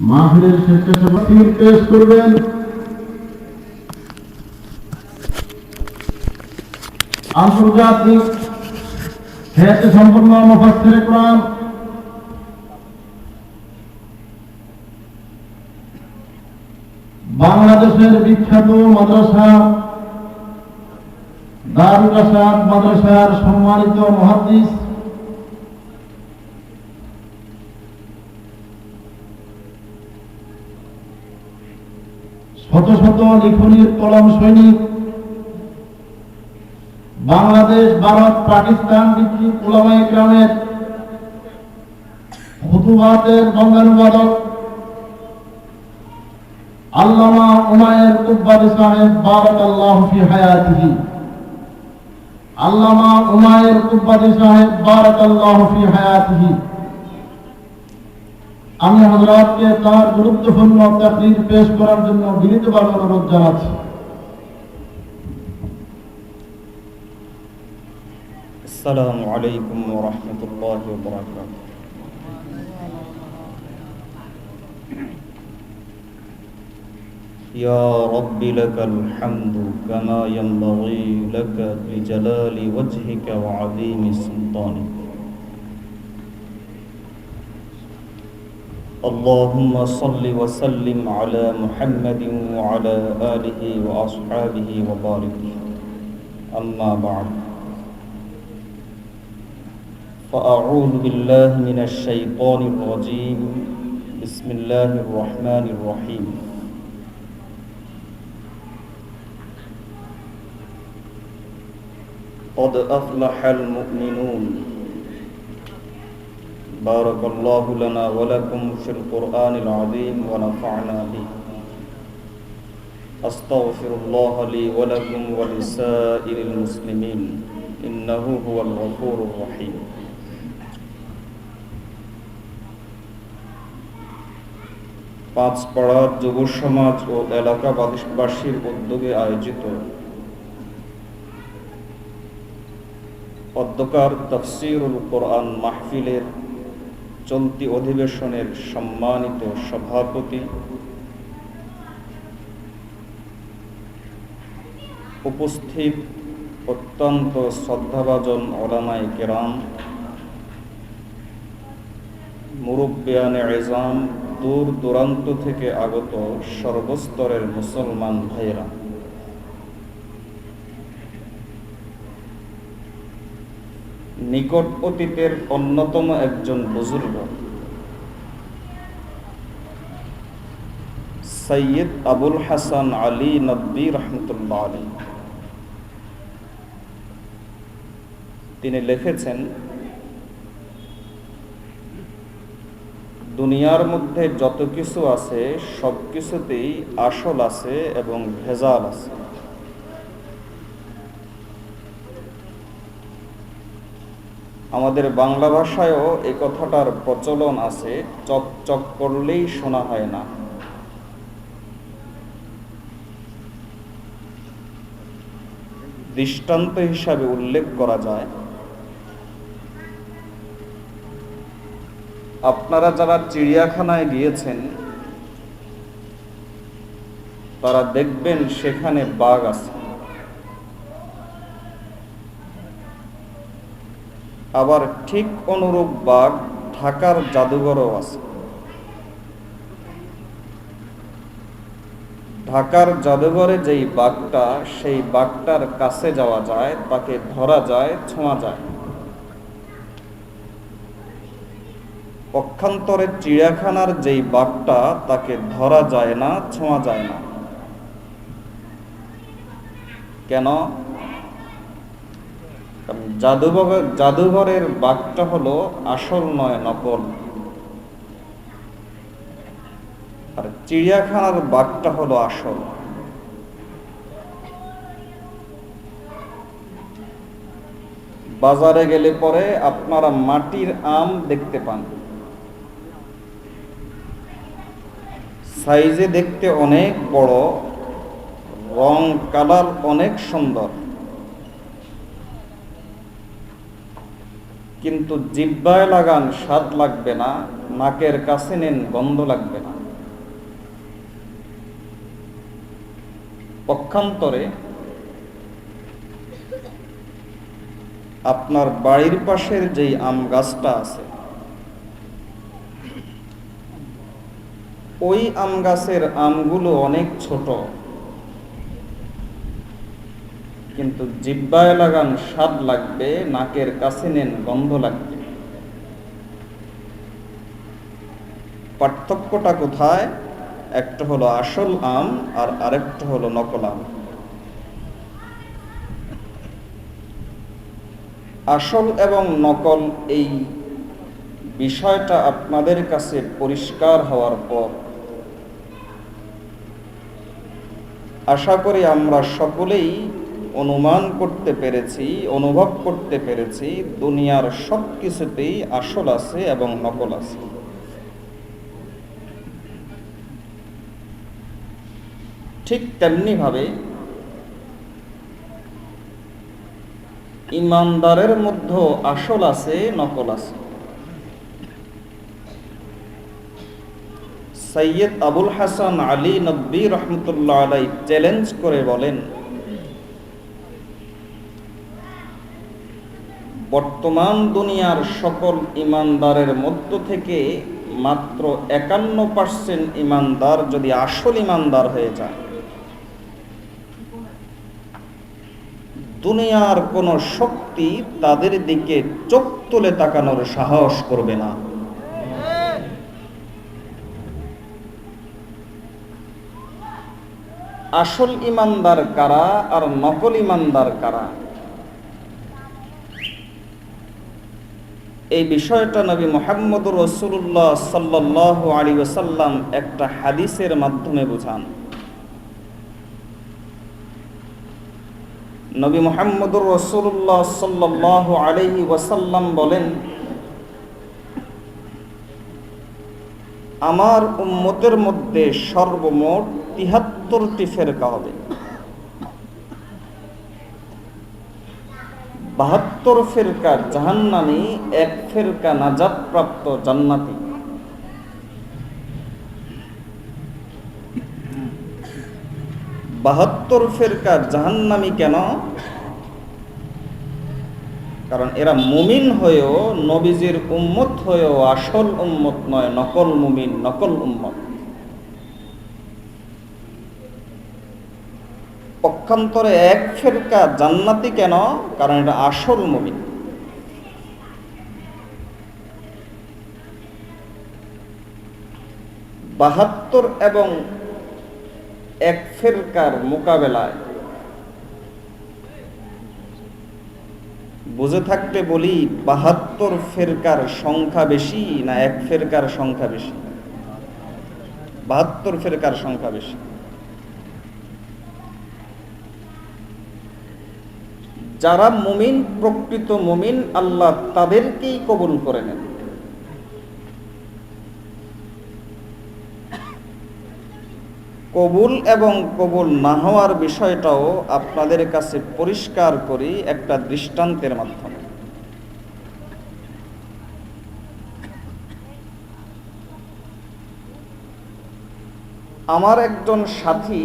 মাহফিলের স্বেচ্ছাসেবক পেশ করবেন আন্তর্জাতিক খ্যাতি সম্পন্ন মুফাসসিরে কোরআন বাংলাদেশের বিখ্যাত মাদ্রাসা দারুল আসাদ মাদ্রাসার সম্মানিত মুহাদ্দিস শত শত লিখনির কলম সৈনিক বাংলাদেশ, ভারত, পাকিস্তান ভিত্তিক উলামায়ে কেরামের খুতুবাতের বঙ্গানুবাদক আল্লামা উমায়ের কুব্বারি সাহেব বারাকাল্লাহু ফি হায়াতিহি। আল্লামা উমায়ের কুব্বারি সাহেব বারাকাল্লাহু ফি হায়াতিহি। আমি হযরতকে তার গুরুত্বপূর্ণ তাকরীর পেশ করার জন্য বিনীতভাবে অনুরোধ জানাচ্ছি। আসসালামু আলাইকুম ওয়া রাহমাতুল্লাহি ওয়া বারাকাতুহু। ইয়া রাব্বি লাকাল হামদু কামা ইয়ানবাগি লাকা বিজালালি ওয়াজহিকা ওয়া আযীমি সুলতানিক। আল্লাহুম্মা সাল্লি ওয়া সাল্লিম আলা মুহাম্মাদিন ওয়া আলা আলিহি ওয়া আসহাবিহি ওয়া বারিক। আম্মা বা'দ। فأعوذ بالله من الشيطان الرجيم. بسم الله الرحمن الرحيم. قد أفلح المؤمنون. بارك الله لنا ولكم في القرآن العظيم ونفعنا به. أستغفر الله لي ولكم ولسائر المسلمين إنه هو الغفور الرحيم. পাঁচপাড়ার যুব সমাজ ও এলাকাবাসীর উদ্যোগে আয়োজিত অধ্যকার তাফসীরুল কোরআন মাহফিলের চলতি অধিবেশনের সম্মানিত সভাপতি, উপস্থিত অত্যন্ত শ্রদ্ধাভাজন উলামায়ে কেরাম, মুরব্বিয়ানে ইজাম, দূর দূরান্ত থেকে আগত সর্বস্তরের মুসলমান ভাইয়েরা, নিকট অতীতের অন্যতম একজন বুজুর্গ সৈয়দ আবুল হাসান আলী নদভী রহমতুল্লাহ আলাইহি তিনি লিখেছেন, দুনিয়ার মধ্যে যত কিছু আছে সব কিছুতেই আসল আছে এবং ভেজাল আছে। আমাদের বাংলা ভাষায়ও এই কথাটার প্রচলন আছে, চক চক করলেই শোনা হয় না। দৃষ্টান্ত হিসাবে উল্লেখ করা যায়, আপনারা যারা চিড়িয়াখানায় গিয়েছেন তারা দেখবেন সেখানে বাঘ আছে, আবার ঠিক অনুরূপ বাঘ ঢাকার জাদুঘরেও আছে। ঢাকার জাদুঘরে যেই বাঘটা, সেই বাঘটার কাছে যাওয়া যায়, তাকে ধরা যায়, ছোঁয়া যায়। পক্ষান্তরে চিড়িয়াখানার যেই বাঘটা, তাকে ধরা যায় না, ছোঁয়া যায় না। কেন? জাদুঘরের বাঘটা হলো আসল নয়, নকল। আর চিড়িয়াখানার বাঘটা হলো আসল। বাজারে গেলে পরে আপনারা মাটির আম দেখতে পান, সাইজে দেখতে অনেক বড়, রং কালার অনেক সুন্দর, কিন্তু জিহ্বায় লাগান স্বাদ লাগবে না, নাকের কাছে নেন গন্ধ লাগবে না। পক্ষান্তরে আপনার বাড়ির পাশের যেই আম গাছটা আছে, ওই আম গাছের আমগুলো অনেক ছোট, কিন্তু জিহ্বায় লাগান স্বাদ লাগবে, নাকের কাছে নেন গন্ধ লাগবে। পার্থক্যটা কোথায়? একটা হলো আসল আম আর আরেকটা হলো নকল আম। আসল এবং নকল এই বিষয়টা আপনাদের কাছে পরিষ্কার হওয়ার পর আশা করি আমরা সকলেই অনুমান করতে পেরেছি, অনুভব করতে পেরেছি দুনিয়ার সব কিছুতেই আসল আছে এবং নকল আছে। ঠিক তেমনি ভাবে ইমানদারের মধ্যে আসল আছে, নকল আছে। সৈয়দ আবুল হাসান আলী নববী রহমতুল্লাহ আলাই চ্যালেঞ্জ করে বলেন, বর্তমান দুনিয়ার সকল ইমানদারের মধ্য থেকে মাত্র 51% ইমানদার যদি আসল ইমানদার হয়ে যায়, দুনিয়ার কোন শক্তি তাদের দিকে চোখ তুলে তাকানোর সাহস করবে না। আসল ইমানদার কারা আর নকল ইমানদার কারা, এই বিষয়টা নবী মুহাম্মদুর রাসূলুল্লাহ সাল্লাল্লাহু আলাইহি ওয়াসাল্লাম একটা হাদিসের মাধ্যমে বোঝান। নবী মুহাম্মদুর রাসূলুল্লাহ সাল্লাল্লাহু আলাইহি ওয়াসাল্লাম বলেন, আমার উম্মতের মধ্যে সর্বমোট 73টি ফেরকা হবে। 72 ফেরকা জাহান্নামী, এক ফেরকা নাজাত প্রাপ্ত জান্নাতি। বাহাত্তর ফেরকা জাহান্নামী কেন? কারণ এরা মুমিন হয়েও, নবীজির উম্মত হয়েও আসল উম্মত নয়, নকল মুমিন, নকল উম্মত। পক্ষান্তরে এক ফেরকা জান্নাতি কেন? কারণ এটা আসল মুমিন। বাহাত্তর এবং এক ফেরকার মোকাবেলায় বুঝে থাকতে বলি, 72 ফেরকার সংখ্যা বেশি না এক ফেরকার সংখ্যা বেশি? 72 ফেরকার সংখ্যা বেশি। যারা মুমিন, প্রকৃত মুমিন, আল্লাহ তাদেরকেই কবুল করে নেন। কবুল এবং কবুল না হওয়ার বিষয়টাও আপনাদের কাছে পরিষ্কার করি একটা দৃষ্টান্তের মাধ্যমে। আমার একজন সাথী,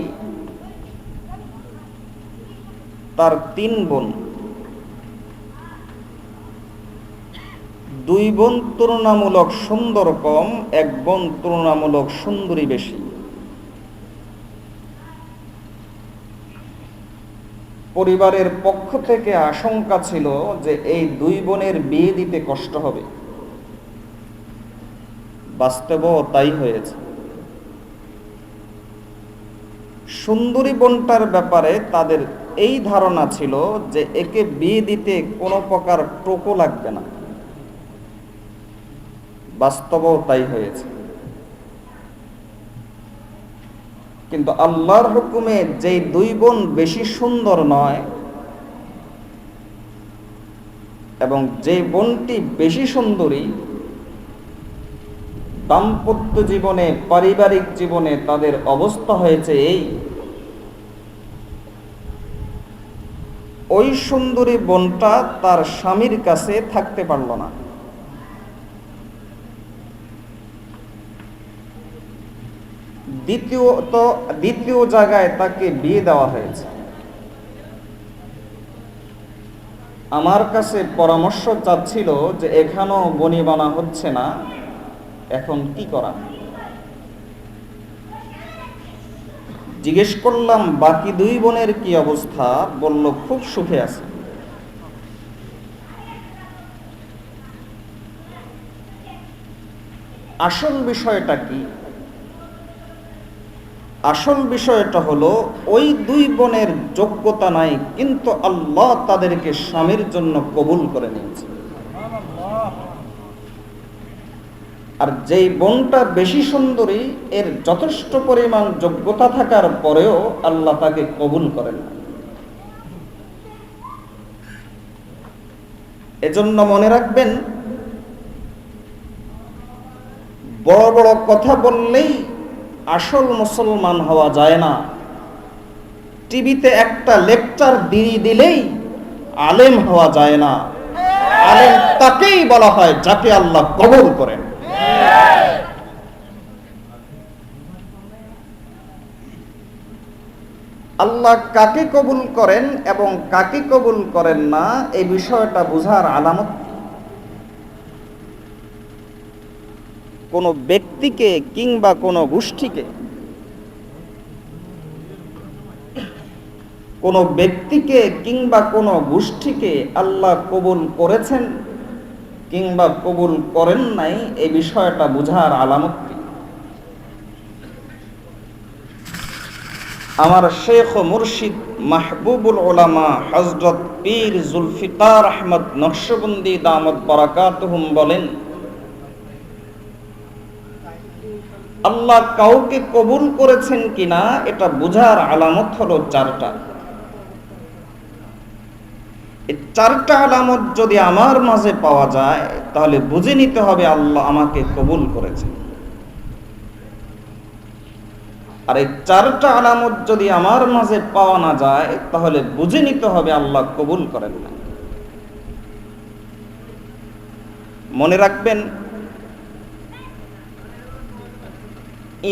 তার 3 বোন। 2 বোন তুলনামূলক সুন্দর কম, 1 বোন তুলনামূলক সুন্দরী বেশি। পরিবারের পক্ষ থেকে আশঙ্কা ছিল যে এই 2 বোনের বিয়ে দিতে কষ্ট হবে। বাস্তবেও তাই হয়েছে। সুন্দরী বোনটার ব্যাপারে তাদের এই ধারণা ছিল যে একে বিয়ে দিতে কোনো প্রকার টোকো লাগবে না। বাস্তবেও তাই হয়েছে। কিন্তু আল্লাহর হুকুমে যেই 2 বোন বেশি সুন্দর নয় এবং যে বোনটি বেশি সুন্দরী, দাম্পত্য জীবনে, পারিবারিক জীবনে তাদের অবস্থা হয়েছে এই, ওই সুন্দরী বোনটা তার স্বামীর কাছে থাকতে পারল না। দ্বিতীয় জায়গায় তাকে বিয়ে দেওয়া হয়েছে। আমার কাছে পরামর্শ চাচ্ছিল যে এখানেও বনিবনা হচ্ছে না, এখন কি করা। জিজ্ঞেস করলাম বাকি 2 বোনের কি অবস্থা, বলল খুব সুখে আছে। আসল বিষয়টা কি? আসল বিষয়টা হলো ওই 2 বোনের যোগ্যতা নাই, কিন্তু আল্লাহ তাদেরকে স্বামীর জন্য কবুল করে নিয়েছে। আর যেই বোনটা বেশি সুন্দরী, এর যথেষ্ট পরিমাণ যোগ্যতা থাকার পরেও আল্লাহ তাকে কবুল করেন না। এজন্য মনে রাখবেন, বড় বড় কথা বললেই আসল মুসলমান হওয়া যায় না। টিভিতে একটা লেকচার দিয়ে দিলেই আলেম হওয়া যায় না। আলেম তাকেই বলা হয় যাকে আল্লাহ কবুল করেন। আল্লাহ কাকে কবুল করেন এবং কাকে কবুল করেন না, এই বিষয়টা বোঝার আলামত। কোনো ব্যক্তিকে কিংবা কোনো গোষ্ঠীকে আল্লাহ কবুল করেছেন কিংবা কবুল করেন নাই, এই বিষয়টা বোঝার আলামত কি? আমার শেখ ও মুর্শিদ মাহবুবুল উলামা হযরত পীর জুলফিকার আহমদ নকশবন্দি দামত বারাকাতুহুম বলেন, আল্লাহ কাউকে কবুল করেছেন কিনা এটা বোঝার আলামত হলো 4টা। এই 4টা আলামত যদি আমার মাঝে পাওয়া যায়, তাহলে বুঝে নিতে হবে আল্লাহ আমাকে কবুল করেছেন। আর এই 4টা আলামত যদি আমার মাঝে পাওয়া না যায়, তাহলে বুঝে নিতে হবে আল্লাহ কবুল করেন না। মনে রাখবেন,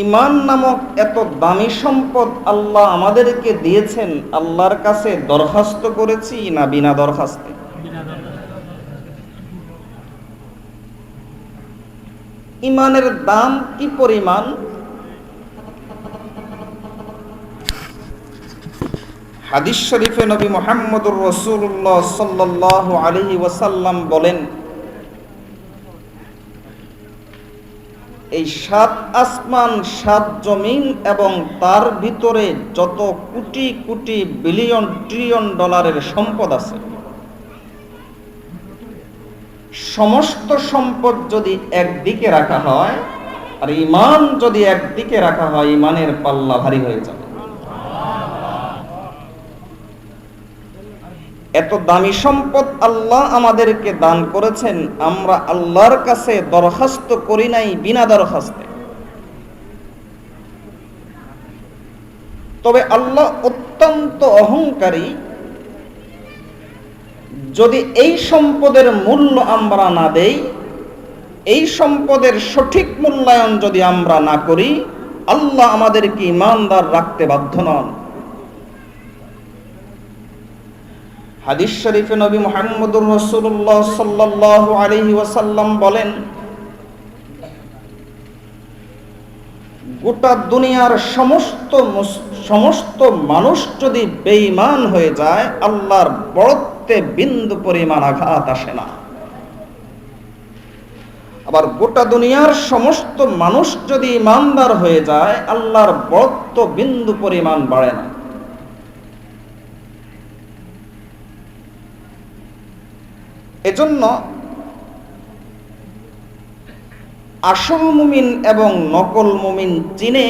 ঈমান নামক এত দামি সম্পদ আল্লাহ আমাদেরকে দিয়েছেন, আল্লাহর কাছে দরখাস্ত করেছি না বিনা দরখাস্তে? ঈমানের দাম কি পরিমাণ? হাদিস শরীফে নবী মুহাম্মদুর রাসূলুল্লাহ সাল্লাল্লাহু আলাইহি ওয়াসাল্লাম বলেন, এই 7 আসমান 7 জমিন এবং তার ভিতরে যত কোটি কোটি বিলিয়ন ট্রিলিয়ন ডলারের সম্পদ আছে, সমস্ত সম্পদ যদি একদিকে রাখা হয় আর ঈমান যদি একদিকে রাখা হয়, ঈমানের পাল্লা ভারী হয়ে যাবে। এত দামি সম্পদ আল্লাহ আমাদেরকে দান করেছেন, আমরা আল্লাহর কাছে দরখাস্ত করি নাই বিনা দরখাস্তে। তবে আল্লাহ অত্যন্ত অহংকারী। যদি এই সম্পদের মূল্য আমরা না দেই, এই সম্পদের সঠিক মূল্যায়ন যদি আমরা না করি, আল্লাহ আমাদেরকে ঈমানদার রাখতে বাধ্য নন। হাদিস শরীফে নবী মুহাম্মদুর রাসূলুল্লাহ সাল্লাল্লাহু আলাইহি ওয়াসাল্লাম বলেন, গোটা দুনিয়ার সমস্ত মানুষ যদি বেঈমান হয়ে যায়, আল্লাহর বড়ত্বে বিন্দু পরিমাণ আঘাত আসে না। আবার গোটা দুনিয়ার সমস্ত মানুষ যদি ঈমানদার হয়ে যায়, আল্লাহর বড়ত্ব বিন্দু পরিমাণ বাড়ে না। এজন্য আসল মুমিন এবং নকল মুমিন চিনে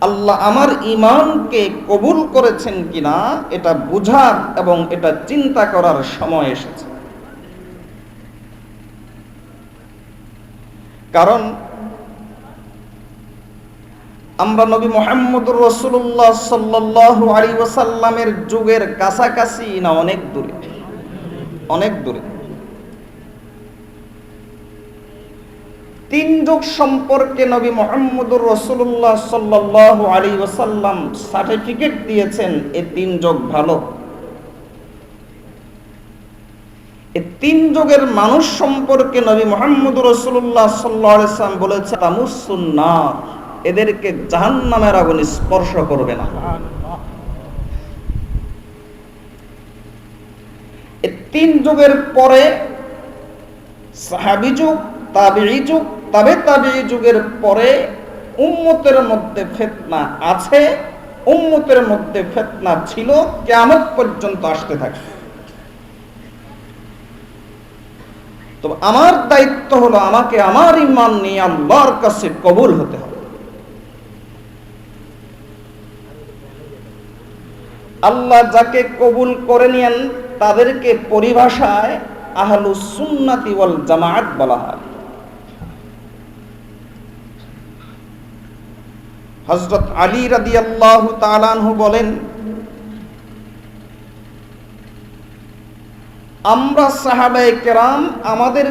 আল্লাহ আমার ঈমানকে কবুল করেছেন কিনা এটা বুঝার এবং এটা চিন্তা করার সময় এসেছে। কারণ আমরা নবী মুহাম্মদুর রাসূলুল্লাহ সাল্লাল্লাহু আলাইহি ওয়াসাল্লামের যুগের কাছাকাছি না অনেক দূরে, অনেক দূরে। তিন যুগ সম্পর্কে নবী মুহাম্মদুর রাসূলুল্লাহ সাল্লাল্লাহু আলাইহি ওয়াসাল্লাম সার্টিফিকেট দিয়েছেন, এই তিন যুগ ভালো। এই তিন যুগের মানুষ সম্পর্কে নবী মুহাম্মদুর রাসূলুল্লাহ সাল্লাল্লাহু আলাইহি ওয়াসাল্লাম বলেছেন তামুসুন নার, এদেরকে জাহান্নামের আগুন স্পর্শ করবে না। এই তিন যুগের পরে সাহাবী যুগ, তাবিঈ যুগ, তবে তাবিঈ যুগের পরে উম্মতের মধ্যে ফিতনা আছে, উম্মতের মধ্যে ফিতনা ছিল, কিয়ামত পর্যন্ত আসতে থাকে। তো আমার দায়িত্ব হলো আমাকে আমার ঈমান নিয়ে আল্লাহর কাছে কবুল হতে হবে। আল্লাহ যাকে কবুল করে নেন তাদেরকে পরিভাষায় আহলুস সুন্নাতি ওয়াল জামাআত বলা হয়। হযরত আলী রাদিয়াল্লাহু তাআলা আনহু বলেন, আমরা সাহাবায়ে কেরাম আমাদের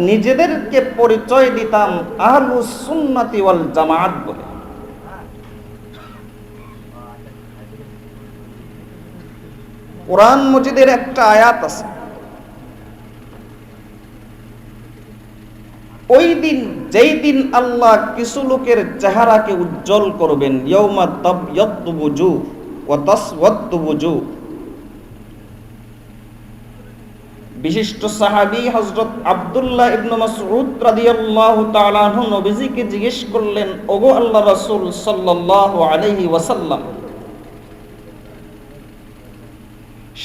নিজেদেরকে পরিচয় দিতাম আহলুস সুন্নাতি ওয়াল জামাআত বলে। কোরআন মজিদের একটা আয়াত আছে, ওই দিন যেই দিন আল্লাহ কিছু লোকের চেহারাকে উজ্জ্বল করবেন, ইয়াউমা তাবয়াদ্দু বুজুহ ওয়া তাসওয়াদ্দু বুজুহ। বিশিষ্ট সাহাবী হযরত আব্দুল্লাহ ইবনে মাসউদ রাদিয়াল্লাহু তাআলা আনহু নবীজিকে জিজ্ঞেস করলেন, ওগো আল্লাহর রাসূল সাল্লাল্লাহু আলাইহি ওয়াসাল্লাম,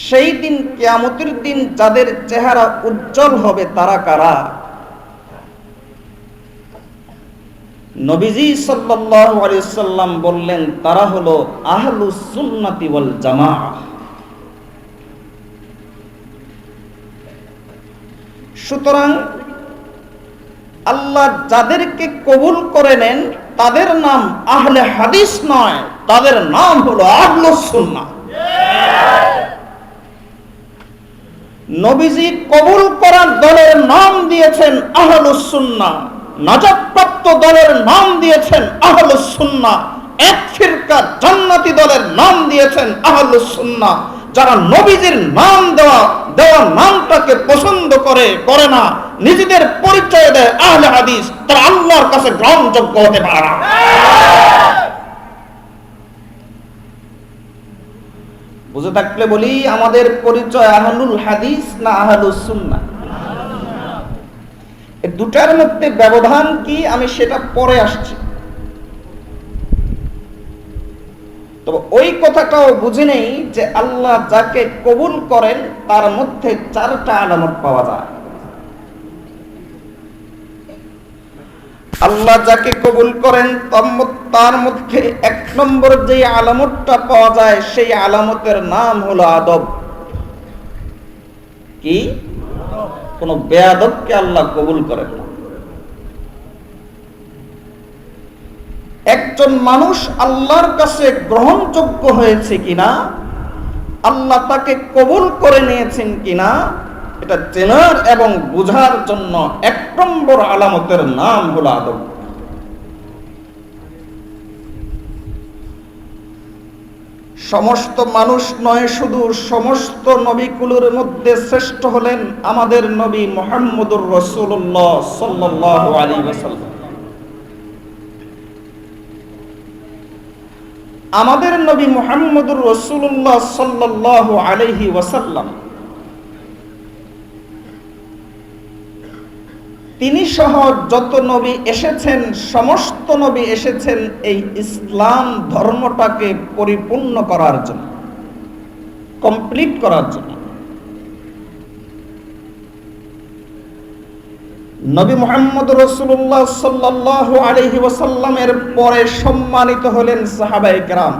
সেই দিন কিয়ামতের দিন যাদের চেহারা উজ্জ্বল হবে তারা কারা? নবীজি সাল্লাল্লাহু আলাইহি ওয়াসাল্লাম বললেন, তারা হলো আহলুস সুন্নাতি ওয়াল জামাআহ। সুতরাং আল্লাহ যাদেরকে কবুল করে নেন তাদের নাম আহলে হাদিস নয়, তাদের নাম হলো আহলুস সুন্নাহ। নবীজি কবুল করার দলের নাম দিয়েছেন আহলুস সুন্নাহ, নাজাতপ্রাপ্ত দলের নাম দিয়েছেন আহলুস সুন্নাহ, এক ফিরকা জান্নাতি দলের নাম দিয়েছেন আহলুস সুন্নাহ। যারা নবীজির নাম দেওয়া নামটাকে পছন্দ করে না, নিজেদের পরিচয় দেয় আহলে হাদিস, তারা আল্লাহর কাছে গ্রহণযোগ্য হতে পারে না। বুঝে থাকলে বলি, আমাদের পরিচয় আহলুল হাদিস না আহলুস সুন্নাহ? এই দুটার মধ্যে ব্যবধান কি আমি সেটা পরে আসছি। তবে ওই কথাটাও বুঝে নেই যে আল্লাহ যাকে কবুল করেন তার মধ্যে চারটা আলামত পাওয়া যায়। আল্লাহ যাকে কবুল করেন তার মধ্যে এক নম্বর যে আলামতটা পাওয়া যায় সেই আলামতের নাম হলো আদব। কি? কোন বেয়াদবকে আল্লাহ কবুল করেন না। একজন মানুষ আল্লাহর কাছে গ্রহণযোগ্য হয়েছে কিনা, আল্লাহ তাকে কবুল করে নিয়েছেন কিনা, এটা চেনার এবং বোঝার জন্য এক নম্বর আলামতের নাম হলো আদব। সমস্ত মানুষ নয়, শুধু সমস্ত নবীকুলের মধ্যে শ্রেষ্ঠ হলেন আমাদের নবী মুহাম্মদুর রাসূলুল্লাহ সাল্লাল্লাহু আলাইহি ওয়াসাল্লাম। আমাদের নবী মুহাম্মদুর রাসূলুল্লাহ সাল্লাল্লাহু আলাইহি ওয়াসাল্লাম তিনি সহ যত নবী এসেছেন, সমস্ত নবী এসেছেন এই ইসলাম ধর্মটাকে পরিপূর্ণ করার জন্য, কমপ্লিট করার জন্য। নবী মুহাম্মদ রাসূলুল্লাহ সাল্লাল্লাহু আলাইহি ওয়াসাল্লামের পরে সম্মানিত হলেন সাহাবায়ে কেরাম।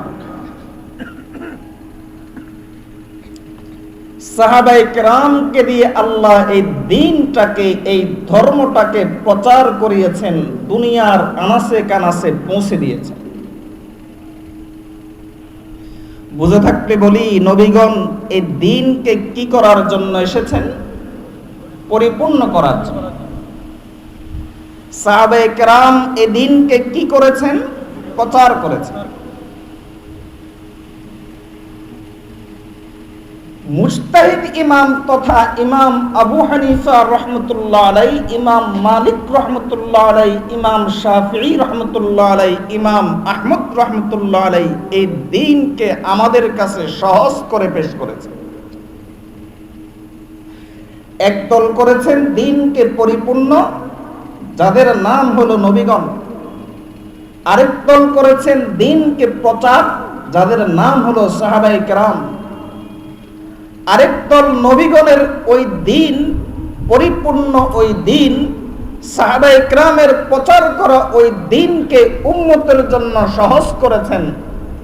সাহাবায়ে কেরামকে দিয়ে আল্লাহ এই দ্বীনটাকে, এই ধর্মটাকে প্রচার করিয়েছেন, দুনিয়ার আনাচে কানাচে পৌঁছে দিয়েছেন। বুঝে থাকলে বলি, নবীগণ এই দ্বীনকে কি করার জন্য এসেছেন? পরিপূর্ণ করার জন্য। সাহাবায়ে কেরাম এই দ্বীনকে কি করেছেন? প্রচার করেছেন। মুজতাহিদ ইমাম তথা ইমাম আবু হানিফা রহমতুল্লাহ আলাইহি, ইমাম মালিক রহমতুল্লাহ আলাইহি, ইমাম শাফিঈ রহমতুল্লাহ আলাইহি, ইমাম আহমদ রহমতুল্লাহ আলাইহি এই দ্বীনকে আমাদের কাছে সহজ করে পেশ করেছেন। একদল করেছেন দ্বীনকে পরিপূর্ণ, যাদের নাম হলো নবীগণ। আরেক দল করেছেন দ্বীনকে প্রচার, যাদের নাম হলো সাহাবায়ে কেরাম। আরেক দল নবীগণের ওই দ্বীন, পরিপূর্ণ ওই দ্বীন, সাহাবায়ে কেরামের প্রচার করা ওই দ্বীনকে উম্মতের জন্য সহজ করেছেন,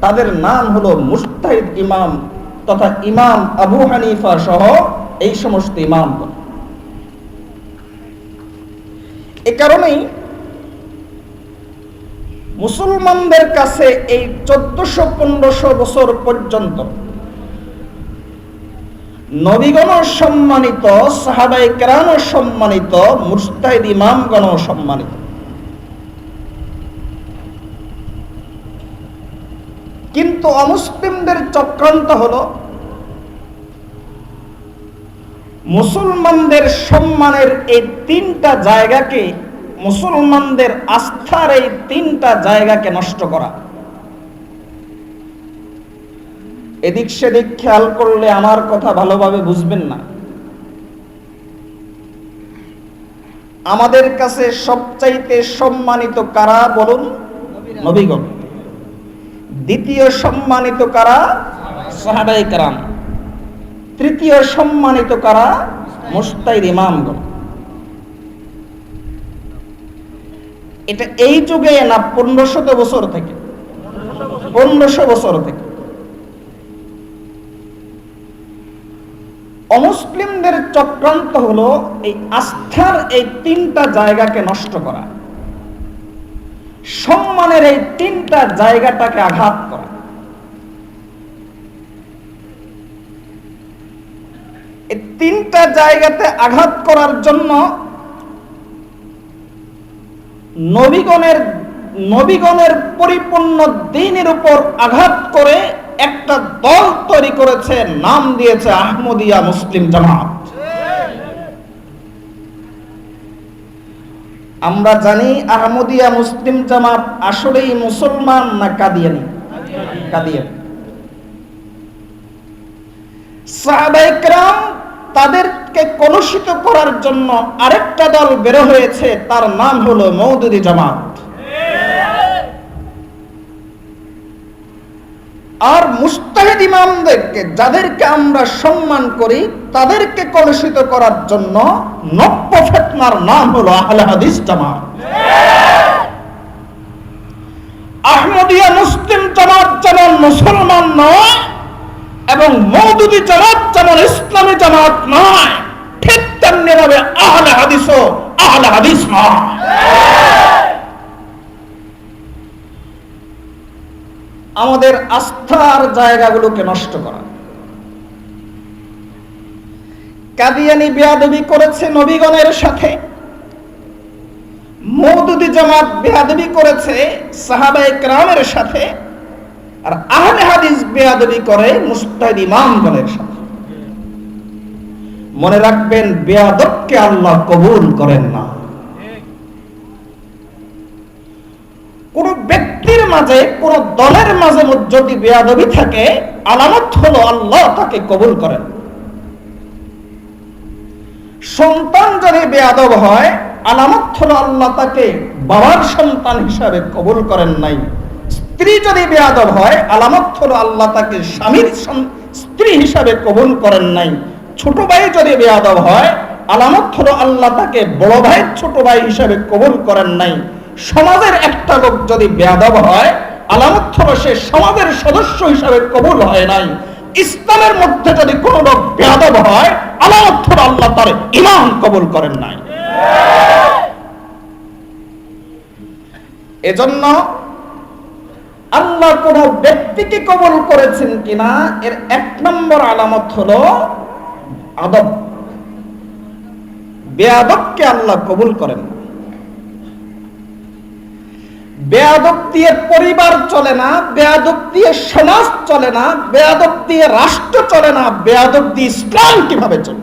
তাদের নাম হলো মুজতাহিদ ইমাম তথা ইমাম আবু হানিফা সহ এই সমস্ত ইমামগণ। এ কারণেই মুসলমানদের কাছে এই 1400-1500 বছর পর্যন্ত নবীগণ সম্মানিত, সাহাবায়ে কেরাম সম্মানিত, মুজতাহিদ ইমামগণ সম্মানিত। কিন্তু অমুসলিমদের চক্রান্ত হলো মুসলমানদের সম্মানের এই তিনটা জায়গাকে, মুসলমানদের আস্থার এই তিনটা জায়গাকে নষ্ট করা। এদিক সেদিক খেয়াল করলে আমার কথা ভালোভাবে বুঝবেন না। আমাদের কাছে সবচাইতে সম্মানিত কারা বলুন? নবীগণ। দ্বিতীয় সম্মানিত কারা? সাহাবায়ে কেরাম। তৃতীয় সম্মানিত কারা? মুজতাহিদ ইমামগণ। এটা এই যুগে না 1500 বছর থেকে, 1500 বছর থেকে অমুসলিমদের চক্রান্ত হলো এই আস্থার এই তিনটা জায়গাকে নষ্ট করা, সম্মানের এই তিনটা জায়গাটাকে আঘাত করা। এই তিনটা জায়গাতে আঘাত করার জন্য নবীগণের পরিপূর্ণ দ্বীনের উপর আঘাত করে একটা দল তৈরি করেছে, নাম দিয়েছে আহমদিয়া মুসলিম জামাত। আমরা জানি আহমদিয়া মুসলিম জামাত আসলেই মুসলমান না কাদিয়ানি? কাদিয়ানি। সাহাবায়ে কেরাম তাদেরকে কলুষিত করার জন্য আরেকটা দল বের হয়েছে, তার নাম হলো মওদুদি জামাত। আর মুজতাহিদ ইমামদেরকে, যাদেরকে আমরা সম্মান করি, তাদেরকে কলুষিত করার জন্য নব্য ফিতনার নাম হলো আহলে হাদিস জামাত। আহমদিয়া মুসলিম জামাত যেমন মুসলমান নয় এবং মওদুদি জামাত যেমন ইসলামী জামাত নয়, ঠিক তেমনি ভাবে আহলে হাদিসও আহলে হাদিস নয়। আমাদের আস্থার জায়গাগুলোকে নষ্ট করা। কাদিয়ানি বেয়াদবি করেছে নবীগণের সাথে, মওদুদি জামাত বেয়াদবি করেছে সাহাবায়ে কেরামের সাথে, আর আহলে হাদিস বেয়াদবি করে মুজতাহিদ ইমামগণের সাথে। মনে রাখবেন, বেয়াদবকে আল্লাহ কবুল করেন না। কোন ব্যক্তির মাঝে, কোন দলের মাঝে যদি বেয়াদবি থাকে, আলামত হলো আল্লাহ তাকে কবুল করেন। সন্তান যদি বেয়াদব হয়, আলামত হলো আল্লাহ তাকে বাবার সন্তান হিসাবে কবুল করেন নাই। স্ত্রী যদি বেয়াদব হয়, আলামত হলো আল্লাহ তাকে স্বামীর স্ত্রী হিসাবে কবুল করেন নাই। ছোট ভাই যদি বেয়াদব হয়, আলামত হলো আল্লাহ তাকে বড় ভাইয়ের ছোট ভাই হিসাবে কবুল করেন নাই। সমাজের একটা লোক যদি বেয়াদব হয়, আলামত হলো সে সমাজের সদস্য হিসাবে কবুল হয় নাই। ইসলামের মধ্যে যদি কোন লোক বেয়াদব হয়, আলামত হলো আল্লাহ তার ঈমান কবুল করেন নাই। এজন্য আল্লাহ কোন ব্যক্তিকে কবুল করেছেন কিনা এর 1 নম্বর আলামত হলো আদব। বেয়াদবকে আল্লাহ কবুল করেন না। বেয়াদব দিয়ে পরিবার চলে না, বেয়াদব দিয়ে সমাজ চলে না, বেয়াদব দিয়ে রাষ্ট্র চলে না, বেয়াদব দিয়ে ইসলাম কিভাবে চলে?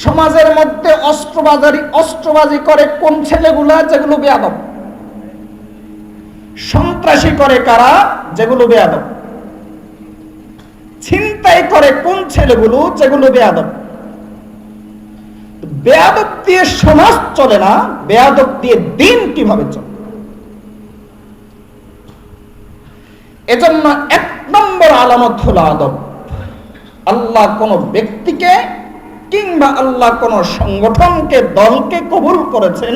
সমাজের মধ্যে অস্ত্রবাজি করে কোন ছেলেগুলা? যেগুলো বেয়াদব। সন্ত্রাসী করে কারা? যেগুলো বেয়াদব। ছিনতাই করে কোন ছেলেগুলো? যেগুলো বেয়াদব। বেয়াদব দিয়ে সমাজ চলে না, বেয়াদব দিয়ে দিন কিভাবে চলে? এজন্য 1 নম্বর আলামত হলো আদব। আল্লাহ কোন ব্যক্তিকে কিংবা আল্লাহ কোন সংগঠনকে, দলকে কবুল করেছেন,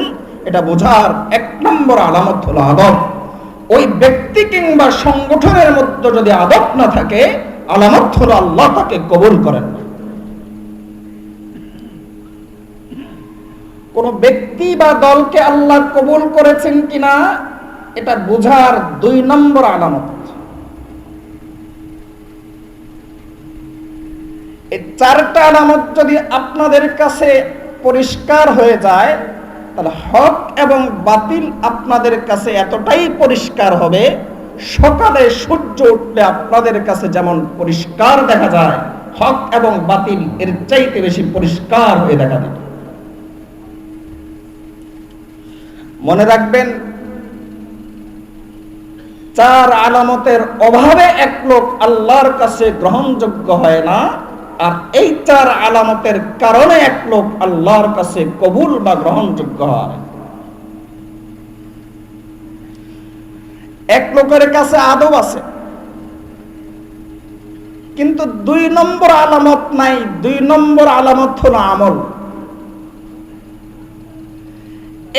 এটা বোঝার 1 নম্বর আলামত হলো আদব। ওই ব্যক্তি কিংবা সংগঠনের মধ্যে যদি আদব না থাকে, আলামত হলো আল্লাহ তাকে কবুল করেন না। কোন ব্যক্তি বা দলকে আল্লাহ কবুল করেছেন কিনা এটা বোঝার 2 নম্বর আলামত। এই 4টা আলামত যদি আপনাদের কাছে পরিষ্কার হয়ে যায়, তাহলে হক এবং বাতিল আপনাদের কাছে এতটাই পরিষ্কার হবে, সকালে সূর্য উঠলে আপনাদের কাছে যেমন পরিষ্কার দেখা যায়, হক এবং বাতিল এর চাইতে বেশি পরিষ্কার হয়ে দেখা দেবে। মনে রাখবেন, 4 আলামতের অভাবে এক লোক আল্লাহর কাছে গ্রহণযোগ্য হয় না, আর এই 4 আলামতের কারণে এক লোক আল্লাহর কাছে কবুল বা গ্রহণযোগ্য হয়। এক লোকের কাছে আদব আছে, কিন্তু 2 নম্বর আলামত নাই। 2 নম্বর আলামত হলো আমল।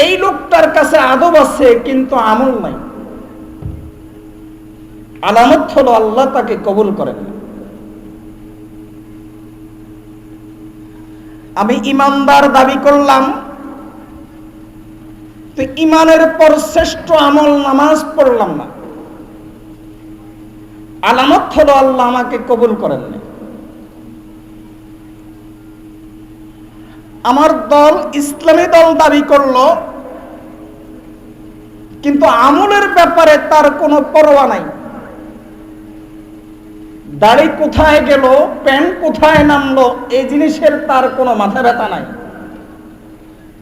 এই লোকটার কাছে আদব আছে কিন্তু আমল নাই। আলামত হলো আল্লাহ তাকে কবুল করেন না। আমি ইমানদার দাবি করলাম, তো ইমানের পর শ্রেষ্ঠ আমল নামাজ পড়লাম না। আলামত হলো আল্লাহ আমাকে কবুল করেন না। আমার দল ইসলামী দল দাবি করলো, কিন্তু আমলের ব্যাপারে তার কোনো পরোয়া নাই। দাড়ি কোথায় গেল, প্যান্ট কোথায় নামলো, এই জিনিসের তার কোনো মাথা ব্যথা নাই।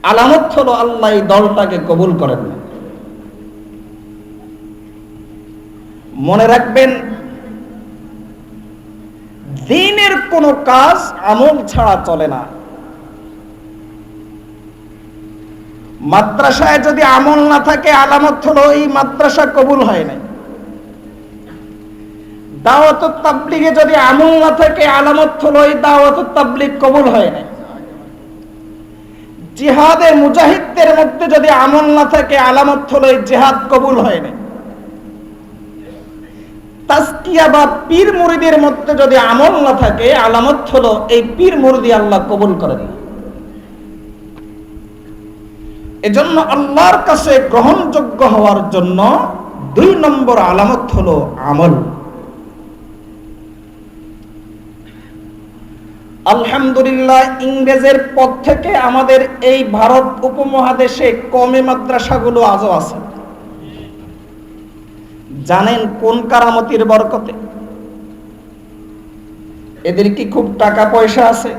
আলামত হলো আল্লাহ এই দলটাকে কবুল করেন না। মনে রাখবেন, দ্বীনের কোনো কাজ আমল ছাড়া চলে না। মাদ্রাসায় যদি আমল না থাকে, আলামত হলো এই মাদ্রাসা কবুল হয় নাই। দাওয়াতুত তাবলীগে যদি আমল না থাকে, আলামত হলো এই দাওয়াতুত তাবলীগ কবুল হয় নাই। জিহাদে মুজাহিদদের মধ্যে যদি আমল না থাকে, আলামত হলো এই জিহাদ কবুল হয় নাই। তাজকিয়া বা পীর মুরিদের মধ্যে যদি আমল না থাকে, আলামত হলো এই পীর মুরিদি আল্লাহ কবুল করেন না। এজন্য আল্লাহর কাছে গ্রহণযোগ্য হওয়ার জন্য 2 নম্বর আলামত হলো আমল। আলহামদুলিল্লাহ, ইংরেজের পর থেকে আমাদের এই ভারত উপমহাদেশে কওমি মাদ্রাসাগুলো আজও আছে। জানেন কোন কারামতির বরকতে? এদের কি খুব টাকা পয়সা আছে?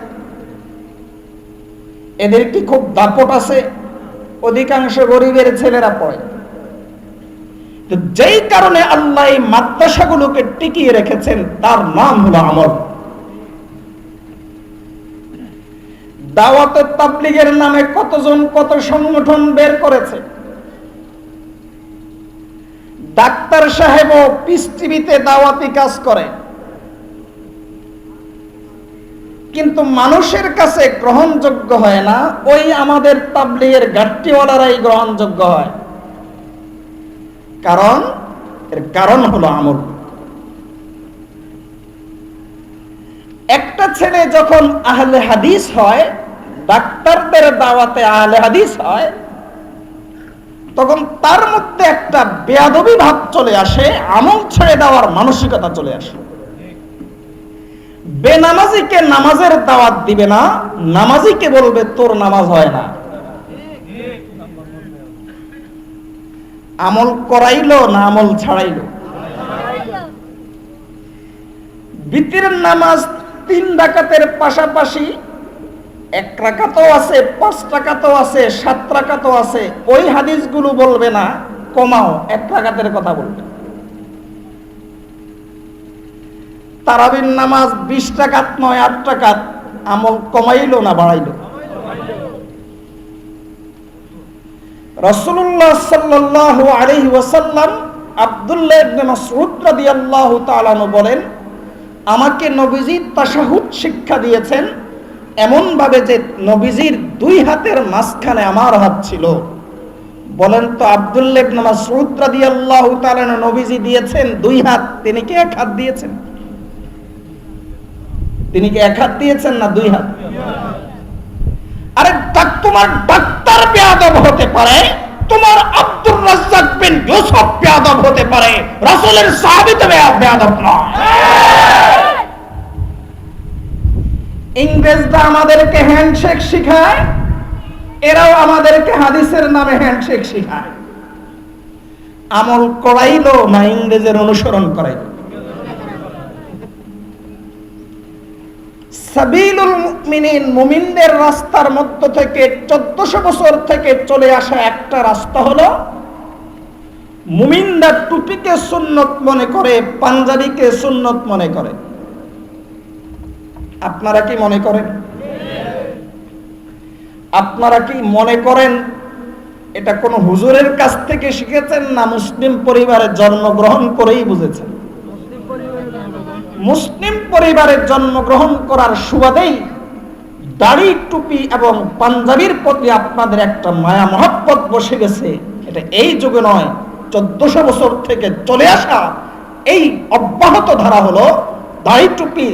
এদের কি খুব দাপট আছে? অধিকাংশ গরিবের ছেলেরা পড়ে। তো যেই কারণে আল্লাহ এই মাদ্রাসাগুলোকে টিকিয়ে রেখেছেন, তার নাম হলো আমল। দাওয়াত তাবলীগের নামে কতজন কত সংগঠন বের করেছে। ডাক্তার সাহেবও পিস টিভিতে দাওয়াতি কাজ করে, কিন্তু মানুষের কাছে গ্রহণযোগ্য হয় না। ওই আমাদের তাবলীগের গাট্টিওয়ালারাই গ্রহণযোগ্য হয়। এর কারণ হলো আমল। একটা ছেলে যখন আহলে হাদিস হয়, ডাক্তারদের দাওয়াতে আহলে হাদিস হয়, তখন তার মধ্যে একটা বেয়াদবি ভাব চলে আসে, আমল ছেড়ে দেওয়ার মানসিকতা চলে আসে। বেনামাজিকে নামাজের দাওয়াত দিবে না, নামাজিকে বলবে তোর নামাজ হয় না। আমল করাইলো না আমল ছাড়াইলো? বিতিরের নামাজ 3 রাকাতের পাশাপাশি 1 রাকাতও আছে, 5 রাকাতও আছে, 7 রাকাতও আছে। ওই হাদিসগুলো বলবে না, কমাও, 1 রাকাতের কথা বলবে। তারাবির নামাজ 20 রাকাত নয় 8 রাকাত, আমল কমাইলো না বাড়াইলো? রাসূলুল্লাহ সাল্লাল্লাহু আলাইহি ওয়াসাল্লাম আব্দুল্লাহ ইবনে মাসউদ রাদিয়াল্লাহু তাআলা আনহু বলেন, আমাকে নবীজি তাশাহুদ শিক্ষা দিয়েছেন এমন ভাবে যে নবীজির 2 হাতের মাঝখানে আমার হাত ছিল। বলেন তো আব্দুল্লাহ ইবনে মাসউদ রাদিয়াল্লাহু তাআলা আনহু নবীজি দিয়েছেন 2 হাত, তিনি কি 1 হাত দিয়েছেন? তিনি কি 1 হাত দিয়েছেন না 2 হাত? আরে তোমার ডাক্তার বেয়াদব হতে পারে, তোমার আব্দুর রাজ্জাক বিন ইউসুফ বেয়াদব হতে পারে, রাসূলের সাহাবী তো বেয়াদব নয়। ইংরেজরা আমাদেরকে হ্যান্ডশেক শিখায়, এরাও আমাদেরকে হাদিসের নামে হ্যান্ডশেক শিখায়। আমল করাইলো না ইংরেজের অনুসরণ করাইলো? সাবিলুল মুমিনিন, মুমিনদের রাস্তার মধ্য থেকে 1400 বছর থেকে চলে আসা একটা রাস্তা হলো মুমিনরা টুপিকে সুন্নত মনে করে, পাঞ্জাবিকে সুন্নত মনে করে। আপনারা কি মনে করেন? আপনারা কি মনে করেন এটা কোন হুজুরের কাছ থেকে শিখেছেন না মুসলিম পরিবারে জন্মগ্রহণ করেই বুঝেছেন? মুসলিম পরিবারে জন্মগ্রহণ করার সুবাদেই দাড়ি, টুপি এবং পাঞ্জাবির প্রতি আপনাদের একটা মায়া মহব্বত বসে গেছে। এটা এই যুগে নয়, 1400 বছর থেকে চলে আসা এই অব্যাহত ধারা হলো দাড়ি, টুপি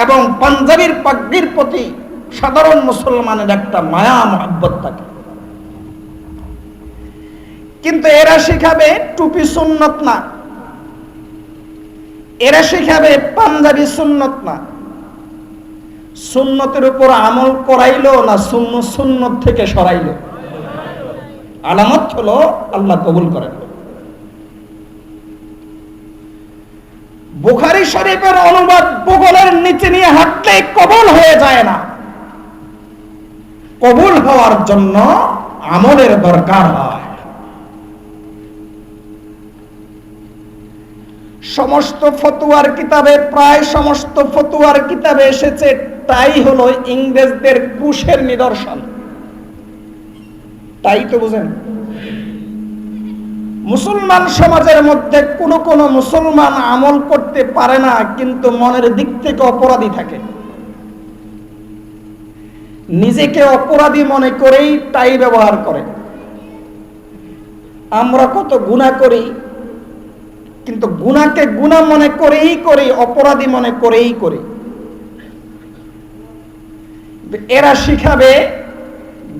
এবং পাঞ্জাবির পাগড়ির প্রতি সাধারণ মুসলমানের একটা মায়া মহব্বত থাকে। কিন্তু এরা শিখাবে টুপি সুন্নত না, এরা শিখাবে পাঞ্জাবি সুন্নত না। সুন্নতের উপর আমল করাইলো না সুন্নত থেকে সরাইলো? আলামত হলো আল্লাহ কবুল করেন। বুখারী শরীফের অনুবাদ বগলের নিচে নিয়ে হাঁটলে কবুল হয়ে যায় না, কবুল হওয়ার জন্য আমলের দরকার হয়। সমস্ত ফতোয়ার কিতাবে, প্রায় সমস্ত ফতোয়ার কিতাবে এসেছে টাই হলো ইংরেজদের ক্রুশের নিদর্শন। তাই তো বুঝেন, মুসলমান সমাজের মধ্যে কোন মুসলমান আমল করতে পারে না কিন্তু মনের দিক থেকে অপরাধী থাকে, নিজেকে অপরাধী মনে করেই টাই ব্যবহার করে। আমরা কত গুনাহ করি কিন্তু গুনাহকে গুনাহ মনে করেই করি, অপরাধী মনে করেই করি। এরা শিখাবে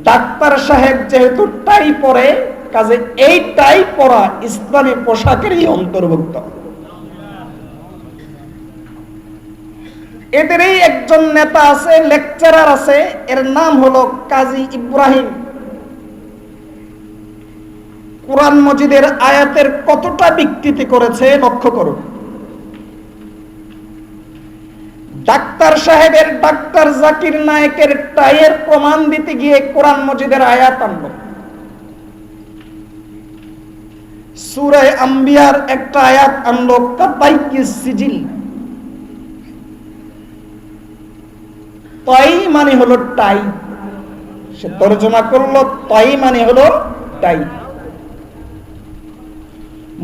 ডাক্তার সাহেব যেহেতু টাই পরে, কাজে এই টাই পরা ইসলামী পোশাকেরই অন্তর্ভুক্ত। এদেরই একজন নেতা আছে, লেকচারার আছে, এর নাম হলো কাজী ইব্রাহিম। কুরআন মজিদের আয়াতের কতটা বিকৃতি করেছে লক্ষ্য করুন। ডাক্তার সাহেবের, ডাক্তার জাকির নায়েকের টাইয়ের প্রমাণ দিতে গিয়ে কোরআন মজিদের আয়াত আনলো। সূরা আম্বিয়ার একটা আয়াত আনলো, কাতাইকিস সিজিল। তাই মানে হলো টাই, সে তর্জমা করলো তাই মানে হলো টাই।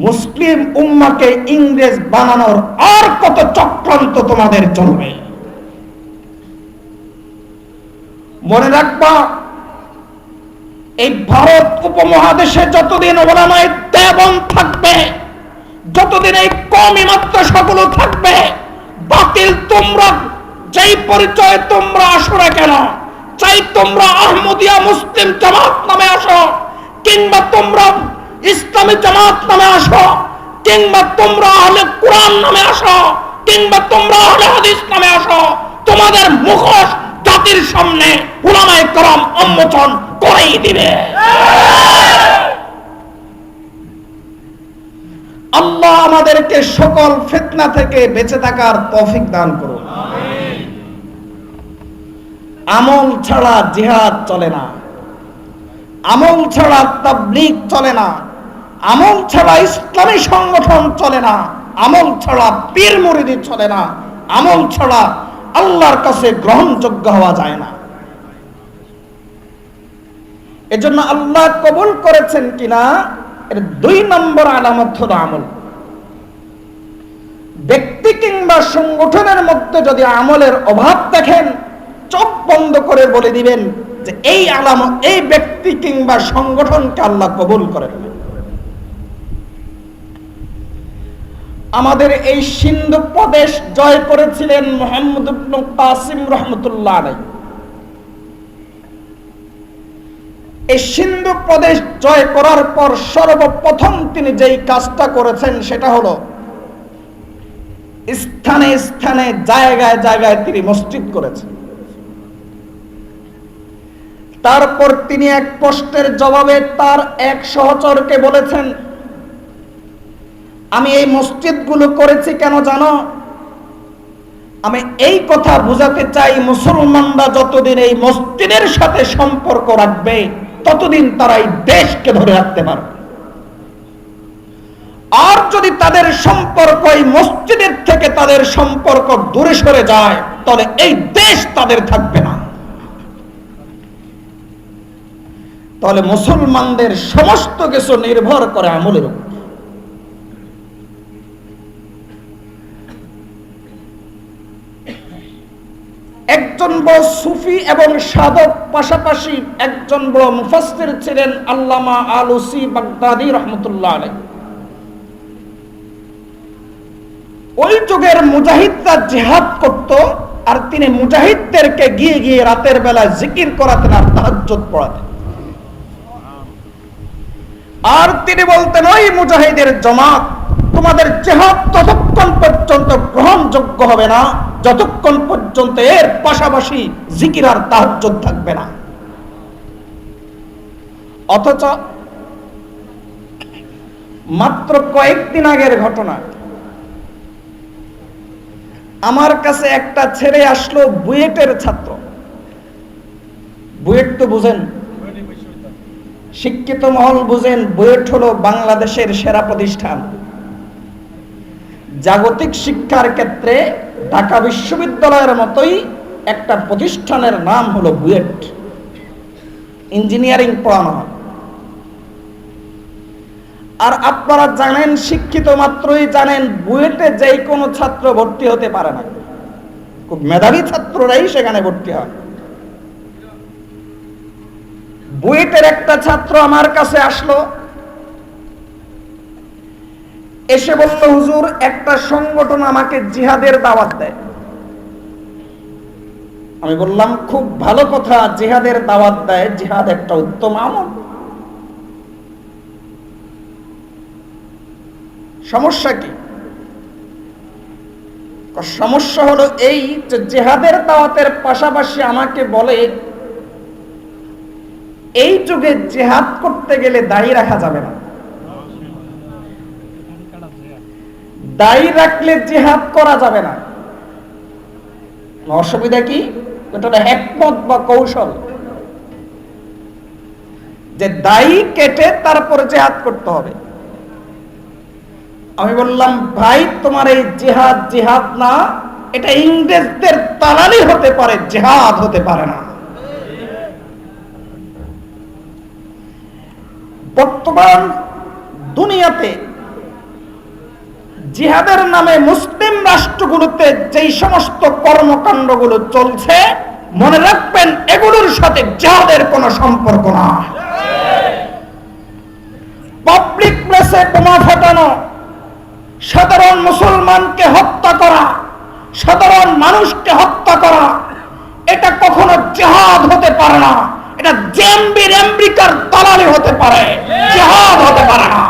মুসলিম উম্মাকে ইংরেজ বানানোর আর কত চক্রান্ত তোমাদের চলবে। মনে রাখবা, এই ভারত উপমহাদেশে যতদিন ওলামায়ে দেওবন্দ থাকবে, যতদিন এই কওমি মাদ্রাসাগুলো থাকবে, বাতিল তোমরা যেই পরিচয়ে তোমরা আসো না কেন, চাই তোমরা আহমদিয়া মুসলিম জামাত নামে আসো, কিংবা তোমরা ইসলামী জামাত নামে আসো, কিংবা তোমরা আহলে কুরআন নামে আসো, কিংবা তোমরা আহলে হাদিস নামে আসো, তোমাদের মুখোশ জাতির সামনে উলামায়ে কেরাম উন্মোচন করেই দিবে। আমাদেরকে সকল ফিতনা থেকে বেঁচে থাকার তৌফিক দান করুন। আমল ছাড়া জিহাদ চলে না, আমল ছাড়া তাবলীগ চলে না, আমল ছাড়া ইসলামী সংগঠন চলে না, আমল ছাড়া পীর মুরিদি চলে না, আমল ছাড়া আল্লাহর কাছে গ্রহণযোগ্য হওয়া যায় না। এজন্য আল্লাহ কবুল করেছেন কিনা এর 2 নম্বর আলামত হলো আমল। ব্যক্তি কিংবা সংগঠনের মধ্যে যদি আমলের অভাব দেখেন, চোখ বন্ধ করে বলে দিবেন যে এই আলামত, এই ব্যক্তি কিংবা সংগঠনকে আল্লাহ কবুল করেন। আমাদের এই সিন্ধু প্রদেশ জয় করেছিলেন মুহাম্মদ ইবনে কাসিম রাহমাতুল্লাহ আলাইহি। এই সিন্ধু প্রদেশ জয় করার পর সর্বপ্রথম তিনি যেই কাজটা করেছেন সেটা হলো স্থানে স্থানে জায়গায় জায়গায় তিনি মসজিদ করেছেন। তারপর তিনি এক প্রশ্নের জবাবে তার এক সহচরকে বলেছেন, আমি এই মসজিদগুলো করেছি কেন জানো? আমি এই কথা বোঝাতে চাই, মুসলমানরা যতদিন এই মসজিদের সাথে সম্পর্ক রাখবে ততদিন তারা এই দেশকে ধরে রাখতে পারবে। আর যদি তাদের সম্পর্ক এই মসজিদের থেকে তাদের সম্পর্ক দূরে সরে যায় তাহলে এই দেশ তাদের থাকবে না। তাহলে মুসলমানদের সমস্ত কিছু নির্ভর করে আমলের উপর। একজন বড় সুফি এবং সাধক, পাশাপাশি একজন বড় মুফাসসির ছিলেন আল্লামা আলুসি বাগদাদি রাহমাতুল্লাহ আলাইহি। ওই যুগের মুজাহিদরা জিহাদ করত, আর তিনি মুজাহিদদেরকে গিয়ে গিয়ে রাতের বেলা জিকির করাতেন আর তাহাজ্জুদ পড়াতেন। আর তিনি বলতেন, ওই মুজাহিদের জামাত, তোমাদের জিহাদ ততক্ষণ পর্যন্ত গ্রহণযোগ্য হবে না যতক্ষণ পর্যন্ত এর পাশাপাশি জিকির আর তাহাজ্জুদ থাকবে না। অথচ মাত্র কয়েকদিন আগের ঘটনা, আমার কাছে একটা ছেলে আসলো, বুয়েটের ছাত্র। বুয়েট তো বুঝেন, শিক্ষিত মহল বুঝেন, বুয়েট হলো বাংলাদেশের সেরা প্রতিষ্ঠান। জাগতিক শিক্ষার ক্ষেত্রে ঢাকা বিশ্ববিদ্যালয়ের মতোই একটা প্রতিষ্ঠানের নাম হলো বুয়েট। ইঞ্জিনিয়ারিং পড়ানো হয়। আর আপনারা জানেন, শিক্ষিত মাত্রই জানেন, বুয়েটে যে কোনো ছাত্র ভর্তি হতে পারে না, খুব মেধাবী ছাত্ররাই সেখানে ভর্তি হয়। বুয়েটের একটা ছাত্র আমার কাছে আসলো, এসে বলল, হুজুর, একটা সংগঠন আমাকে জিহাদের দাওয়াত দেয়। আমি বললাম, খুব ভালো কথা, জিহাদের দাওয়াত দেয়, জিহাদ একটা উত্তম আমল, সমস্যা কি? সমস্যা হলো এই যে জিহাদের দাওয়াতের পাশাপাশি আমাকে বলে, এই যুগে জিহাদ করতে গেলে দাড়ি রাখা যাবে না, দাড়ি রাখলে জিহাদ করা যাবে না। অসুবিধা কি? এটা হিকমত বা কৌশল, যে দাড়ি কেটে তারপর জিহাদ করতে হবে। আমি বললাম, ভাই, তোমার এই জিহাদ জিহাদ না, এটা ইংরেজদের দালালি হতে পারে, জিহাদ হতে পারে না। বর্তমান দুনিয়াতে জিহাদের নামে মুসলিম রাষ্ট্রগুলোতে যেই সমস্ত কর্মকাণ্ডগুলো চলছে, মনে রাখবেন এগুলোর সাথে জিহাদের কোনো সম্পর্ক না। পাবলিক প্লেসে বোমা ফাটানো, সাধারণ মুসলমানকে হত্যা করা, সাধারণ মানুষকে হত্যা করা, এটা কখনো জিহাদ হতে পারে না। এটা জেএমবির আমেরিকার দালালি হতে পারে, জিহাদ হতে পারে না।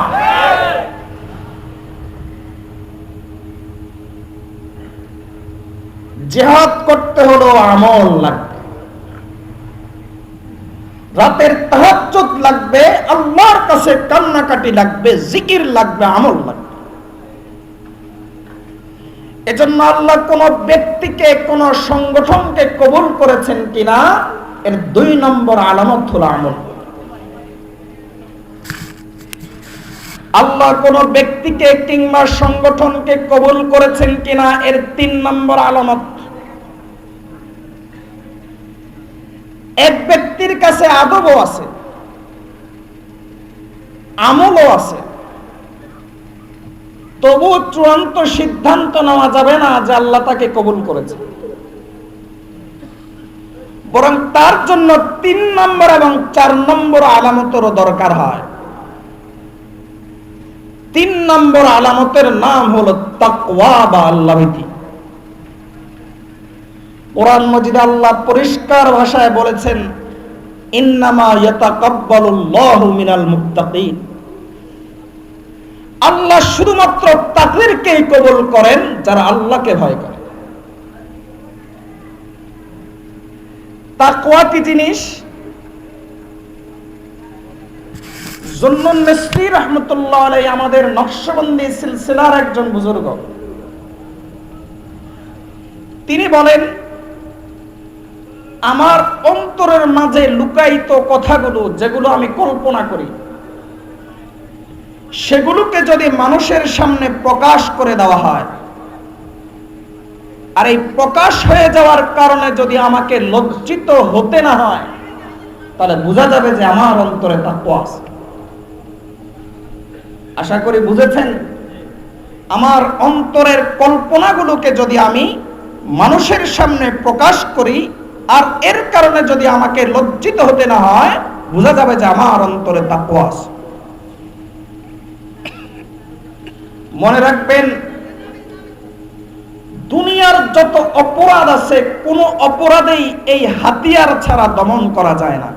জিহাদ করতে হলো আমল লাগবে, রাতের তাহাজ্জুদ লাগবে, আল্লাহর কাছে কান্নাকাটি লাগবে, জিকির লাগবে, আমল লাগবে। এজন্য আল্লাহ কোন ব্যক্তিকে কোন সংগঠনকে কবুল করেছেন কিনা এর 2 নম্বর আলামত হলো আমল। আল্লাহ কোন ব্যক্তিকে কিংবা সংগঠনকে কবুল করেছেন কিনা এর 3 নম্বর আলামত, এক ব্যক্তির কাছে আদবও আছে, আমলও আছে, তবু চূড়ান্ত সিদ্ধান্ত নেওয়া যাবে না যে আল্লাহ তাকে কবুল করেছে, বরং তার জন্য 3 নম্বর এবং 4 নম্বর আলামতেরও দরকার হয়। 3 নম্বর আলামতের নাম হলো তাকওয়া বা আল্লাহভীতি। কোরআন মাজিদে আল্লাহ পরিষ্কার ভাষায় বলেছেন, ইন্নামা ইয়াতাকাব্বালুল্লাহু মিনাল মুত্তাকিন। আল্লাহ শুধুমাত্র তাদেরকেই কবুল করেন যারা আল্লাহকে ভয় করে। তাকওয়া কি জিনিস? জুন্নুন মিসরি রাহমাতুল্লাহ আলাইহি আমাদের নকশবন্দি সিলসিলার একজন বুজুর্গ, তিনি বলেন, আমার অন্তরের মাঝে লুকায়িত কথাগুলো যেগুলো আমি কল্পনা করি, সেগুলোকে যদি মানুষের সামনে প্রকাশ করে দেওয়া হয়, আর এই প্রকাশ হয়ে যাওয়ার কারণে যদি আমাকে লজ্জিত হতে না হয়, তাহলে বোঝা যাবে যে আমার অন্তরে তাকওয়া আছে। আশা করি বুঝেছেন। আমার অন্তরের কল্পনাগুলোকে যদি আমি মানুষের সামনে প্রকাশ করি আর এর কারণে যদি আমাকে লজ্জিত হতে না হয়, বোঝা যাবে যে আমার অন্তরে তাকওয়া আছে। মনে রাখবেন, দুনিয়ার যত অপরাধ আছে কোন অপরাধেই এই হাতিয়ার ছাড়া দমন করা যায় না।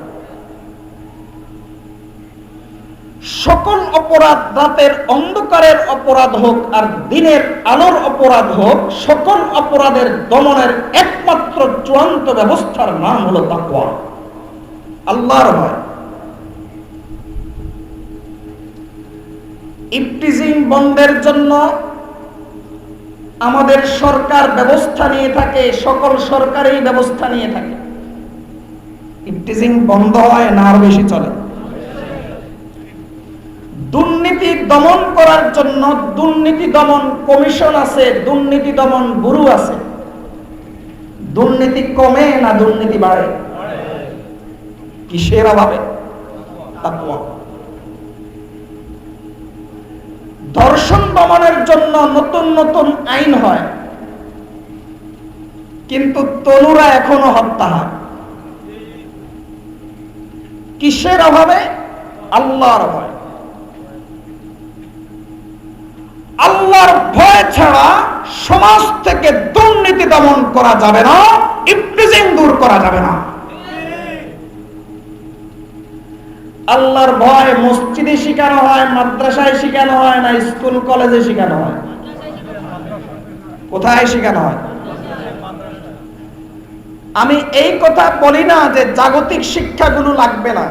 সকল অপরাধ, রাতের অন্ধকারের অপরাধ হোক আর দিনের আলোর অপরাধ হোক, সকল অপরাধের দমনের একমাত্র চূড়ান্ত ব্যবস্থার নাম হলো তাকওয়া, আল্লাহর ভয়। ইফটিজিং বন্ধের জন্য আমাদের সরকার ব্যবস্থা নিয়ে থাকে, সকল সরকারই ব্যবস্থা নিয়ে থাকে। ইফটিজিং বন্ধ হয় না আরো বেশি চলে? দুর্নীতি দমন করার জন্য দুর্নীতি দমন কমিশন আছে, দুর্নীতি দমন ব্যুরো আছে। দুর্নীতি কমে না দুর্নীতি বাড়ে? কিসের অভাবে? তাকওয়া। ধর্ষণ দমনের জন্য নতুন নতুন আইন হয়, কিন্তু তরুরা এখনো হত্যা হয়। কিসের অভাবে? আল্লাহর ভয়। আল্লাহর ভয় ছাড়া সমাজ থেকে দুর্নীতি দমন করা যাবে না, ইফতিজিং দূর করা যাবে না। আল্লাহর ভয় মসজিদে শেখানো হয়, মাদ্রাসায় শেখানো হয় না স্কুল কলেজে শেখানো হয়? কোথায় শেখানো হয়? আমি এই কথা বলি না যে জাগতিক শিক্ষাগুলো লাগবে না।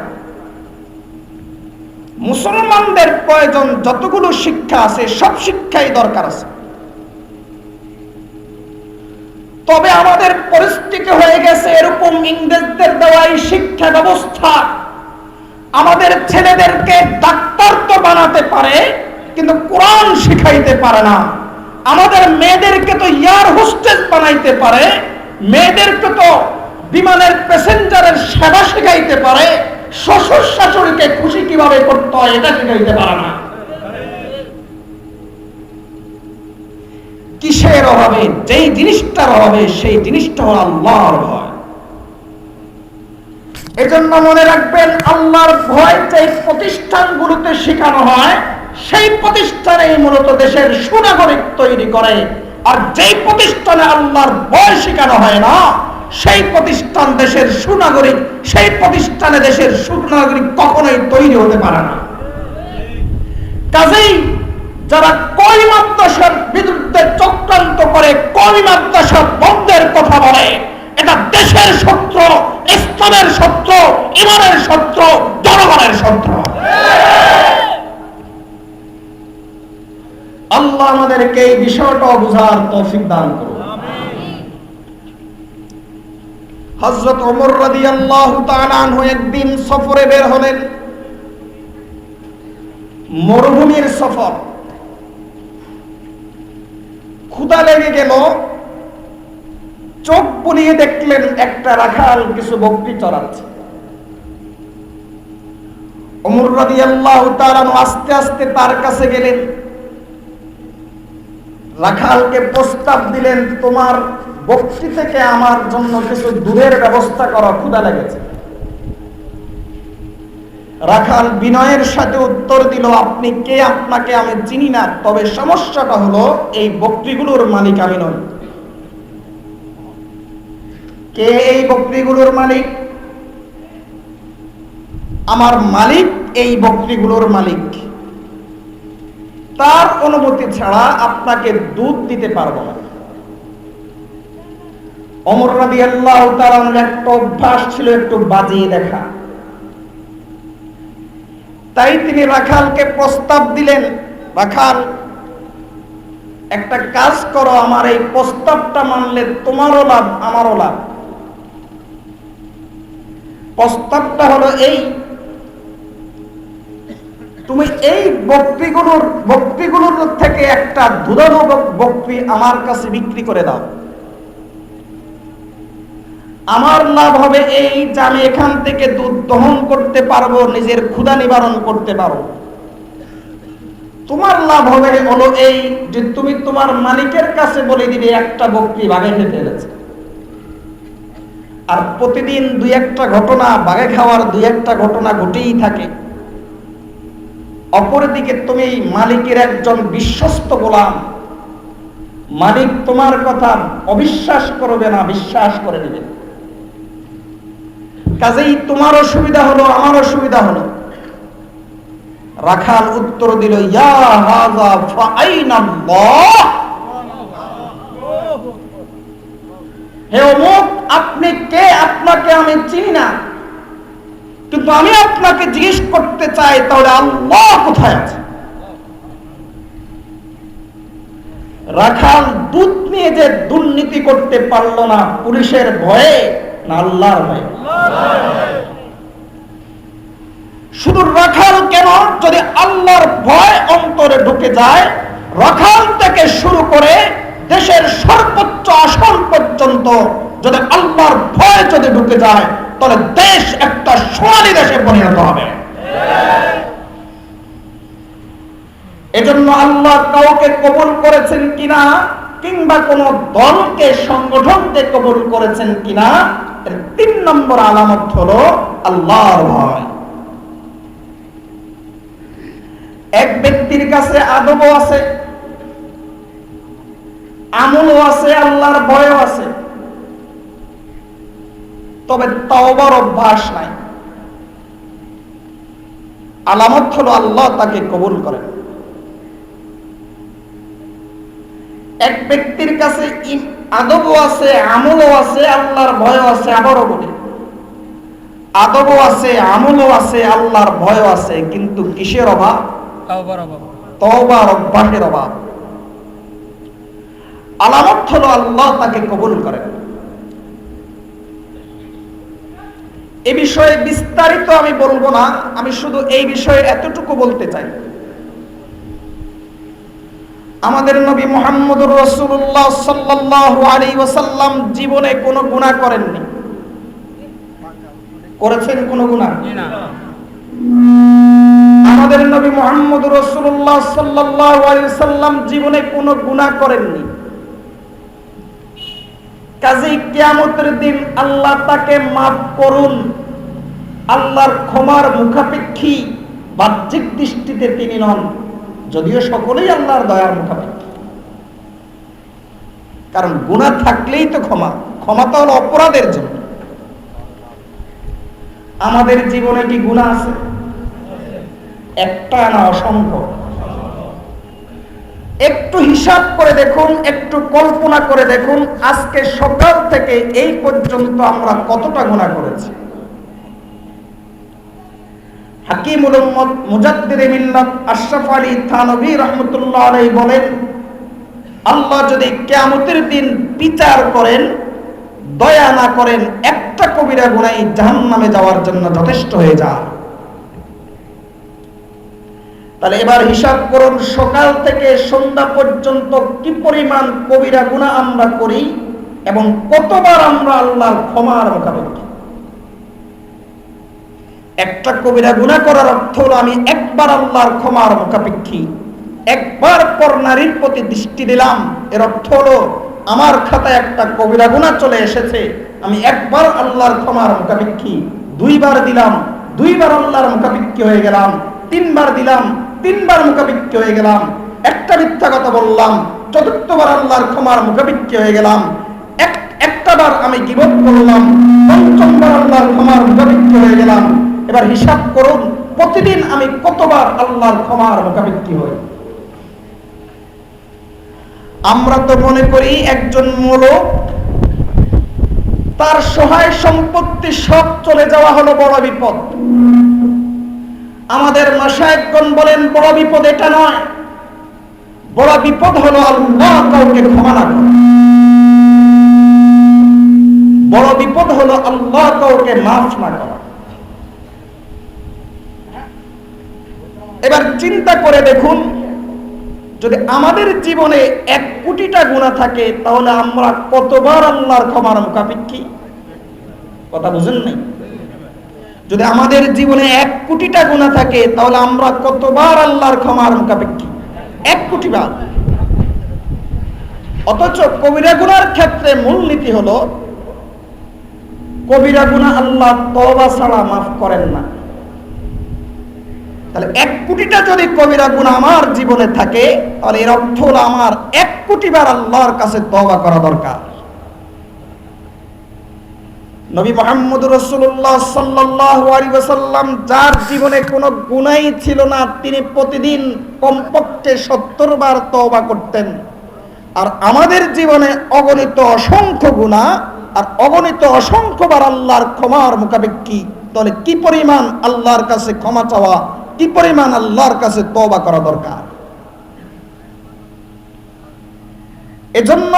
মুসলমানদের প্রয়োজন যতগুলো শিক্ষা আছে সব শিক্ষাই দরকার আছে। তবে আমাদের পরিস্থিতি হয়ে গেছে এরকম, ইংরেজদের দেওয়া এই শিক্ষা ব্যবস্থা আমাদের ছেলেদেরকে ডাক্তার তো বানাতে পারে কিন্তু কোরআন শিখাইতে পারে না। আমাদের মেয়েদেরকে তো এয়ার হোস্টেস বানাইতে পারে, মেয়েদেরকে তো বিমানের প্যাসেঞ্জারের সেবা শিখাইতে পারে, শ্বশুর শাশুড়িকে খুশি কিভাবে করতে হয় এটা শিখাইতে পারে না। কিসের অভাবে? যেই জিনিসটার অভাবে সেই জিনিসটা হলো আল্লাহর ভয়। এজন্য মনে রাখবেন, আল্লাহর ভয় যে প্রতিষ্ঠানগুলোতে শেখানো হয় সেই প্রতিষ্ঠানেই মূলত দেশের সুনাগরিক তৈরি করে, আর যেই প্রতিষ্ঠানে আল্লাহর ভয় শেখানো হয় না সেই প্রতিষ্ঠান দেশের সুনাগরিক, সেই প্রতিষ্ঠানে দেশের সুনাগরিক কখনোই তৈরি হতে পারে না। কাজেই যারা কওমি মাদ্রাসার বিরুদ্ধে চক্রান্ত করে, কওমি মাদ্রাসা বন্ধের কথা বলে, এটা দেশের শত্রু, ইসলামের শত্রু, ইমানের শত্রু, জনগণের শত্রু। আল্লাহ আমাদেরকে এই বিষয়টা বুঝার তৌফিক দান করুন। হযরত ওমর রাদিয়াল্লাহু তাআলা আনহু একদিন সফরে বের হলেন, মরুভূমির সফর। ক্ষুধা লেগে গেল, চোখ বুলিয়ে দেখলেন একটা রাখাল কিছু বকরি চড়াচ্ছে। ওমর রাদিয়াল্লাহু তাআলা আস্তে আস্তে তার কাছে গেলেন, রাখালকে প্রস্তাব দিলেন, তোমার বকরি থেকে আমার জন্য কিছু দুধের ব্যবস্থা করো, ক্ষুধা লেগেছে। রাখাল বিনয়ের সাথে উত্তর দিল, আপনি কে? আপনাকে আমি চিনি না, তবে সমস্যাটা হলো এই বকরিগুলোর মালিক আমি নই। কে এই বকরিগুলোর মালিক? আমার মালিক এই বকরিগুলোর মালিক, তার অনুমতি ছাড়া আপনাকে দুধ দিতে পারবো না। ওমর রাদিয়াল্লাহু তাআলার একটা অভ্যাস ছিল একটু বাজিয়ে দেখা, তাই তিনি রাখালকে প্রস্তাব দিলেন, রাখাল একটা কাজ করো, আমার এই প্রস্তাবটা মানলে তোমারও লাভ আমারও লাভ। প্রস্তাবটা হলো এই, তুমি এই বকরিগুলোর থেকে একটা দুধালো বকরি আমার কাছে বিক্রি করে দাও। আমার লাভ হবে এই যে আমি এখান থেকে দুধ দহন করতে পারবো, নিজের ক্ষুধা নিবারণ করতে পারবো। তোমার লাভ হবে হলো এই যে তুমি তোমার মালিকের কাছে বলে দিবে একটা বকরি বাঘে খেতে ফেলেছে। আর প্রতিদিন দুই একটা ঘটনা, বাঘে খাওয়ার দুই একটা ঘটনা ঘটেই থাকে। অপরদিকে তুমি মালিকের একজন বিশ্বস্ত গোলাম, মালিক তোমার কথা অবিশ্বাস করবে না, বিশ্বাস করে নেবে। কাজেই তোমারও সুবিধা হলো, আমারও সুবিধা হলো। রাখাল উত্তর দিল, ইয়া হাযা ফাআইনাল্লাহ, হে অমুক, আপনি কে? আপনাকে আমি চিনি না, কিন্তু আমি আপনাকে জিজ্ঞেস করতে চাই, তাহলে আল্লাহ কোথায় আছে? রাখাল দুধ নিয়ে যে দুর্নীতি করতে পারলো না, পুলিশের ভয়ে না আল্লাহর ভয়ে? শুধু রাখাল কেন, যদি আল্লাহর ভয় অন্তরে ঢুকে যায়, রাখাল থেকে শুরু করে দেশের সর্বোচ্চ আসন পর্যন্ত যদি আল্লাহর ভয় যদি ঢুকে যায়, তাহলে দেশ একটা সোনালী দেশে পরিণত হবে। এজন্য আল্লাহ কাউকে কবুল করেছেন কিনা, কিংবা কোন দলকে, সংগঠনকে কবুল করেছেন কিনা, এর ৩ নম্বর আলামত হলো আল্লাহর ভয়। এক ব্যক্তির কাছে আদবও আছে, আমলও আছে, আল্লাহর ভয়ও আছে, তবে তাওবার অভ্যাস নাই। আলামত হলো আল্লাহ তাকে কবুল করেন। এক ব্যক্তির কাছে আদবও আছে, আমলও আছে, আল্লাহর ভয়ও আছে। আবারও বলি, আদবও আছে, আমলও আছে, আল্লাহর ভয়ও আছে, কিন্তু কিসের অভাব? তওবার অভ্যাসের অভাব। আলামত হলো আল্লাহ তাকে কবুল করেন। এ বিষয়ে বিস্তারিত আমি বলবো না, আমি শুধু এই বিষয়ে এতটুকু বলতে চাই, আমাদের নবী মুহাম্মদুর রাসূলুল্লাহ সাল্লাল্লাহু আলাইহি ওয়াসাল্লাম জীবনে কোনো গুনাহ করেননি। করেছেন কোনো গুনাহ? না। আমাদের নবী মুহাম্মদুর রাসূলুল্লাহ সাল্লাল্লাহু আলাইহি ওয়াসাল্লাম জীবনে কোনো গুনাহ করেননি। কাজেই কিয়ামতের দিন আল্লাহ তাকে মাফ করুন, আল্লাহর ক্ষমার মুখাপেক্ষী বাহ্যিক দৃষ্টিতে তিনি নন, যদিও সকলেই আল্লাহর দয়ার মুখাপেক্ষী। কারণ গুনাহ থাকলেই তো ক্ষমা, ক্ষমাটা হলো অপরাধের জন্য। আমাদের জীবনে কি গুনাহ আছে? একটা না, অসংখ্য। একটু হিসাব করে দেখুন, একটু কল্পনা করে দেখুন, আজকে সকাল থেকে এই পর্যন্ত আমরা কতটা গুনাহ করেছি। হাকিমুল উম্মত মুজাদ্দিদে মিল্লাত আশরাফ আলী থানভী রাহমাতুল্লাহ আলাইহি বলেন, আল্লাহ যদি কিয়ামতের দিন বিচার করেন, দয়া না করেন, একটা কবিরা গুনাহ জাহান্নামে যাওয়ার জন্য যথেষ্ট হয়ে যায়। তাহলে এবার হিসাব করুন, সকাল থেকে সন্ধ্যা পর্যন্ত কি পরিমাণ কবিরা গুনাহ আমরা করি এবং কতবার আমরা আল্লাহর ক্ষমার মুখাপেক্ষী। একটা কবিরা গুনাহ করার অর্থ হলো আমি একবার আল্লাহর ক্ষমার মুখাপেক্ষী। একবার পর নারীর প্রতি দৃষ্টি দিলাম, এর অর্থ হলো আমার খাতায় একটা কবিরা গুনাহ চলে এসেছে, আমি একবার আল্লাহর ক্ষমার মুখাপেক্ষী। দুইবার দিলাম, দুইবার আল্লাহর মুখাপেক্ষী হয়ে গেলাম। তিনবার দিলাম, তিনবার মুখাপেক্ষী হয়ে গেলাম। একটা মিথ্যা কথা বললাম, চতুর্থবার আল্লাহর ক্ষমার মুখাপেক্ষী হয়ে গেলাম। একটাবার আমি গীবত করলাম, পঞ্চমবার আল্লাহর ক্ষমার মুখাপেক্ষী হয়ে গেলাম। এবার হিসাব করুন, প্রতিদিন আমি কতবার আল্লাহর ক্ষমার মুখাপেক্ষী হই। আমরা তো মনে করি একজন মূলক, তার সহায় সম্পত্তি সব চলে যাওয়া হলো বড় বিপদ। আমাদের মাশায়েখগণ বলেন বড় বিপদ এটা নয়, বড় বিপদ হলো আল্লাহ কাউকে ক্ষমা না করা। বড় বিপদ হলো আল্লাহ কাউকে মাফ না করা। এবার চিন্তা করে দেখুন, যদি আমাদের জীবনে 1 কোটিটা গুনাহ থাকে তাহলে আমরা কতবার আল্লাহর ক্ষমার মুখাপেক্ষী? কথা বুঝেন নাই? যদি আমাদের জীবনে 1 কোটিটা গুনাহ থাকে তাহলে আমরা কতবার আল্লাহর ক্ষমার মুখাপেক্ষী? 1 কোটি বার। অথচ কবিরা গুনার ক্ষেত্রে মূলনীতি হলো কবিরা গুনাহ আল্লাহ তওবা ছাড়া মাফ করেন না। তাহলে 1 কোটিটা যদি কবিরা গুনাহ আমার জীবনে থাকে তাহলে এর অর্থ হলো আমার 1 কোটি বার আল্লাহর কাছে তওবা করা দরকার। নবী মুহাম্মদ রাসূলুল্লাহ সাল্লাল্লাহু আলাইহি ওয়াসাল্লাম যার জীবনে কোনো গুনাহই ছিল না, তিনি প্রতিদিন কমপক্ষে 70 বার তওবা করতেন। আর আমাদের জীবনে অগণিত অসংখ্য গুনাহ আর অগণিত অসংখ্যবার আল্লাহর ক্ষমার মুখাপেক্ষী। তাহলে কি পরিমাণ আল্লাহর কাছে ক্ষমা চাওয়া, কি পরিমাণ আল্লাহর কাছে তওবা করা দরকার। এজন্য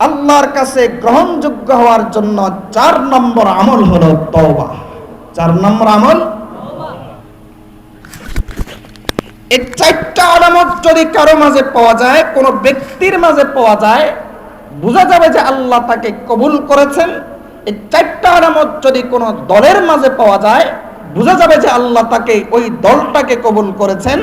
আল্লাহর কাছে গ্রহণযোগ্য হওয়ার জন্য 4 নম্বর আমল হলো তওবা। 4 নম্বর আমল, এই 4টা আলামত যদি কারো মাঝে পাওয়া যায়, কোন ব্যক্তির মাঝে পাওয়া যায়, বোঝা যাবে যে আল্লাহ তাকে কবুল করেছেন। এই 4টা আলামত যদি কোন দলের মাঝে পাওয়া যায়, বোঝা যাবে যে আল্লাহ তাকে, ওই দলটাকে কবুল করেছেন।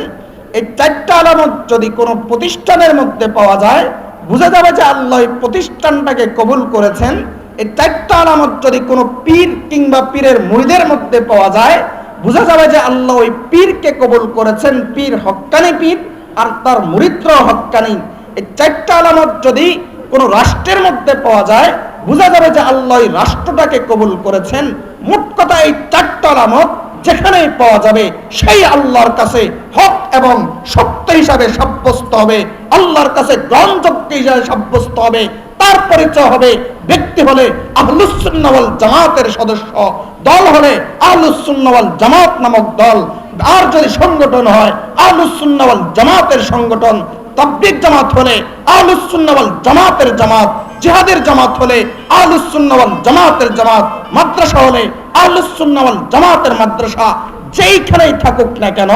এই 4টা আলামত যদি কোন প্রতিষ্ঠানের মধ্যে পাওয়া যায়, বোঝা যাবে যে আল্লাহ এই প্রতিষ্ঠানটাকে কবুল করেছেন। এই 4টা আলামত যদি কোনো পীর কিংবা পীরের মুরিদের মধ্যে পাওয়া যায়, বোঝা যাবে যে আল্লাহ ওই পীরকে কবুল করেছেন। পীর হক্কানি পীর আর তার মুরিদরাও হক্কানি। এই 4টা আলামত যদি কোনো রাষ্ট্রের মধ্যে পাওয়া যায়, বোঝা যাবে যে আল্লাহ এই রাষ্ট্রটাকে কবুল করেছেন। মোট কথা এই 4টা আলামত যেখানেই পাওয়া যাবে সেই আল্লাহর কাছে হক এবং সত্য হিসাবে সাব্যস্ত হবে, আল্লাহর কাছে গ্রহণযোগ্য হিসাবে সাব্যস্ত হবে। তার পরিচয় হবে, ব্যক্তি হলে আহলুস সুন্নাহ ওয়াল জামাতের সদস্য, দল হলে আহলুস সুন্নাহ ওয়াল জামাত নামক দল। আর যদি সংগঠন হয় আহলুস সুন্নাহ ওয়াল জামাতের সংগঠন, তাবলীগ জামাত হলে আহলুস সুন্নাহ ওয়াল জামাতের জামাত, জিহাদের জামাত হলে আহলুস সুন্নাহ ওয়াল জামাতের জামাত, মাদ্রাসা হলে আহলুস সুন্নাহ ওয়াল জামাতের মাদ্রাসা। যেইখানেই থাকুক না কেন,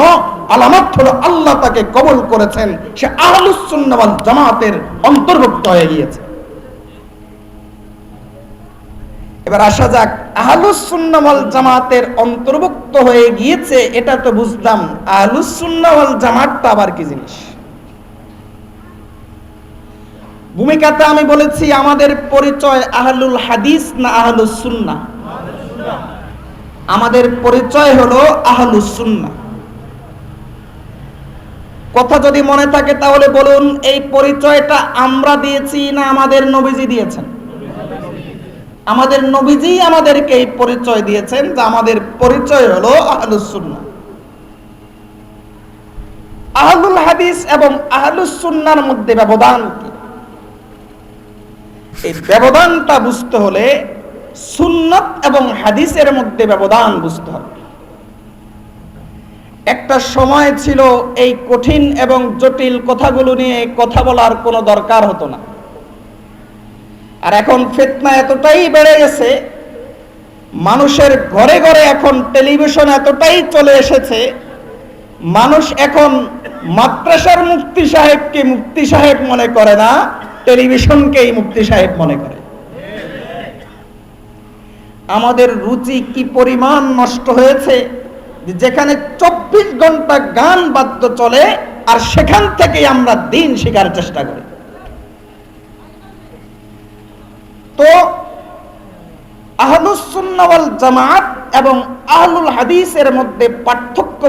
আলামত হলো আল্লাহ তাকে কবুল করেছেন, সে আহলুস সুন্নাহ ওয়াল জামাতের অন্তর্ভুক্ত হয়ে গিয়েছে। এবার আসা যাক, আহলুস সুন্নাহ ওয়াল জামাতের অন্তর্ভুক্ত হয়ে গিয়েছে এটা তো বুঝলাম, আহলুস সুন্নাহ ওয়াল জামাতটা আবার কি জিনিস? ভূমিকাতে আমি বলেছি আমাদের পরিচয় আহলুল হাদিস না আহলুস সুন্নাহ? আমাদের পরিচয় হলো আহলুস সুন্নাহ। কথা যদি মনে থাকে তাহলে বলুন, এই পরিচয়টা আমরা দিয়েছি না আমাদের নবীজি দিয়েছেন? আমাদের নবীজি আমাদেরকে এই পরিচয় দিয়েছেন যে আমাদের পরিচয় হলো আহলুস সুন্নাহ। আহলুল হাদিস এবং আহলুস সুন্নাহর মধ্যে ব্যবধান কি? এই ব্যবধানটা বুঝতে হলে সুন্নাত এবং হাদিসের মধ্যে ব্যবধান বুঝতে হবে। একটা সময় ছিল এই কঠিন এবং জটিল কথাগুলো নিয়ে কথা বলার কোনো দরকার হতো না। আর এখন ফিতনা এতটাই বেড়ে গেছে, মানুষের ঘরে ঘরে এখন টেলিভিশন এতটাই চলে এসেছে, মানুষ এখন মাদ্রাসার মুফতি সাহেবকে মুফতি সাহেব মনে করে না, টেলিভিশনকেই মুফতি সাহেব মনে করে। আমাদের রুচি কি পরিমাণ নষ্ট হয়েছে, যেখানে 24 ঘন্টা গান বাদ্য চলে আর সেখান থেকেই আমরা দিন শেখার চেষ্টা করি। তো আহলুস সুন্নাহ ওয়াল জামাত এবং আহলুল হাদিসের মধ্যে পার্থক্য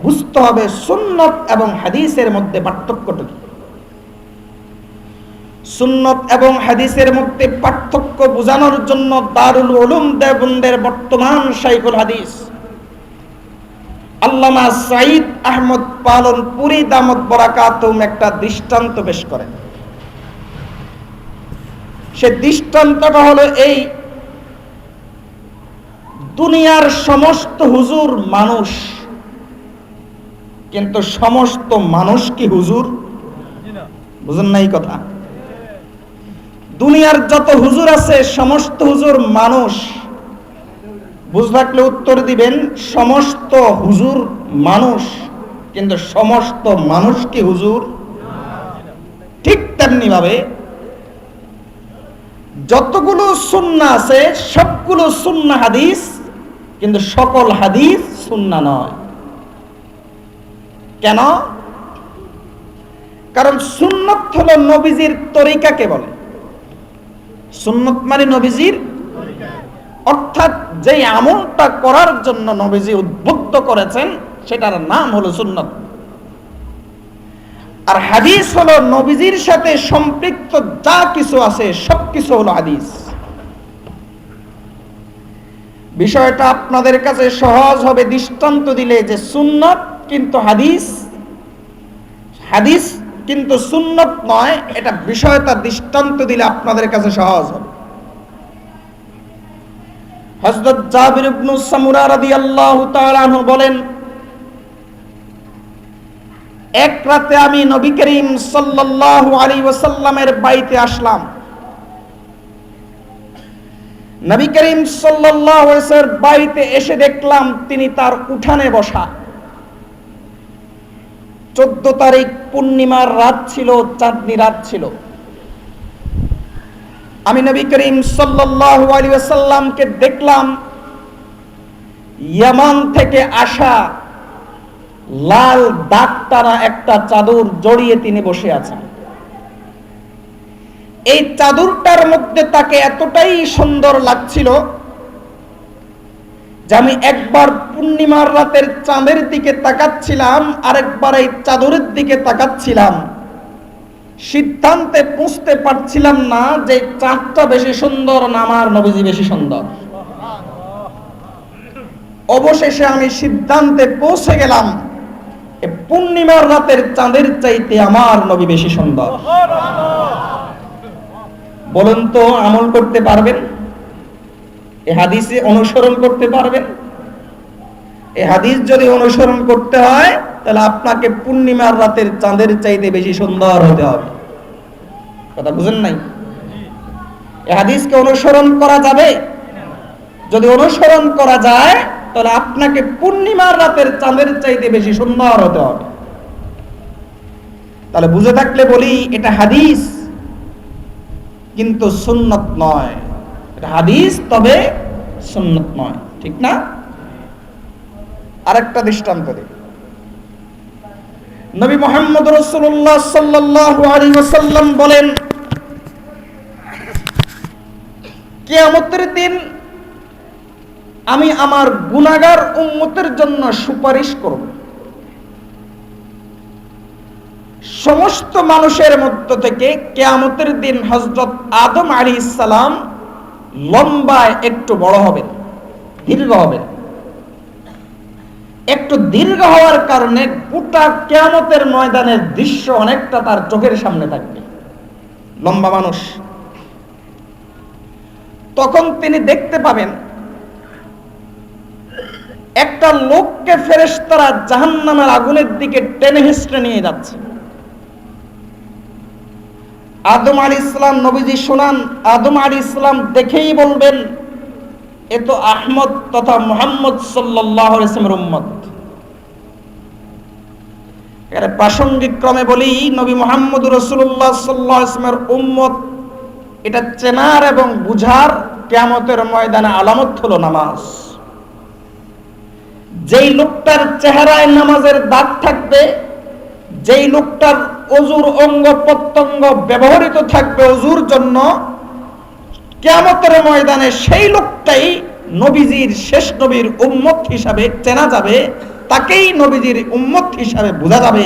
বুঝতে হবে সুন্নত এবং হাদিসের মধ্যে পার্থক্যটা কি। সুন্নত এবং হাদিসের মধ্যে পার্থক্য বোঝানোর জন্য দারুল উলুম দেওবন্দের বর্তমান শাইখুল হাদিস আল্লামা সাঈদ আহমদ পালনপুরি দামত বরাকাতুহুম একটা দৃষ্টান্ত পেশ করেন। সে দৃষ্টান্তটা হলো এই, দুনিয়ার সমস্ত হুজুর মানুষ, কিন্তু সমস্ত মানুষ কি হুজুর? বুঝেন নাই কথা? দুনিয়ার যত হুজুর আছে সমস্ত হুজুর মানুষ। বুঝলে উত্তর দিবেন সমস্ত হুজুর মানুষ, কিন্তু সমস্ত মানুষ কি হুজুর? ঠিক তেমনি ভাবে যতগুলো সুন্নাহ আছে সবগুলো সুন্নাহ হাদিস, কিন্তু সকল হাদিস সুন্নাহ নয়। কেন? কারণ সুন্নত হলো নবীজির তরিকাকে বলে। সুন্নত মানে নবীজির, অর্থাৎ যে আমলটা করার জন্য নবীজি উদ্বুদ্ধ করেছেন সেটার নাম হলো সুন্নত। আর হাদিস হলো নবীজির সাথে সম্পৃক্ত যা কিছু আছে সবকিছু হলো হাদিস। বিষয়টা আপনাদের কাছে সহজ হবে দৃষ্টান্ত দিলে, যে সুন্নত কিন্তু হাদিস, হাদিস কিন্তু সুন্নত নয়, এটা বিষয়টা দৃষ্টান্ত দিলে আপনাদের কাছে সহজ হবে। হযরত জাবির ইবনে সামুরা রাদিয়াল্লাহু তাআলা আনহু বলেন, এক রাতে আমি নবী করিম সাল্লাল্লাহু আলাইহি ওয়াসাল্লামের বাড়িতে আসলাম। নবী করিম সাল্লাল্লাহু আলাইহি ওয়াসাল্লামের বাড়িতে এসে দেখলাম তিনি তার উঠানে বসা। 14 তারিখ পূর্ণিমার রাত ছিল, চাঁদনি রাত ছিল। আমি নবী করিম সাল্লাল্লাহু আলাইহি ওয়াসাল্লামকে দেখলাম ইয়ামান থেকে আসা লাল দাগ টানা একটা চাদর জড়িয়ে তিনি বসে আছেন। এই চাদরটার মধ্যে তাকে এতটাই সুন্দর লাগছিল যে আমি একবার পূর্ণিমার রাতের চাঁদের দিকে তাকাচ্ছিলাম, আরেকবার এই চাদরের দিকে তাকাচ্ছিলাম। সিদ্ধান্তে পৌঁছতে পারছিলাম না যে চাঁদটা বেশি সুন্দর না আমার নবীজি বেশি সুন্দর। অবশেষে আমি সিদ্ধান্তে পৌঁছে গেলাম পূর্ণিমার রাতের চাঁদের চাইতে আমার নবী বেশি সুন্দর। বলুন তো, আমল করতে পারবেন? এই হাদিসে অনুসরণ করতে পারবেন? এই হাদিস যদি অনুসরণ করতে হয় তাহলে আপনাকে পূর্ণিমার রাতের চাঁদের চাইতে বেশি সুন্দর হতে হবে। কথা বুঝেন নাই? এই হাদিসকে অনুসরণ করা যাবে? যদি অনুসরণ করা যায় তাহলে আপনাকে পূর্ণিমার রাতের চাঁদের চাইতে বেশি সুন্দর হতে হবে। তাহলে বুঝে থাকলে বলি, এটা হাদিস কিন্তু সুন্নত নয়। এটা হাদিস তবে সুন্নত নয়, ঠিক না? আরেকটা দৃষ্টান্ত দিই। নবী মুহাম্মদ রাসূলুল্লাহ সাল্লাল্লাহু আলাইহি ওয়াসাল্লাম বলেন, কিয়ামতের দিন আমি আমার গুনাহগার উম্মতের জন্য সুপারিশ করব। সমস্ত মানুষের মধ্য থেকে কিয়ামতের দিন হযরত আদম আলাইহিস সালাম লম্বায় একটু বড় হবেন, দীর্ঘ হবেন। একটু দীর্ঘ হওয়ার কারণে গোটা কিয়ামতের ময়দানের দৃশ্য অনেকটা তার চোখের সামনে থাকবে। লম্বা মানুষ, তখন তিনি দেখতে পাবেন একটা লোককে ফেরেশতারা জাহান্নামের আগুনের দিকে টেনে হিঁচড়ে নিয়ে যাচ্ছে। আদম আলাইহিস সালাম নবীজি শোনান, আদম আলাইহিস সালাম দেখেই বলবেন এ তো আহমদ তথা মুহাম্মদ সাল্লাল্লাহু আলাইহি ওয়াসাল্লামের উম্মত। এর প্রাসঙ্গিক ক্রমে বলি, নবী মুহাম্মদ রাসূলুল্লাহ সাল্লাল্লাহু আলাইহি ওয়াসাল্লামের উম্মত এটা চেনার এবং বুঝার কিয়ামতের ময়দানে আলামত হলো নামাজ। যেই লোকটার চেহারায় নামাজের দাগ থাকবে, যেই লোকটার ওযুর অঙ্গ প্রত্যঙ্গ ব্যবহৃত থাকবে ওযুর জন্য, কিয়ামতের ময়দানে সেই লোকটাই নবীজির শেষ নবীর উম্মত হিসাবে চেনা যাবে, তাকেই নবীজির উম্মত হিসাবে বোঝা যাবে।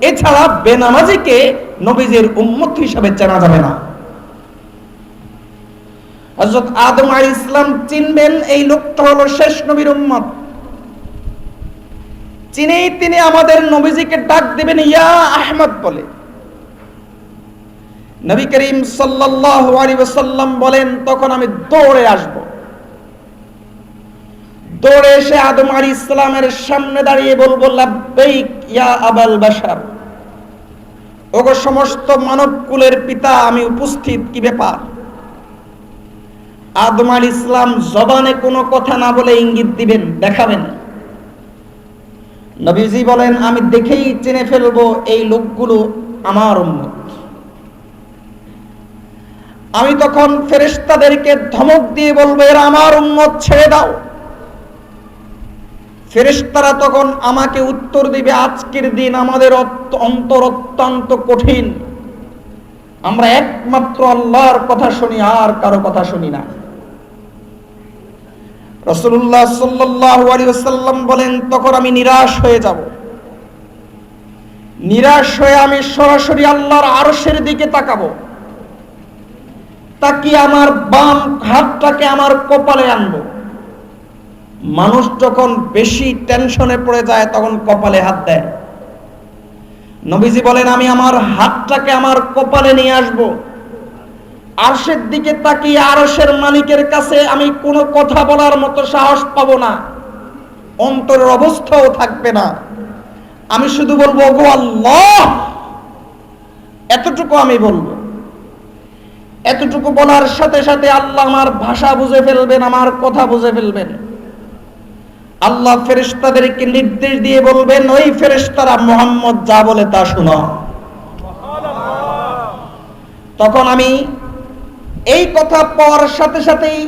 এছাড়া বেনামাজিকে নবীজির উম্মত হিসাবে চেনা যাবে না। হযরত আদম আলাইহিস সালাম চিনবেন এই লোকটা হলো শেষ নবীর উম্মত। চিনেই তিনি আমাদের নবীজিকে ডাক দিবেন ইয়া আহমদ বলে। নবী করিম সাল্লাল্লাহু আলাইহি ওয়াসাল্লাম বলেন তখন আমি দৌড়ে আসব। দৌড়ে এসে আদম আলাইহিস সালামের সামনে দাঁড়িয়ে বলবো লাব্বাইক ইয়া আবাল বাশার, ওগো সমস্ত মানবকুলের পিতা, আমি উপস্থিত, কি ব্যাপার? আদম আলাইহিস সালাম জবানে কোনো কথা না বলে ইঙ্গিত দিবেন, দেখাবেন। নবীজি বলেন আমি দেখেই চিনে ফেলবো এই লোকগুলো আমার উম্মত। আমি তখন ফেরেশতাদেরকে ধমক দিয়ে বলবো এরা আমার উম্মত, ছেড়ে দাও। ফেরেশতারা তখন আমাকে উত্তর দিবে আজকের দিন আমাদের অন্তর অত্যন্ত কঠিন, আমরা একমাত্র আল্লাহর কথা শুনি, আর কারো কথা শুনি না। রাসূলুল্লাহ সাল্লাল্লাহু আলাইহি ওয়াসাল্লাম বলেন তখন আমি নিরাশ হয়ে যাব। নিরাশ হয়ে আমি সরাসরি আল্লাহর আরশের দিকে তাকাবো, তাকিয়ে আমার বাম হাতটাকে আমার কপালে আনবো। মানুষ যখন বেশি টেনশনে পড়ে যায় তখন কপালে হাত দেয়। নবীজি বলেন আমি আমার হাতটাকে আমার কপালে নিয়ে আসবো, আরশের দিকে তাকিয়ে আরশের মালিকের কাছে আমি কোনো কথা বলার মতো সাহস পাবো না, অন্তরের অবস্থাও থাকবে না। আমি শুধু বলবো ওগো আল্লাহ, এতটুকু আমি বলবো। এতটুকু বলার সাথে সাথে আল্লাহ আমার ভাষা বুঝে ফেলবেন, আমার কথা বুঝে ফেলবেন। আল্লাহ ফেরেশতাদেরকে নির্দেশ দিয়ে বলবেন ওই ফেরেশতারা মুহাম্মদ যা বলে তা শুনো। তখন আমি এই কথা পাওয়ার সাথে সাথেই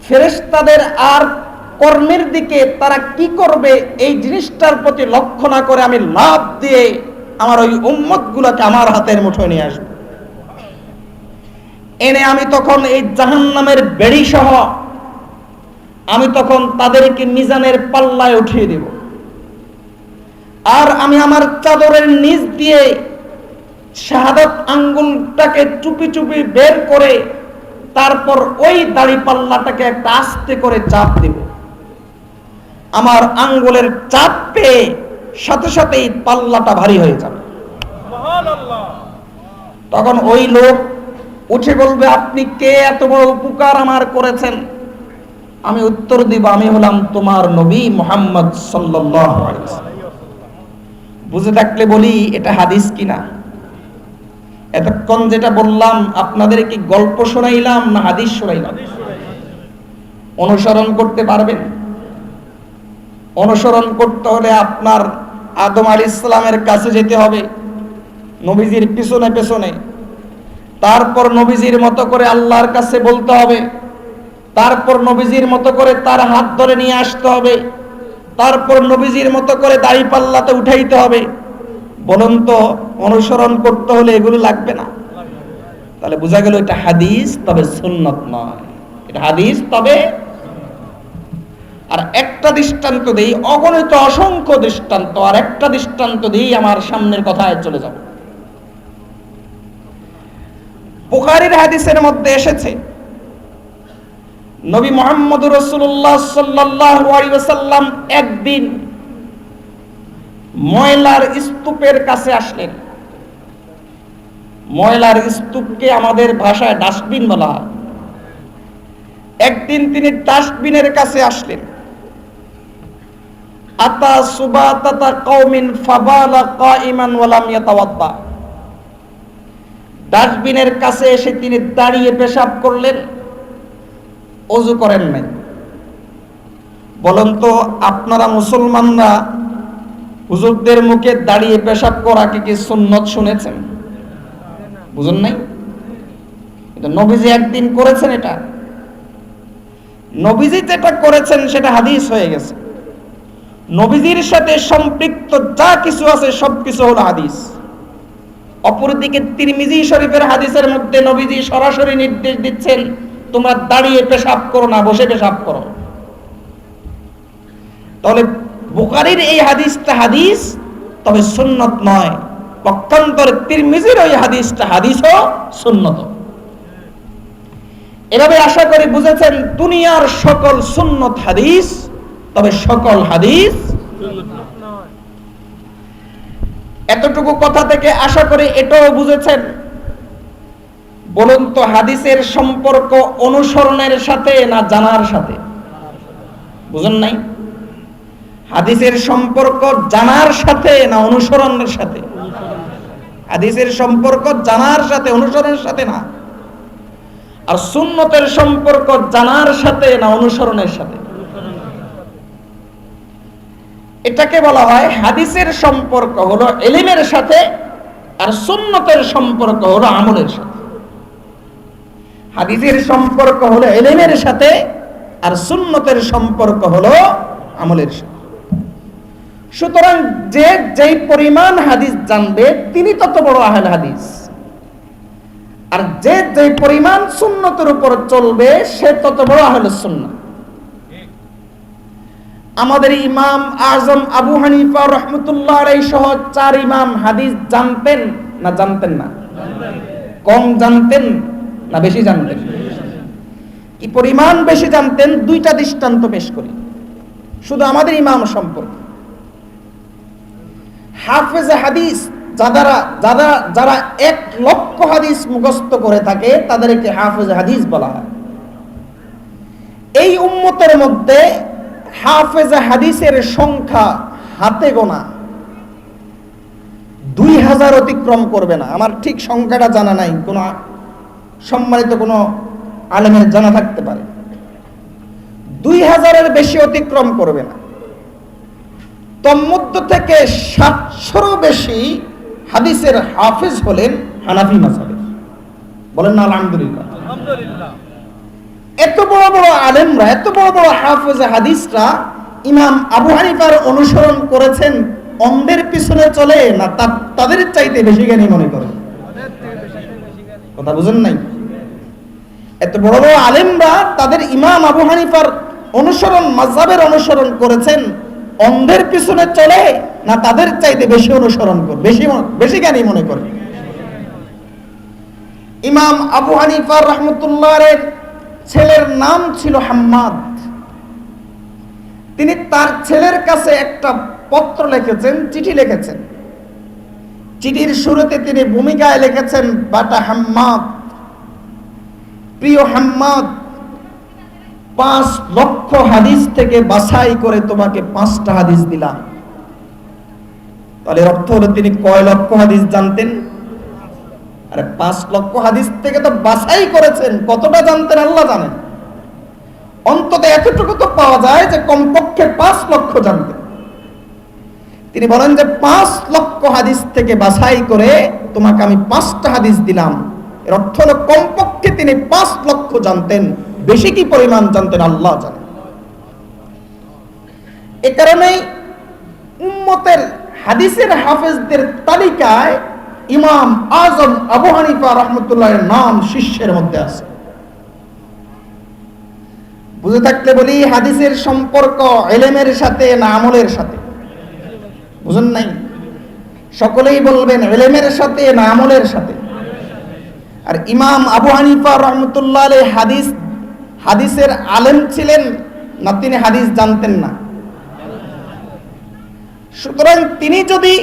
ফেরেশতাদের আর কর্মের দিকে তারা কি করবে এই জিনিসটার প্রতি লক্ষ্য না করে আমি লাফ দিয়ে আমার ওই উম্মতগুলোকে আমার হাতের মুঠোয় নিয়ে আসব। এনে আমি তখন এই জাহান্নামের বেড়ি সহ আমি তখন তাদেরকে মিজানের পাল্লায় উঠিয়ে দেব। আর আমি আমার চাদরের নিচ দিয়ে শাহাদাত আঙ্গুলটাকে চুপি চুপি বের করে তারপর ওই দাড়ি পাল্লাটাকে একটা আস্তে করে চাপ দেব। আমার আঙ্গুলের চাপ পেয়ে সাথে সাথেই পাল্লাটা ভারী হয়ে যাবে। তখন ওই লোক উঠে বলবে আপনি কে, এত বড় উপকার আমার করেছেন? আমি উত্তর দিব আমি হলাম তোমার নবী মুহাম্মদ সাল্লাল্লাহু আলাইহি ওয়াসাল্লাম। বুঝে থাকলে বলি এটা হাদিস কিনা? এতক্ষণ যেটা বললাম আপনাদের কি গল্প শোনাইলাম না হাদিস শোনাইলাম? অনুসরণ করতে পারবেন? অনুসরণ করতে হলে আপনার আদম আলাইহিস সালামের কাছে যেতে হবে, নবীজির পিছনে পিছনে। তারপর নবীজির মতো করে আল্লাহর কাছে বলতে হবে, তারপর নবীজির মতো করে তার হাত ধরে নিয়ে আসতে হবে, তারপর নবীজির মতো করে দাড়ি পাল্লাতে উঠাইতে হবে। বলুন তো অনুসরণ করতে হলে এগুলো লাগবে না? তাহলে বোঝা গেল এটা হাদিস, তবে সুন্নাত নয়। এটা হাদিস তবে। আর একটা দৃষ্টান্ত দেই, অগণিত অসংখ্য দৃষ্টান্ত, আর একটা দৃষ্টান্ত দিই আমার সামনের কথায় চলে যাব। বুখারীর হাদিসের মধ্যে এসেছে নবী মুহাম্মদ রাসূলুল্লাহ সাল্লাল্লাহু আলাইহি ওয়াসাল্লাম একদিন ময়লার স্তূপের কাছে আসলেন। ময়লার স্তূপকে আমাদের ভাষায় ডাস্টবিন বলা হয়। একদিন তিনি ডাস্টবিনের কাছে আসলেন। আতা সুবাতাতা কওমিন ফাবালা কাইমান ওয়া লাম ইয়াতাওয়াদ্দা, ডাস্টবিনের কাছে এসে তিনি দাঁড়িয়ে পেশাব করলেন, ওযু করেন নাই। বলেন তো আপনারা মুসলমানরা হুজুরদের মুখে দাঁড়িয়ে পেশাব করা কি সুন্নত শুনেছেন? বুঝুন নাই? এটা নবীজি একদিন করেছেন। এটা নবীজি যেটা করেছেন সেটা হাদিস হয়ে গেছে। নবীজির সাথে সম্পৃক্ত যা কিছু আছে সবকিছু হলো হাদিস। অপরদিকে তিরমিজি শরীফের হাদিসের মধ্যে নবীজি সরাসরি নির্দেশ দিচ্ছেন, তোমরা দাঁড়িয়ে পেশাব করো না, বসে পেশাব করো। তাহলে বুখারীর এই হাদিসটা হাদিস, তবে সুন্নত নয়। পক্ষান্তরে তিরমিজির ওই হাদিসটা হাদিস ও সুন্নত। এভাবে আশা করি বুঝেছেন, দুনিয়ার সকল সুন্নত হাদিস, তবে সকল হাদিস সুন্নত নয়। এতটুকু কথা থেকে আশা করি এটাও বুঝেছেন। বলুন তো, হাদিসের সম্পর্ক অনুসরণের সাথে না জানার সাথে? বুঝেন নাই? হাদিসের সম্পর্ক জানার সাথে না অনুসরণের সাথে? হাদিসের সম্পর্ক জানার সাথে, অনুসরণের সাথে না। আর সুন্নতের সম্পর্ক জানার সাথে না অনুসরণের সাথে? এটাকে বলা হয় হাদিসের সম্পর্ক হলো ইলমের সাথে, আর সুন্নতের সম্পর্ক হলো আমলের সাথে। হাদিসের সম্পর্ক হলো ইলমের সাথে, আর সুন্নতের সম্পর্ক হলো আমলের সাথে। সুতরাং যে যেই পরিমাণ হাদিস জানবে তিনি তত বড় আহলে হাদিস, আর যে যেই পরিমাণ সুন্নতের উপর চলবে সে তত বড় আহলে সুন্নাহ। আমাদের ইমাম আজম আবু হানিফা রাহমাতুল্লাহ আলাইহি সহ 4 ইমাম হাদিস জানতেন না জানতেন না? কম জানতেন না বেশি জানতেন? কি পরিমাণ বেশি জানতেন? 2টা দৃষ্টান্ত পেশ করি শুধু আমাদের ইমাম সম্পর্কে। হাফেজ হাদিস যারা 1 লক্ষ হাদিস মুখস্থ করে থাকে তাদেরকে হাফেজ হাদিস বলা হয়। এই উম্মতের মধ্যে হাফেজ হাদিসের সংখ্যা হাতে গোনা 2000 অতিক্রম করবে না। আমার ঠিক সংখ্যাটা জানা নাই, কোন সম্মানিত কোন আলেমের জানা থাকতে পারে। 2000-এর বেশি অতিক্রম করবে না। তন্মধ্য থেকে 700-রও বেশি হাদিসের হাফেজ হলেন হানাফি মাযহাবের। বলেন না আলহামদুলিল্লাহ? আলহামদুলিল্লাহ। এত বড় বড় আলেমরা, এত বড় বড় হাফেজ হাদিসরা ইমাম আবু হানিফার অনুসরণ করেছেন, অন্ধের পিছনে চলে না তাদের চাইতে বেশি জ্ঞানী মনে করে? কথা বুঝেন নাই? এত বড় বড় আলেমরা তাদের ইমাম আবু হানিফার অনুসরণ, মাযহাবের অনুসরণ করেছেন, অন্ধের পিছনে চলে না তাদের চাইতে বেশি অনুসরণ করে, বেশি জ্ঞানী মনে করে? ইমাম আবু হানিফা রাহমাতুল্লাহের ছেলের নাম ছিল হাম্মাদ। তিনি তার ছেলের কাছে একটা পত্র লিখেছেন, চিঠি লিখেছেন। চিঠির শুরুতে তিনি ভূমিকায় লিখেছেন, বাটা হাম্মাদ, প্রিয় হাম্মাদ, 5 লক্ষ হাদিস থেকে বাছাই করে তোমাকে 5টা হাদিস দিলাম। তাহলে অর্থ হলো তিনি কয় লক্ষ হাদিস জানতেন? আরে 5 লক্ষ হাদিস থেকে তো বাছাই করেছেন, কতটা জানতেন আল্লাহ জানেন। অন্তত এতটুকু তো পাওয়া যায় যে কমপক্ষে 5 লক্ষ জানতেন। তিনি বলেন যে 5 লক্ষ হাদিস থেকে বাছাই করে তোমাকে আমি 5টা হাদিস দিলাম। এর অর্থ হলো কমপক্ষে তিনি 5 লক্ষ জানতেন। বেশি কি পরিমাণ জানতেন আল্লাহ জানেন। এ কারণেই উম্মতের হাদিসের হাফেজদের তালিকায় ইমাম আজম আবু হানিফা রাহমাতুল্লাহের নাম শীর্ষের মধ্যে আছে। বুঝে থাকলে বলি, হাদিসের সম্পর্ক ইলমের সাথে না আমলের সাথে? বুঝেন নাই? সকলেই বলবেন ইলমের সাথে না আমলের সাথে? আর ইমাম আবু হানিফা রাহমাতুল্লাহ আলাইহি হাদিসের আলেম ছিলেন না তিনি হাদিস জানতেন না? সুতরাং তিনি যদি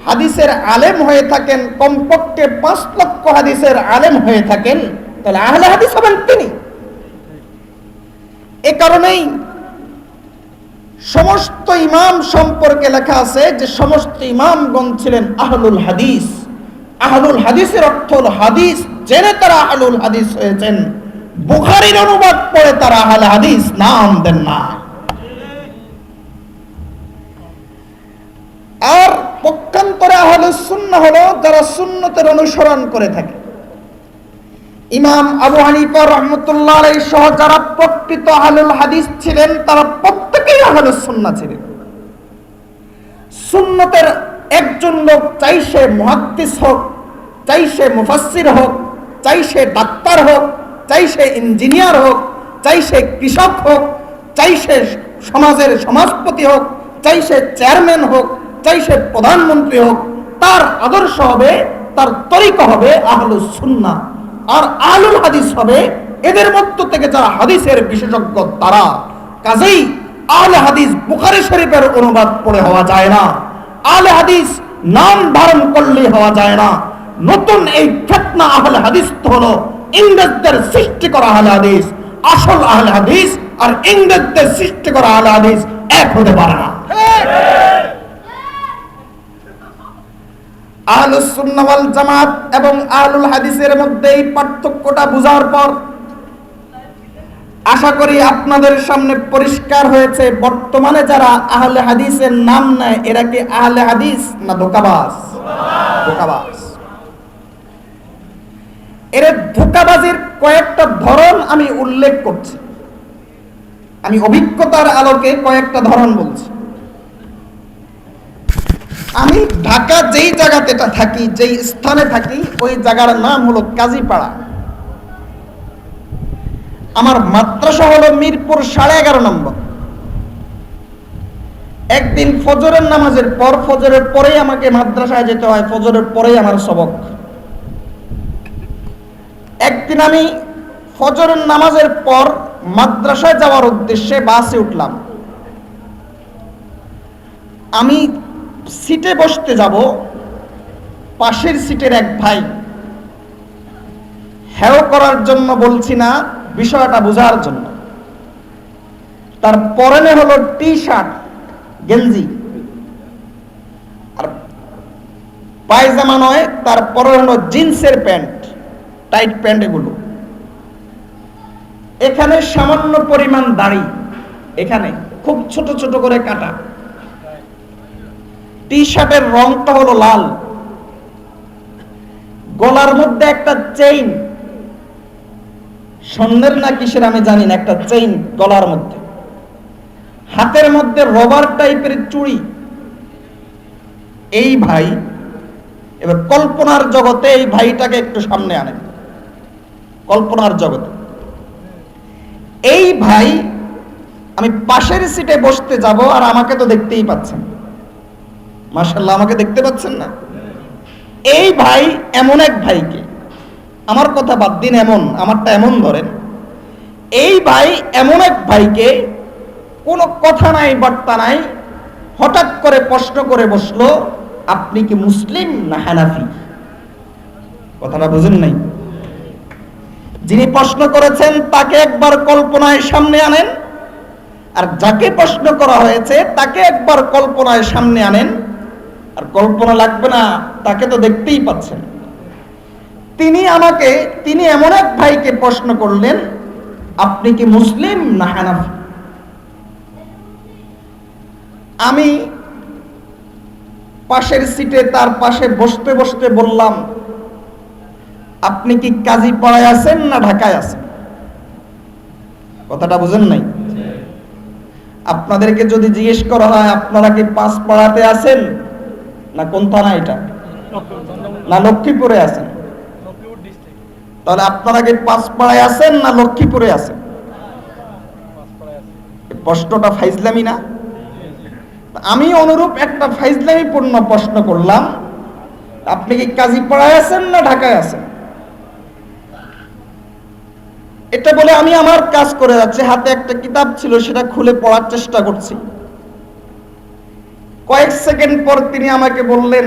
হাদিসের আলেম হয়ে থাকেন, কমপক্ষে 5 লক্ষ হাদিসের আলেম হয়ে থাকেন, তাহলে আহলে হাদিস হবেন তিনি। এ কারণেই সমস্ত ইমাম সম্পর্কে লেখা আছে যে সমস্ত ইমামগণ ছিলেন আহলুল হাদিস। আহলুল হাদিসের অর্থ হল হাদিস জেনে তারা আহলুল হাদিস হয়েছেন। বুখারীর অনুবাদ পড়ে তারা আহলে হাদিস নাম দেন না। আর পক্ষান্তরে আহলুস সুন্নাহ হলো যারা সুন্নতের অনুসরণ করে থাকে। ইমাম আবু হানিফা রাহমাতুল্লাহ আলাইহি সহ যারা প্রকৃত আহলুল হাদিস ছিলেন তারা প্রত্যেকেই আহলুস সুন্নাহ ছিলেন। সুন্নতের একজন লোক, চাই সে মুহাদ্দিস হোক, চাই সে মুফাসসির হোক, চাই সে ডাক্তার হোক, চাই সে ইঞ্জিনিয়ার হোক, চাই সে কৃষক হোক, চাই সে সমাজের সমাজপতি হোক, চাই সে চেয়ারম্যান হোক, চাই সে প্রধানমন্ত্রী হোক, তার আদর্শ হবে, তার তরিকা হবে আহলুস সুন্নাহ। আর আহলুল হাদিস হবে এদের মধ্য থেকে যারা হাদিসের বিশেষজ্ঞ তারা। কাজেই আহলে হাদিস বুখারী শরীফের অনুবাদ পড়ে হওয়া যায় না, আহলে হাদিস নাম ধারণ করলে হওয়া যায় না। নতুন এই ফিতনা আহলে হাদিস তো হলো ইংরেজদের সৃষ্টি করা আহলে হাদিস। আসল আহলে হাদিস আর ইংরেজদের সৃষ্টি করা আহলে হাদিস এক হতে পারে না। আহলুস সুন্নাহ ওয়াল জামাত এবং আহলুল হাদিসের মধ্যে এই পার্থক্যটা বুঝার পর আশা করি আপনাদের সামনে পরিষ্কার হয়েছে বর্তমানে যারা আহলে হাদিসের নাম নেয় এরা কি আহলে হাদিস না ধোঁকাবাজ? ধোঁকাবাজ। এর ধোঁকাবাজির কয়েকটা ধরন আমি উল্লেখ করছি, আমি অভিজ্ঞতার আলোকে কয়েকটা ধরন বলছি। আমি ঢাকা যেই জায়গাতে থাকি, যেই স্থানে থাকি, ওই জায়গার নাম হলো কাজীপাড়া। আমার মাদ্রাসা হলো মিরপুর 11.5 নম্বর। একদিন ফজরের নামাজের পর, ফজরের পরেই আমাকে মাদ্রাসায় যেতে হয়, ফজরের পরেই আমার সবক। একদিন আমি ফজরের নামাজের পর মাদ্রাসায় যাওয়ার উদ্দেশ্যে বাসে উঠলাম। আমি সিটে বসতে যাব, পাশের সিটের এক ভাই, হেও করার জন্য বলছি না, বিষয়টা বোঝার জন্য, তার পরনে হলো টি শার্ট গেঞ্জি আর পায়জামা নয়, তার পরনে হলো জিন্সের প্যান্ট, টাইট প্যান্ট। এগুলো এখানে সামান্য পরিমাণ দাড়ি, এখানে খুব ছোট ছোট করে কাটা। টি শার্টের রংটা হলো লাল, গলার মধ্যে একটা চেইন, স্বর্ণের না কিসের আমি জানি না, একটা চেইন গলার মধ্যে, হাতের মধ্যে রবার টাইপের চুড়ি। এই ভাই, এবার কল্পনার জগতে এই ভাইটাকে একটু সামনে আনেন, কল্পনার জগতে এই ভাই, আমি পাশের সিটে বসতে যাব আর আমাকে তো দেখতেই পাচ্ছেন, মাশাআল্লাহ আমাকে দেখতে পাচ্ছেন না? এই ভাই এমন এক ভাইকে, আমার কথা বাদ দিন, এমন আমারটা এমন ধরেন, এই ভাই এমন এক ভাইকে কোনো কথা নাই বার্তা নাই, হঠাৎ করে প্রশ্ন করে বসলো, আপনি কি মুসলিম না হানাফি? কথাটা বুঝেন নাই? যিনি প্রশ্ন করেছেন তাকে একবার কল্পনায় সামনে আনেন, আর যাকে প্রশ্ন করা হয়েছে তাকে একবার কল্পনায় সামনে আনেন। আর কল্পনা লাগবে না, তাকে তো দেখতেই পাচ্ছেন। তিনি এমন এক ভাইকে প্রশ্ন করলেন, আপনি কি মুসলিম না হানাফি? আমি পাশের সিটে তার পাশে বসতে বসতে বললাম, আপনি কি কাজীপাড়ায় আছেন না ঢাকায় আছেন? কথাটা বুঝেন নাই? আপনাদেরকে যদি জিজ্ঞেস করা হয় আপনারা কি পাঁচপাড়াতে আছেন না কোন থানা, এটা না লক্ষ্মীপুরে আছেন, তাহলে আপনারা কি পাঁচপাড়ায় আছেন না লক্ষ্মীপুরে আছেন? প্রশ্নটা ফাইজলামি না? আমি অনুরূপ একটা ফাইজলামিপূর্ণ প্রশ্ন করলাম, আপনি কি কাজীপাড়ায় আছেন না ঢাকায় আছেন? এটা বলে আমি আমার কাজ করে যাচ্ছি, হাতে একটা কিতাব ছিল সেটা খুলে পড়ার চেষ্টা করছি। কয়েক সেকেন্ড পর তিনি আমাকে বললেন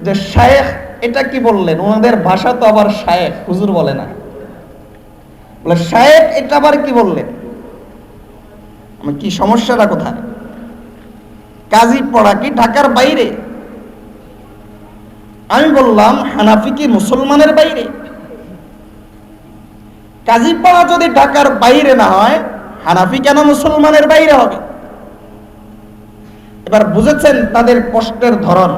যে শায়েখ, এটা কি বললেন? ওনাদের ভাষা তো আবার শায়েখ, হুজুর বলে না, বলে শায়েখ এটা আবার কি বললেন? আমি কি সমস্যাটা কোথায়? কাজীপাড়া কি ঢাকার বাইরে? আমি বললাম হানাফি কি মুসলমানের বাইরে? কাজীপাড়া যদি ঢাকার বাইরে না হয়, হানাফি কেন মুসলমানের বাইরে হবে? এবার বুঝেছেন তাদের কষ্টের ধরন।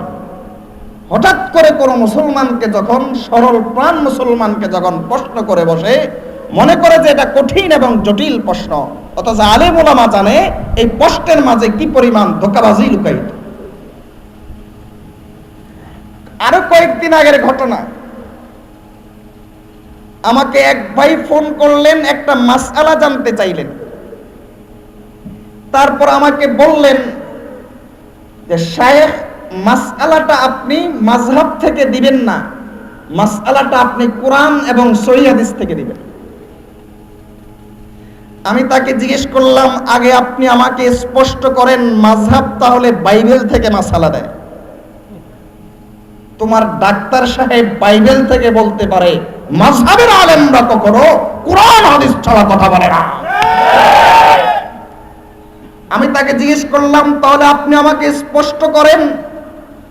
হঠাৎ করে কোনো মুসলমানকে যখন, সরল প্রাণ মুসলমানকে যখন প্রশ্ন করে বসে, মনে করে যে এটা কঠিন এবং জটিল প্রশ্ন, অথচ আলেম ওলামা জানে এই প্রশ্নের মাঝে কি পরিমাণ ধোঁকাবাজি লুকায়িত। আরো কয়েকদিন আগের ঘটনা, আমাকে এক ভাই ফোন করলেন, একটা মাসআলা জানতে চাইলেন। তারপর আমাকে বললেন যে শায়েখ, মাসআলাটা আপনি মাযহাব থেকে দিবেন না, মাসআলাটা আপনি কোরআন এবং সহিহ হাদিস থেকে দিবেন। আমি তাকে জিজ্ঞেস করলাম, আগে আপনি আমাকে স্পষ্ট করেন, মাযহাব তাহলে বাইবেল থেকে মাসআলা দেয়? তোমার ডাক্তার সাহেব বাইবেল থেকে বলতে পারে, মাযহাবের আলেমরা কখনো কোরআন হাদিস ছাড়া কথা বলে না। আমি তাকে জিজ্ঞেস করলাম, তাহলে আপনি আমাকে স্পষ্ট করেন,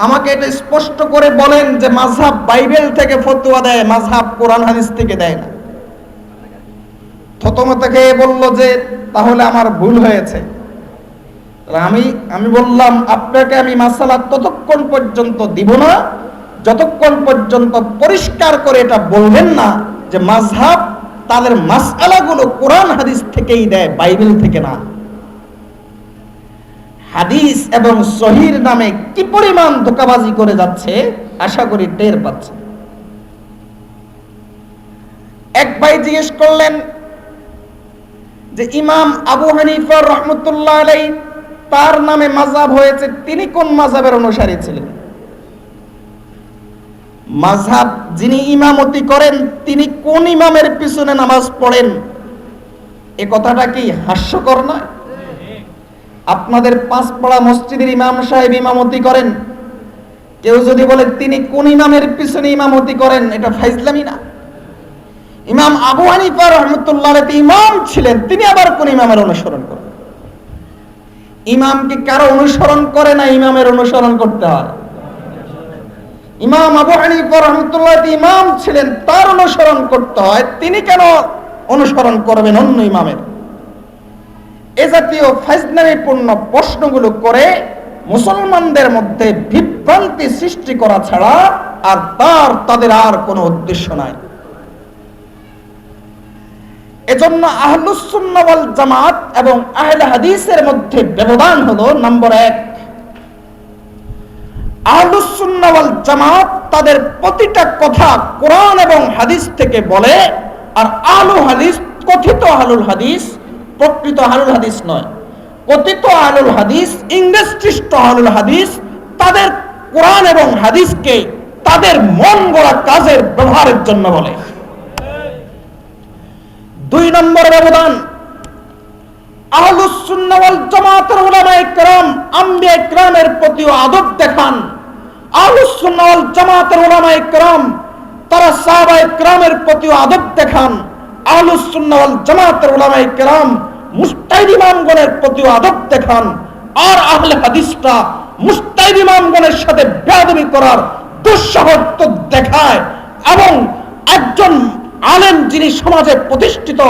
আমাকে এটা স্পষ্ট করে বলেন যে মাযহাব বাইবেল থেকে ফতোয়া দেয়, মাযহাব কোরআন হাদিস থেকে দেয় না। থতমত খেয়ে বলল যে তাহলে আমার ভুল হয়েছে। আমি বললাম, আপনাকে আমি মাসালা ততক্ষণ পর্যন্ত দিব না যতক্ষণ পর্যন্ত পরিষ্কার করে এটা বলবেন না যে মাযহাব তাদের মাসআলাগুলো কোরআন হাদিস থেকেই দেয়, বাইবেল থেকে না। হাদিস এবং সহির নামে কি পরিমাণ ধোঁকাবাজি করে যাচ্ছে আশা করি টের পাচ্ছে। এক ভাই জিজ্ঞেস করলেন যে ইমাম আবু হানিফা রাহমাতুল্লাহ আলাইহি, তার নামে মাযহাব হয়েছে, তিনি কোন মাযহাবের অনুসারী ছিলেন? মাযহাব যিনি ইমামতি করেন তিনি কোন ইমামের পিছনে নামাজ পড়েন? এ কথাটা কি হাস্যকর নয়? আপনাদের পাঁচপাড়া মসজিদের ইমাম সাহেব ইমামতি করেন, কেউ যদি বলে তিনি কোন ইমামের পিছনে ইমামতি করেন, এটা ফাইজলামি না? ইমাম আবু হানিফা রাহমাতুল্লাহ আলাইহি ইমাম ছিলেন, তিনি আবার কোন ইমামের অনুসরণ করেন? ইমাম কি কারো অনুসরণ করে না, ইমামের অনুসরণ করতে হয়? ইমাম আবু হানিফা রাহমাতুল্লাহ আলাইহি ইমাম ছিলেন, তার অনুসরণ করতে হয়, তিনি কেন অনুসরণ করবেন অন্য ইমামের? এ জাতীয় ফাজলামিপূর্ণ প্রশ্নগুলো করে মুসলমানদের মধ্যে বিভ্রান্তি সৃষ্টি করা ছাড়া আর তাদের আর কোনো উদ্দেশ্য নাই। এজন্য আহলুস সুন্নাহ ওয়াল জামাত এবং আহলে হাদিসের মধ্যে ব্যবধান হলো, নম্বর 1, আহলুস সুন্নাহ ওয়াল জামাত তাদের প্রতিটা কথা কোরআন এবং হাদিস থেকে বলে, আর আহলুল হাদিস, কথিত আহলুল হাদিস প্রকৃত আহলুল হাদিস নয়, কথিত আহলুল হাদিস, ইংরেজখ্রিস্ট আহলুল হাদিস, তাদের কোরআন এবং হাদিসকে তাদের মন গড়া কাজের ব্যবহারের জন্য বলে। 2 নম্বর ব্যবধান, আহলুস সুন্নাহ ওয়াল জামাতের উলামায়ে কেরাম, আম্বিয়ায়ে কেরামের প্রতি আদব দেখান। আহলুস সুন্নাহ ওয়াল জামাতের উলামায়ে কেরাম তারা সাহাবায়ে কেরামের প্রতি আদব দেখান। আহলুস সুন্নাহ ওয়াল জামাতের উলামায়ে কেরাম মুজতাহিদ ইমামগণের প্রতি আদব দেখান। আর আহলে হাদিসরা মুজতাহিদ ইমামগণের সাথে বেয়াদবি করার দুঃসাহস দেখায়, এবং একজন আলেম যিনি সমাজে প্রতিষ্ঠিত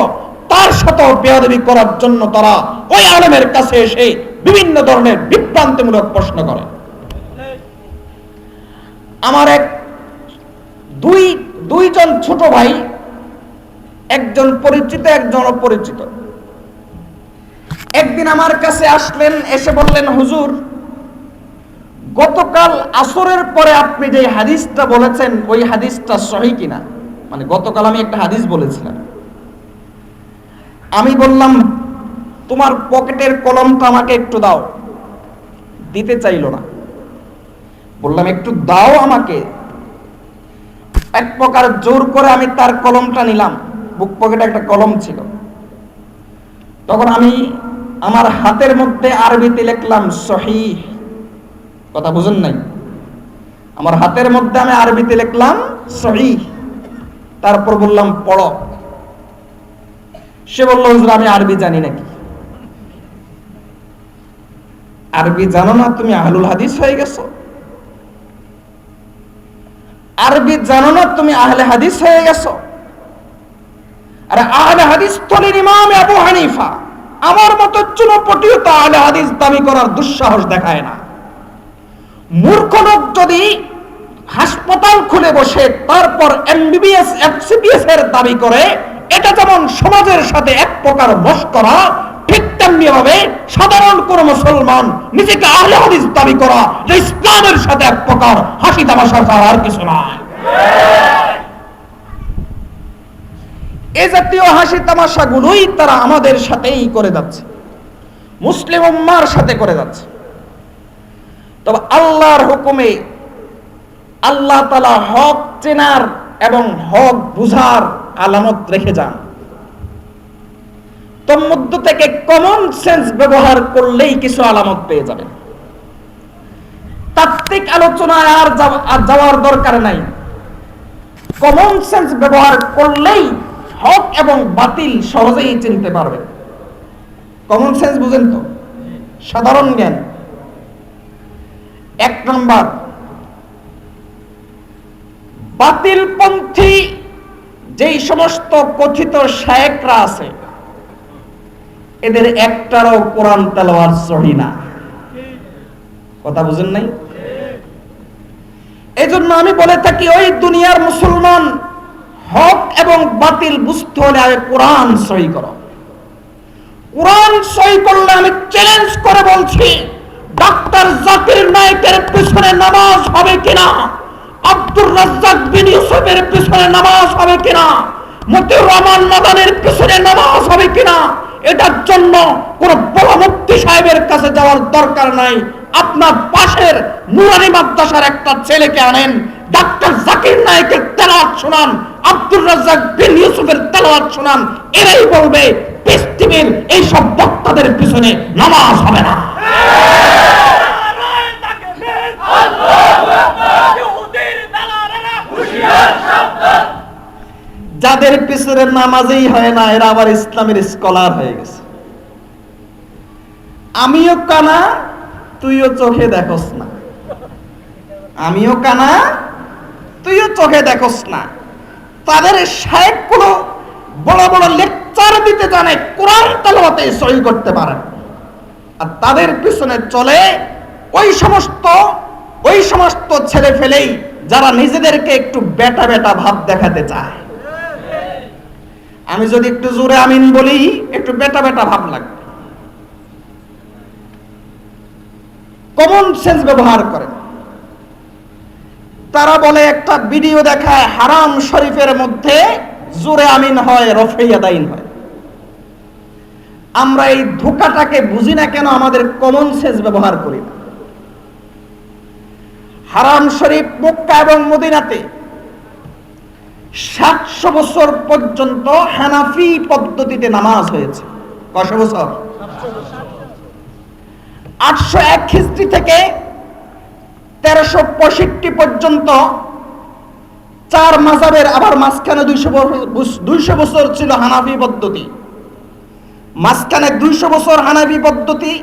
তার সাথে বেয়াদবি করার জন্য তারা ওই আলেমের কাছে এসে বিভিন্ন ধরনের বিভ্রান্তিমূলক প্রশ্ন করে। আমার দুইজন ছোট ভাই, একজন পরিচিত একজন অপরিচিত, একদিন আমার কাছে আসলেন, এসে বললেন, হুজুর গতকাল আসরের পরে আপনি যে হাদিসটা বলেছেন ওই হাদিসটা সহিহ কিনা? মানে গতকাল আমি একটা হাদিস বলেছিলাম। আমি বললাম, তোমার পকেটের কলমটা আমাকে একটু দাও। দিতে চাইল না। বললাম, একটু দাও আমাকে। এক প্রকার জোর করে আমি তার কলমটা নিলাম। বুক পকেটে একটা কলম ছিল। তখন আমি আমার হাতের মধ্যে আরবিতে লিখলাম সহিহ। কথা বুঝেন নাই? আমার হাতের মধ্যে আমি আরবিতে লিখলাম সহিহ। তারপর বললাম, পড়ো। সে বলল, হুজুর আমি আরবি জানি নাকি? আরবি জানো না তুমি আহলুল হাদিস হয়ে গেছো? আরবি জানো না তুমি আহলে হাদিস হয়ে গেছো? আরে আহলে হাদিস তলির ইমাম আবু হানিফা আমার মতো চুনোপটিও তো আহলে হাদিস দাবি করার দুঃসাহস দেখায় না। মূর্খ লোক যদি হাসপাতাল খুলে বসে তারপর এমবিবিএস এফসিবিএস এর দাবি করে, এটা যেমন সমাজের সাথে এক প্রকার মশকরা, ঠিক তেমনি ভাবে সাধারণ কোন মুসলমান নিজেকে আহলে হাদিস দাবি করা যে ইসলামের সাথে এক প্রকার হাসি তামাশা ছাড়া আর কিছু নয়। এই জাতীয় হাসি তামাশাগুলোই তারা আমাদের সাথেই করে যাচ্ছে, মুসলিম উম্মার সাথে করে যাচ্ছে। তবে আল্লাহর হুকুমে আল্লাহ তাআলা হক চেনার এবং হক বুঝার আলামত রেখে যান। তোর মধ্য থেকে কমন সেন্স ব্যবহার করলেই কিছু আলামত পেয়ে যাবেন। তাত্ত্বিক আলোচনায় আর যাওয়ার দরকার নাই। কমন সেন্স ব্যবহার করলেই হক এবং বাতিল সহজেই চিনতে পারবেন। কমন সেন্স বুঝেন তো? সাধারণ জ্ঞান। এক নাম্বার, বাতিলপন্থী যেই সমস্ত কথিত শায়েখরা আছে এদের একটারও কোরআন তেলাওয়াত সহি না। কথা বুঝেন নাই? এজন্য আমি বলে থাকি, ওই দুনিয়ার মুসলমান হক এবং বাতিল বুঝতে হলে আগে কোরআন সহি করো। কোরআন সহি করলে আমি চ্যালেঞ্জ করে বলছি, ডাক্তার জাকির নায়েকের পিছনে নামাজ হবে কিনা, আব্দুর রাজ্জাক বিন ইউসুফের পিছনে নামাজ হবে কিনা, মতিউর রহমান মাদানির পিছনে নামাজ হবে কিনা, এটার জন্য কোন বড় মুফতি সাহেবের কাছে যাওয়ার দরকার নাই। আপনার পাশের নুরানি মাদ্রাসার একটা ছেলেকে আনেন, ডাক্তার জাকির নায়েকের তেলাওয়াত শোনান, আব্দুর রাজ্জাক বিন ইউসুফের তেলাওয়াত শোনান, এরাই বলবে পিস টিভির এই সব বক্তাদের পিছনে নামাজ হবে না। যাদের পিছনে নামাজই হয় না এরা আবার ইসলামের স্কলার হয়ে গেছে। আমিও কানা, তুইও চোখে দেখোস না। আমিও কানা, তুইও চোখে দেখোস না। তাদের শায়েখগুলো বড় বড় লেকচার দিতে জানে, কোরআন তেলাওয়াতে সহি করতে পারে, আর তাদের পিছনে চলে ওই সমস্ত ছেলে ফেলেই যারা নিজেদেরকে একটু বেটা বেটা ভাব দেখাতে চায়। আমি যদি একটু জোরে আমিন বলি একটু বেটা বেটা ভাব লাগবে। কমন সেন্স ব্যবহার করে। তারা বলে একটা ভিডিও দেখায় হারাম শরীফের মধ্যে জোরে আমিন হয়, রফে ইয়াদাইন হয়। আমরা এই ধোঁকাটাকে বুঝি না কেন, আমাদের কমন সেন্স ব্যবহার করি না। হারাম শরীফ মক্কা এবং মদিনাতে 700 বছর পর্যন্ত হানাফি পদ্ধতিতে নামাজ হয়েছে। কত বছর? 801 খ্রিস্টি থেকে 1365 পর্যন্ত 4 মাযহাবের, আবার মাঝখানে 200 বছর ছিল হানাফি পদ্ধতি। মাঝখানে 200 বছর হানাফি পদ্ধতি,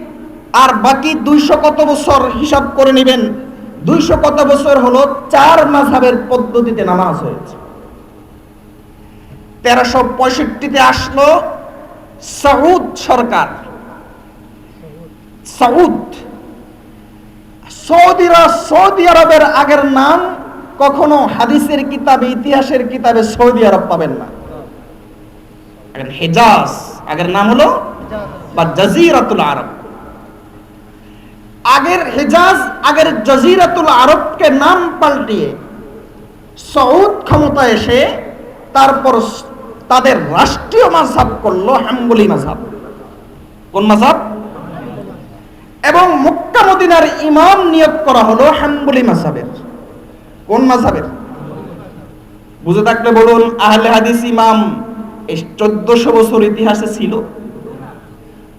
আর বাকি 200 কত বছর হিসাব করে নেবেন, 200 কত বছর হলো 4 মাযহাবের পদ্ধতিতে নামাজ হয়েছে। 1365-তে আসলো সৌদ সরকার। সৌদি আরবের আগের নাম কখনো হাদিসের কিতাবে, ইতিহাসের কিতাবে সৌদি আরব পাবেন না। হেজাজ আগের নাম হলো বা জাজিরাতুল আরব। আগের হেজাজ, আগের জাজিরাতুল আরবকে নাম পাল্টিয়ে সৌদ ক্ষমতা এসে তারপর তাদের রাষ্ট্রীয় মাযহাব করলো হাম্বলি মাযহাব। কোন মাযহাব? এবং মক্কা মদিনার ইমাম নিয়োগ করা হলো হাম্বলি মাযহাবের। কোন মাযহাবের? বুঝে থাকলে বলুন। আহলে হাদিস ইমাম এই 1400 বছর ইতিহাসে ছিল।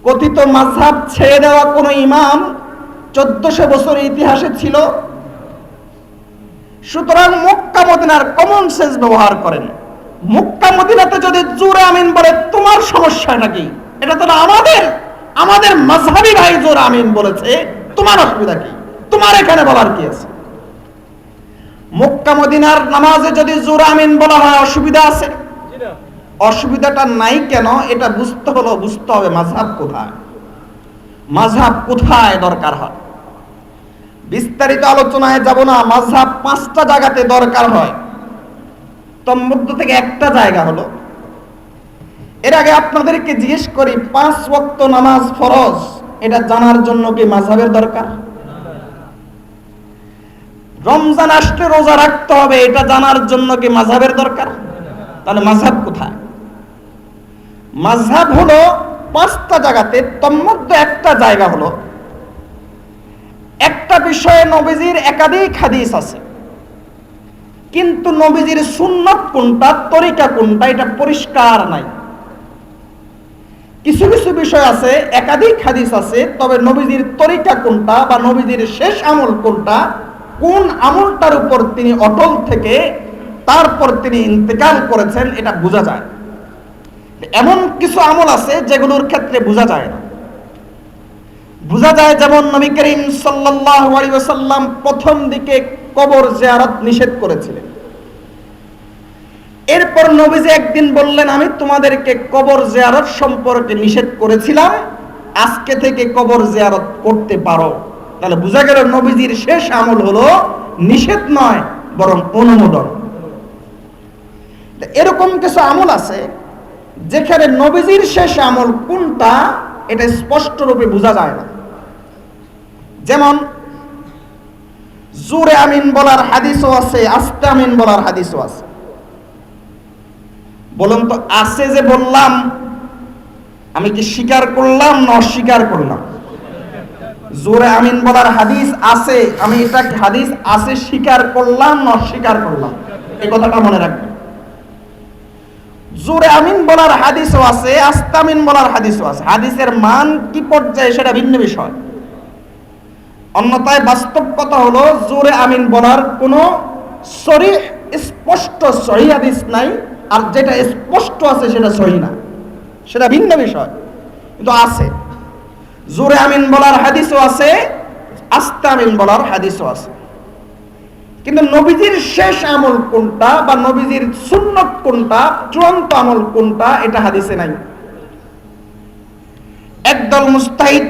কথিত মাযহাব ছেড়ে দেওয়া কোন ইমাম 1400 বছর ইতিহাসে ছিল? সুতরাং মক্কা মদিনার কমন সেন্স ব্যবহার করেন। মক্কা মদিনাতে যদি জোরে আমিন বলে তোমার সমস্যা নাকি? এটা তো আমাদের মাযহাবী ভাই জোরে আমিন বলেছে, তোমার অসুবিধা কি? তোমার এখানে বলার কি আছে? মক্কা মদিনার নামাজে যদি জোরে আমিন বলা হয় অসুবিধা আছে? অসুবিধাটা নাই কেন এটা বুঝতে হবে মাযহাব কোথায়, মাযহাব কোথায় দরকার হয়। বিস্তারিত আলোচনায় যাব না। মাযহাব 5টা জায়গাতে দরকার হয়, তোর মধ্যে থেকে একটা জায়গা হলো, এর আগে আপনাদেরকে জিজ্ঞেস করি 5 ওয়াক্ত নামাজ ফরজ, এটা জানার জন্য কি মাযহাবের দরকার? রমজান আসলে রোজা রাখতে হবে, এটা জানার জন্য কি মাযহাবের দরকার? তাহলে মাযহাব কোথায়? মাযহাব হলো 5টা জায়গাতে, তোর মধ্যে একটা জায়গা হলো একটা বিষয়ে নবীজির একাধিক হাদিস আছে, কিন্তু নবীজির সুন্নাত কোনটা, তরিকা কোনটা, এটা পরিষ্কার নাই। কিছু কিছু বিষয় আছে একাধিক হাদিস আছে, তবে নবীজির তরিকা কোনটা বা নবীজির শেষ আমল কোনটা, কোন আমলটার উপর তিনি অটল থেকে তারপর তিনি ইন্তেকাল করেছেন, এটা বোঝা যায়। এমন কিছু আমল আছে যেগুলোর ক্ষেত্রে বোঝা যায় না। বোঝা যায় যেমন নবী করিম সাল্লাল্লাহু আলাইহি ওয়াসাল্লাম প্রথম দিকে কবর জিয়ারত নিষেধ করেছিলেন। এরপর নবীজি একদিন বললেন, আমি তোমাদেরকে কবর জিয়ারত সম্পর্কে নিষেধ করেছিলাম, আজকে থেকে কবর জিয়ারত করতে পারো। তাহলে বোঝা গেল নবীজির শেষ আমল হলো নিষেধ নয়, বরং অনুমোদন। এরকম কিছু আমল আছে যেখানে নবীজির শেষ আমল কোনটা এটা স্পষ্ট রূপে বোঝা যায় না। যেমন জোরে আমিন বলার হাদিসও আছে, আস্তে আমিন বলার হাদিসও আছে। বলুন তো, আছে যে বললাম, আমি কি স্বীকার করলাম না অস্বীকার করলাম? জোরে আমিন বলার হাদিস আছে, আমি এটা হাদিস আছে স্বীকার করলাম না অস্বীকার করলাম? এই কথাটা মনে রাখবেন। জোরে আমিন বলার হাদিসও আছে, আস্তে আমিন বলার হাদিসও আছে। হাদিসের মান কি পর্যায়ে সেটা ভিন্ন বিষয়। অন্যথায় বাস্তব কথা হলো জোরে আমিন বলার কোনো সরিহ স্পষ্ট সহিহ হাদিস নাই, আর যেটা স্পষ্ট আছে সেটা সহিহ না, সেটা ভিন্ন বিষয়। কিন্তু আছে, জোরে আমিন বলার হাদিসও আছে, আস্তে আমিন বলার হাদিসও আছে। কিন্তু নবীজির শেষ আমল কোনটা বা নবীজির সুন্নত কোনটা, চূড়ান্ত আমল কোনটা, এটা হাদিসে নাই। একদল মুস্তাহিদ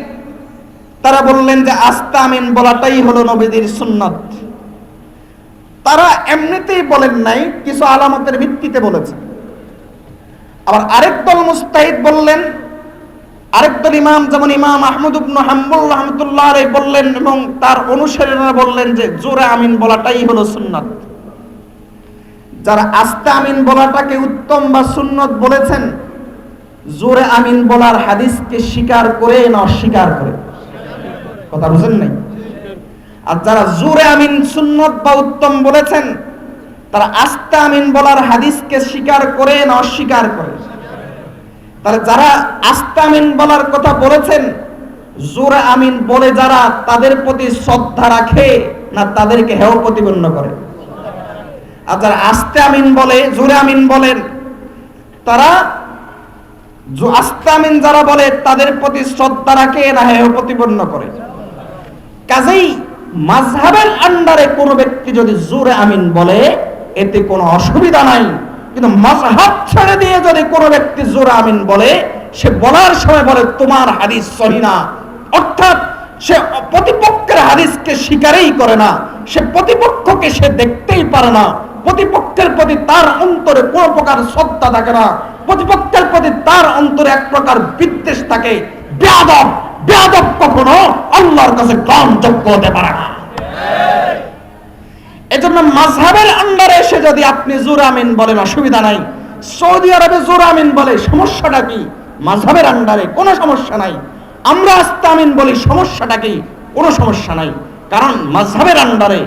তারা বললেন যে আস্তে আমিন বলাটাই হলো নবীজির সুন্নত। তারা এমনিতেই বলেন নাই, কিছু আলামতের ভিত্তিতে বলেছে। আবার আরেক দল মুস্তাহিদ বললেন, আরেক দল ইমাম যেমন ইমাম আহমদ ইবনে হাম্বল রাহমাতুল্লাহ আলাইহি বললেন এবং তার অনুসারীরা বললেন যে জোরে আমিন বলাটাই হলো সুন্নাত। যারা আস্তে আমিন বলাটাকে উত্তম বা সুন্নত বলেছেন, জোরে আমিন বলার হাদিসকে স্বীকার করে না অস্বীকার করে? কথা বুঝেন নাই? আর যারা জোরে আমিন সুন্নত বা উত্তম বলেছেন, তারা আস্তে আমিন বলার হাদিসকে স্বীকার করে না অস্বীকার করে? তাহলে যারা আস্তে আমিন বলার কথা বলেছেন, জোরে আমিন বলে যারা, তাদের প্রতি শ্রদ্ধা রাখে না তাদেরকে হেয় প্রতিপন্ন করে? আর যারা আস্তে আমিন বলে, জোরে আমিন বলেন, তারা আস্তে আমিন যারা বলে তাদের প্রতি শ্রদ্ধা রাখে না হেয় প্রতিপন্ন করে? কাজেই মাযহাবের আন্ডারে কোনো ব্যক্তি যদি জোরে আমিন বলে এতে কোনো অসুবিধা নাই, কিন্তু মাযহাব ছেড়ে দিয়ে যদি কোনো ব্যক্তি জোরে আমিন বলে, সে বলার সময় বলে তোমার হাদিস সহিহ না, অর্থাৎ সে প্রতিপক্ষের হাদিসকে স্বীকারই করে না, সে প্রতিপক্ষকে সে দেখতেই পারে না, প্রতিপক্ষের প্রতি তার অন্তরে কোনো প্রকার শ্রদ্ধা থাকে না, প্রতিপক্ষের প্রতি তার অন্তরে এক প্রকার বিদ্বেষ থাকে। বেয়াদব, বেয়াদব কখনো আল্লাহর কাছে গ্রহণযোগ্য হতে পারে না। এজন্য মাযহাবের আন্ডারে এসে যদি আপনি জোরে আমিন বলেন অসুবিধা নাই। সৌদি আরবে জোরে আমিন বলে, সমস্যাটা কি? মাযহাবের আন্ডারে কোনো সমস্যা নাই। আমরা আস্তে আমিন বলি, সমস্যাটা কি? কোনো সমস্যা নাই। কারণ মাযহাবের আন্ডারে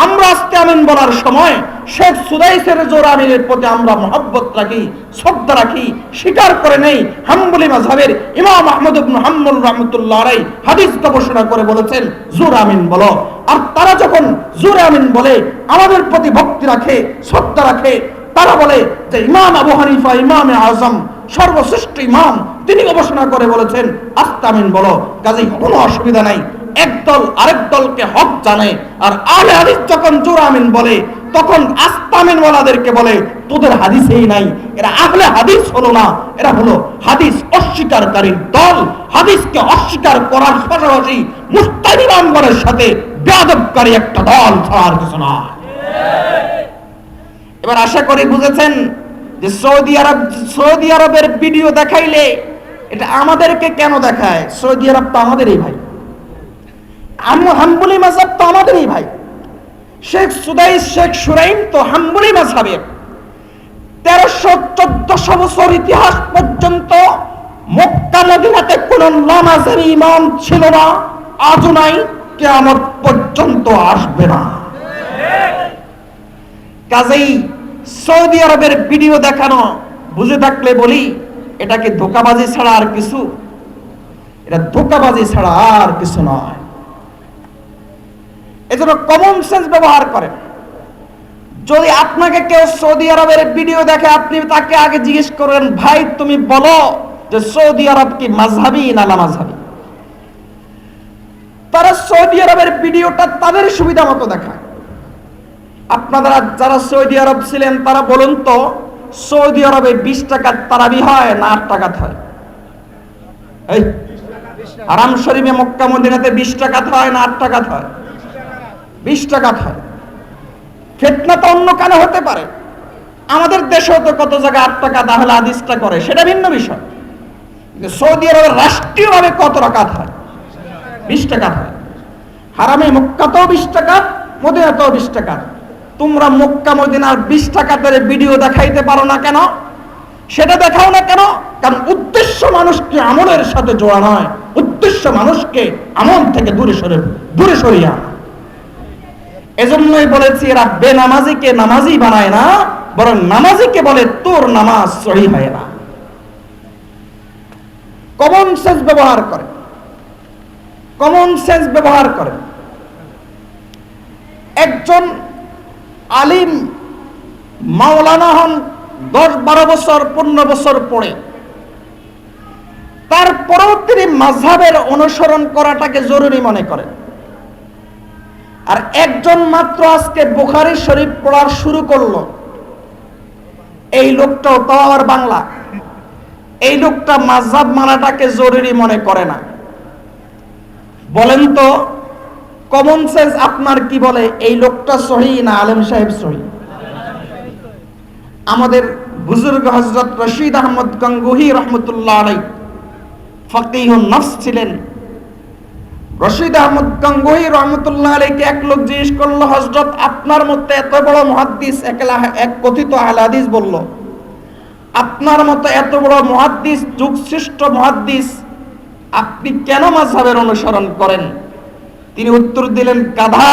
আমরা আস্তে আমিন বলার সময় শেখ সুদাইসের জোরে আমিনের প্রতি আমরা মহব্বত রাখি, শ্রদ্ধা রাখি, স্বীকার করে নেই। হাম্বলি মাযহাবের ইমাম আহমদ ইবনে হাম্বল রাহমাতুল্লাহ আলাইহি হাদিস গবেষণা করে বলেছেন জোরে আমিন বলো। আর তারা যখন জোরে আমিন বলে আমাদের প্রতি ভক্তি রাখে, শ্রদ্ধা রাখে, তারা বলে যে ইমাম আবু হানিফা ইমামে আজম, সর্বশ্রেষ্ঠ ইমাম, তিনি গবেষণা করে বলেছেন আস্তে আমিন বলো। কাজেই কোনো অসুবিধা নাই। একদল আরেক দলকে হক জানে, আর আহলে হাদিস যখন জোর আমিন বলে তখন আস্তামিন ওয়ালাদেরকে বলে তোদের হাদিসেই নাই, এরা আহলে হাদিস হলো না, এরা হলো হাদিস অস্বীকারীর দল। হাদিসকে অস্বীকার করার পাশাপাশি মুস্তাহিদানগণের সাথে বেয়াদবকারী একটা দল ছাড়া আর কিছু না। এবার আশা করি বুঝেছেন যে সৌদি আরবের ভিডিও দেখাইলে এটা আমাদেরকে কেন দেখায়। সৌদি আরব তো আমাদেরই ভাই, হাম্বলি মাযহাব তো আমাদেরই ভাই। শেখ সুদাইস শেখ সুরাইম তো হাম্বলি মাযহাবের। 1300-1400 বছর ইতিহাস পর্যন্ত মক্কা মদিনাতে কোন নামাজের ইমাম ছিল না, আজও নাই, কিয়ামত পর্যন্ত আসবে না। কাজেই সৌদি আরবের ভিডিও দেখানো বুঝে থাকলে বলি এটাকে ধোঁকাবাজি ছাড়া আর কিছু, এটা ধোঁকাবাজি ছাড়া আর কিছু নয়। এজন্য কমন সেন্স ব্যবহার করেন। যদি আপনাকে কেউ সৌদি আরবের ভিডিও দেখে, আপনি তাকে আগে জিজ্ঞেস করেন, ভাই তুমি বলো যে সৌদি আরব কি মাযহাবী না লামাযহাবী? তারা সৌদি আরবের ভিডিওটা তাদের সুবিধা মতো দেখায়। আপনারা যারা সৌদি আরব ছিলেন তারা বলুন তো, সৌদি আরবে 20 টাকার তারাবি হয় না 8 টাকা হয়? এই হারাম শরীফে মক্কা মদিনাতে 20 টাকা হয় না 8 টাকা হয়? 20 টাকা হয়। ফিতনা তো অন্য কানে হতে পারে, আমাদের দেশেও তো কত জায়গায় 8 টাকা তাহলে হাদিসটা করে, সেটা ভিন্ন বিষয়। কিন্তু সৌদি আরবের রাষ্ট্রীয়ভাবে কত রাকাত হয়? 20 টাকা হয়। হারামে মক্কাতেও 20 টাকা, মদিনাতেও 20 টাকা। তোমরা মক্কা মদিনার 20 টাকা ধরে ভিডিও দেখাইতে পারো না কেন? সেটা দেখাও না কেন? কারণ উদ্দেশ্য মানুষকে আমলের সাথে জোড়া নয়, উদ্দেশ্য মানুষকে আমল থেকে দূরে সরিয়ে আনা। এজন্যই বলেছি এরা বেনামাজিকে নামাজি বানায় না, বরং নামাজিকে বলে তোর নামাজ সহি হয় না। কমন সেন্স ব্যবহার করে, কমন সেন্স ব্যবহার করে। একজন আলিম মাওলানা হন 10-12 বছর 15 বছর পরে, তারপরেও তিনি মাযহাবের অনুসরণ করাটাকে জরুরি মনে করেন। আর একজন মাত্র আজকে বুখারী শরীফ পড়া শুরু করলো, এই লোকটাও তাও আবার বাংলা, এই লোকটা মাযহাব মানাটাকে জরুরি মনে করে না। বলেন তো কমন সেন্স আপনার কি বলে, এই লোকটা সহি না আলেম সাহেব সহি? আমাদের বুজুর্গ হযরত রশিদ আহমদ গঙ্গোহী রহমতুল্লাহ আলাইহি ফাকিহুন নফস ছিলেন। রশিদ আহমদ গঙ্গোহী রহমতুল্লাহ আলাইহিকে এক লোক জিজ্ঞেস করলো, হযরত আপনার মতে এত বড় মুহাদ্দিস, এক কথিত আহলে হাদিস বলল, আপনার মতো এত বড় মুহাদ্দিস, যুগশ্রেষ্ঠ মুহাদ্দিস, আপনি কেন মাযহাবের অনুসরণ করেন? তিনি উত্তর দিলেন, গাধা,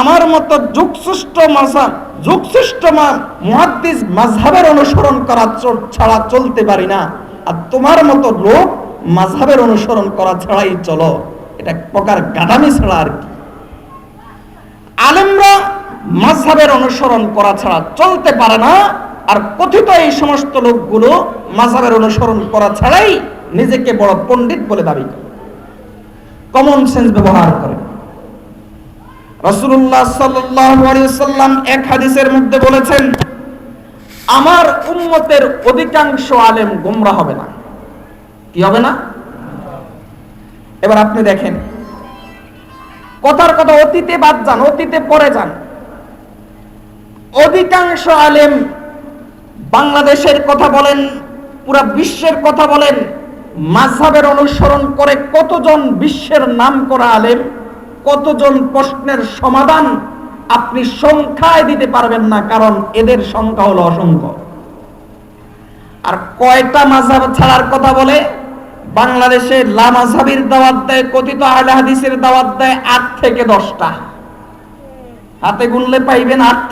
আমার মতো যুগশ্রেষ্ঠ মুহাদ্দিস মাযহাবের অনুসরণ করা ছাড়া চলতে পারি না, আর তোমার মতো লোক মাযহাবের অনুসরণ করা ছাড়াই চলো, এটা এক প্রকার গাধামি ছাড়া আর কি। আলেমরা মাযহাবের অনুসরণ করা ছাড়া চলতে পারে না, আর কথিত এই সমস্ত লোকগুলো মাযহাবের অনুসরণ করা ছাড়াই নিজেকে বড় পণ্ডিত বলে দাবি করে। কমন সেন্স ব্যবহার করে। রাসূলুল্লাহ সাল্লাল্লাহু আলাইহি ওয়াসাল্লাম এক হাদিসের মধ্যে বলেছেন, আমার উম্মতের অধিকাংশ আলেম গোমরাহ হবে না। কি হবে না? এবার আপনি দেখেন, কথার কথা অতীতে বাদ যান, অতীতে পরে যান। অধিকাংশ আলেম, বাংলাদেশের কথা বলেন, পুরা বিশ্বের কথা বলেন, মাযহাবের অনুসরণ করে কতজন বিশ্বের নামকরা আলেম, কতজন প্রশ্নের সমাধান আপনি সংখ্যায় দিতে পারবেন না, কারণ এদের সংখ্যা হলো অসংখ্য। আর কয়টা মাযহাব ছাড়ার কথা বলে? বাংলাদেশে লামাযহাবির দাওয়াত দেয়, কথিত আহলে হাদিসের দাওয়াত দেয় 8 থেকে 10টা। হাতে গুনলে পাইবেন 8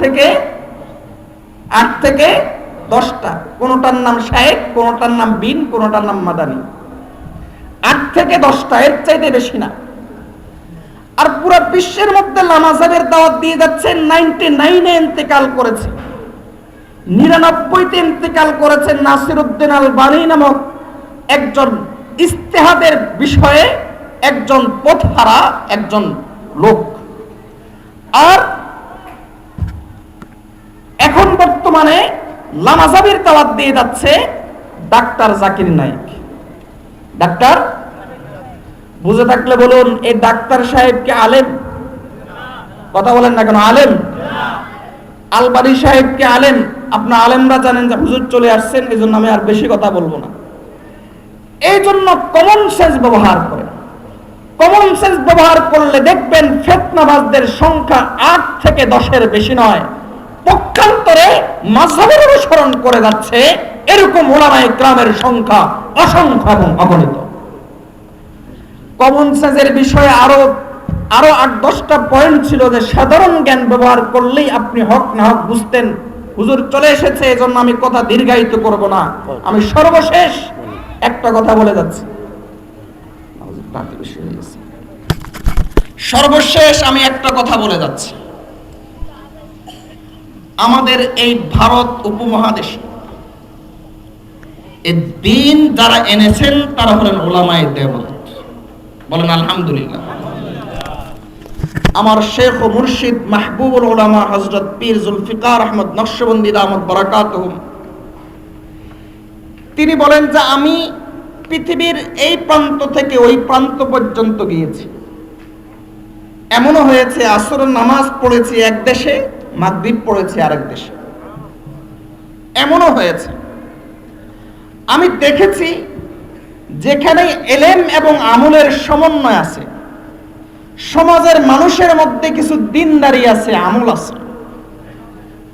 থেকে 10টা। কোনটার নাম শায়েখ, কোনটার নাম বিন, কোনটার নাম মাদানী। 8 থেকে 10টা, এর চাইতে বেশি না। আর পুরো বিশ্বের মধ্যে লামাযহাবের দাওয়াত দিয়ে যাচ্ছে 99-এ ইন্তেকাল করেছে, 99-তে ইন্তেকাল করেছেন নাসিরউদ্দিন আলবানী নামক একজন ইজতিহাদের বিষয়ে একজন পথহারা একজন লোক। আর এখন বর্তমানে লামাজাবির দাওয়াত দিয়ে যাচ্ছে ডাক্তার জাকির নায়েক। ডাক্তার বুঝে থাকলে বলুন, এই ডাক্তার সাহেব কি আলেম? কথা বলেন না কেন, আলেম? আলবানী সাহেব কি আলেম? আপনার আলেমরা জানেন যে হুজুর চলে আসছেন, এই জন্য আমি আর বেশি কথা বলবো না। এই জন্য কমন সেন্স ব্যবহার করেন। কমন সেন্স ব্যবহার করলে দেখবেন ফিতনাবাজদের সংখ্যা 8 থেকে 10-এর বেশি নয়। পক্ষান্তরে মাযহাবের অনুসরণ করে যাচ্ছে এরকম উলামায়ে কেরামের সংখ্যা অসংখ্য এবং অগণিত। কমন সেন্সের বিষয়ে আরো 8-10টা পয়েন্ট ছিল, যে সাধারণ জ্ঞান ব্যবহার করলেই আপনি হক না হক বুঝতেন। হুজুর চলে এসেছে, এজন্য আমি কথা দীর্ঘায়িত করব না। আমি সর্বশেষ একটা কথা বলে যাচ্ছি। সর্বশেষ আমি একটা কথা বলে যাচ্ছি। আমাদের এই ভারত উপমহাদেশে এই দিন যারা এনেছেন তারা হলেন উলামায়ে দেওবন্দ। বলেন আলহামদুলিল্লাহ। আমার শেখ ও মুর্শিদ মাহবুবুল উলামা হযরত পীর জুলফিকার আহমদ নকশবন্দি দামাত বারাকাতুহুম, তিনি বলেন যে আমি পৃথিবীর এই প্রান্ত থেকে ওই প্রান্ত পর্যন্ত গিয়েছি। এমনও হয়েছে আসরের নামাজ পড়েছি এক দেশে, মাগরিব পড়েছি আরেক দেশে। এমনও হয়েছে আমি দেখেছি যেখানে ইলম এবং আমলের সমন্বয় আছে, সমাজের মানুষের মধ্যে কিছু দিনদারি আছে, আমল আছে,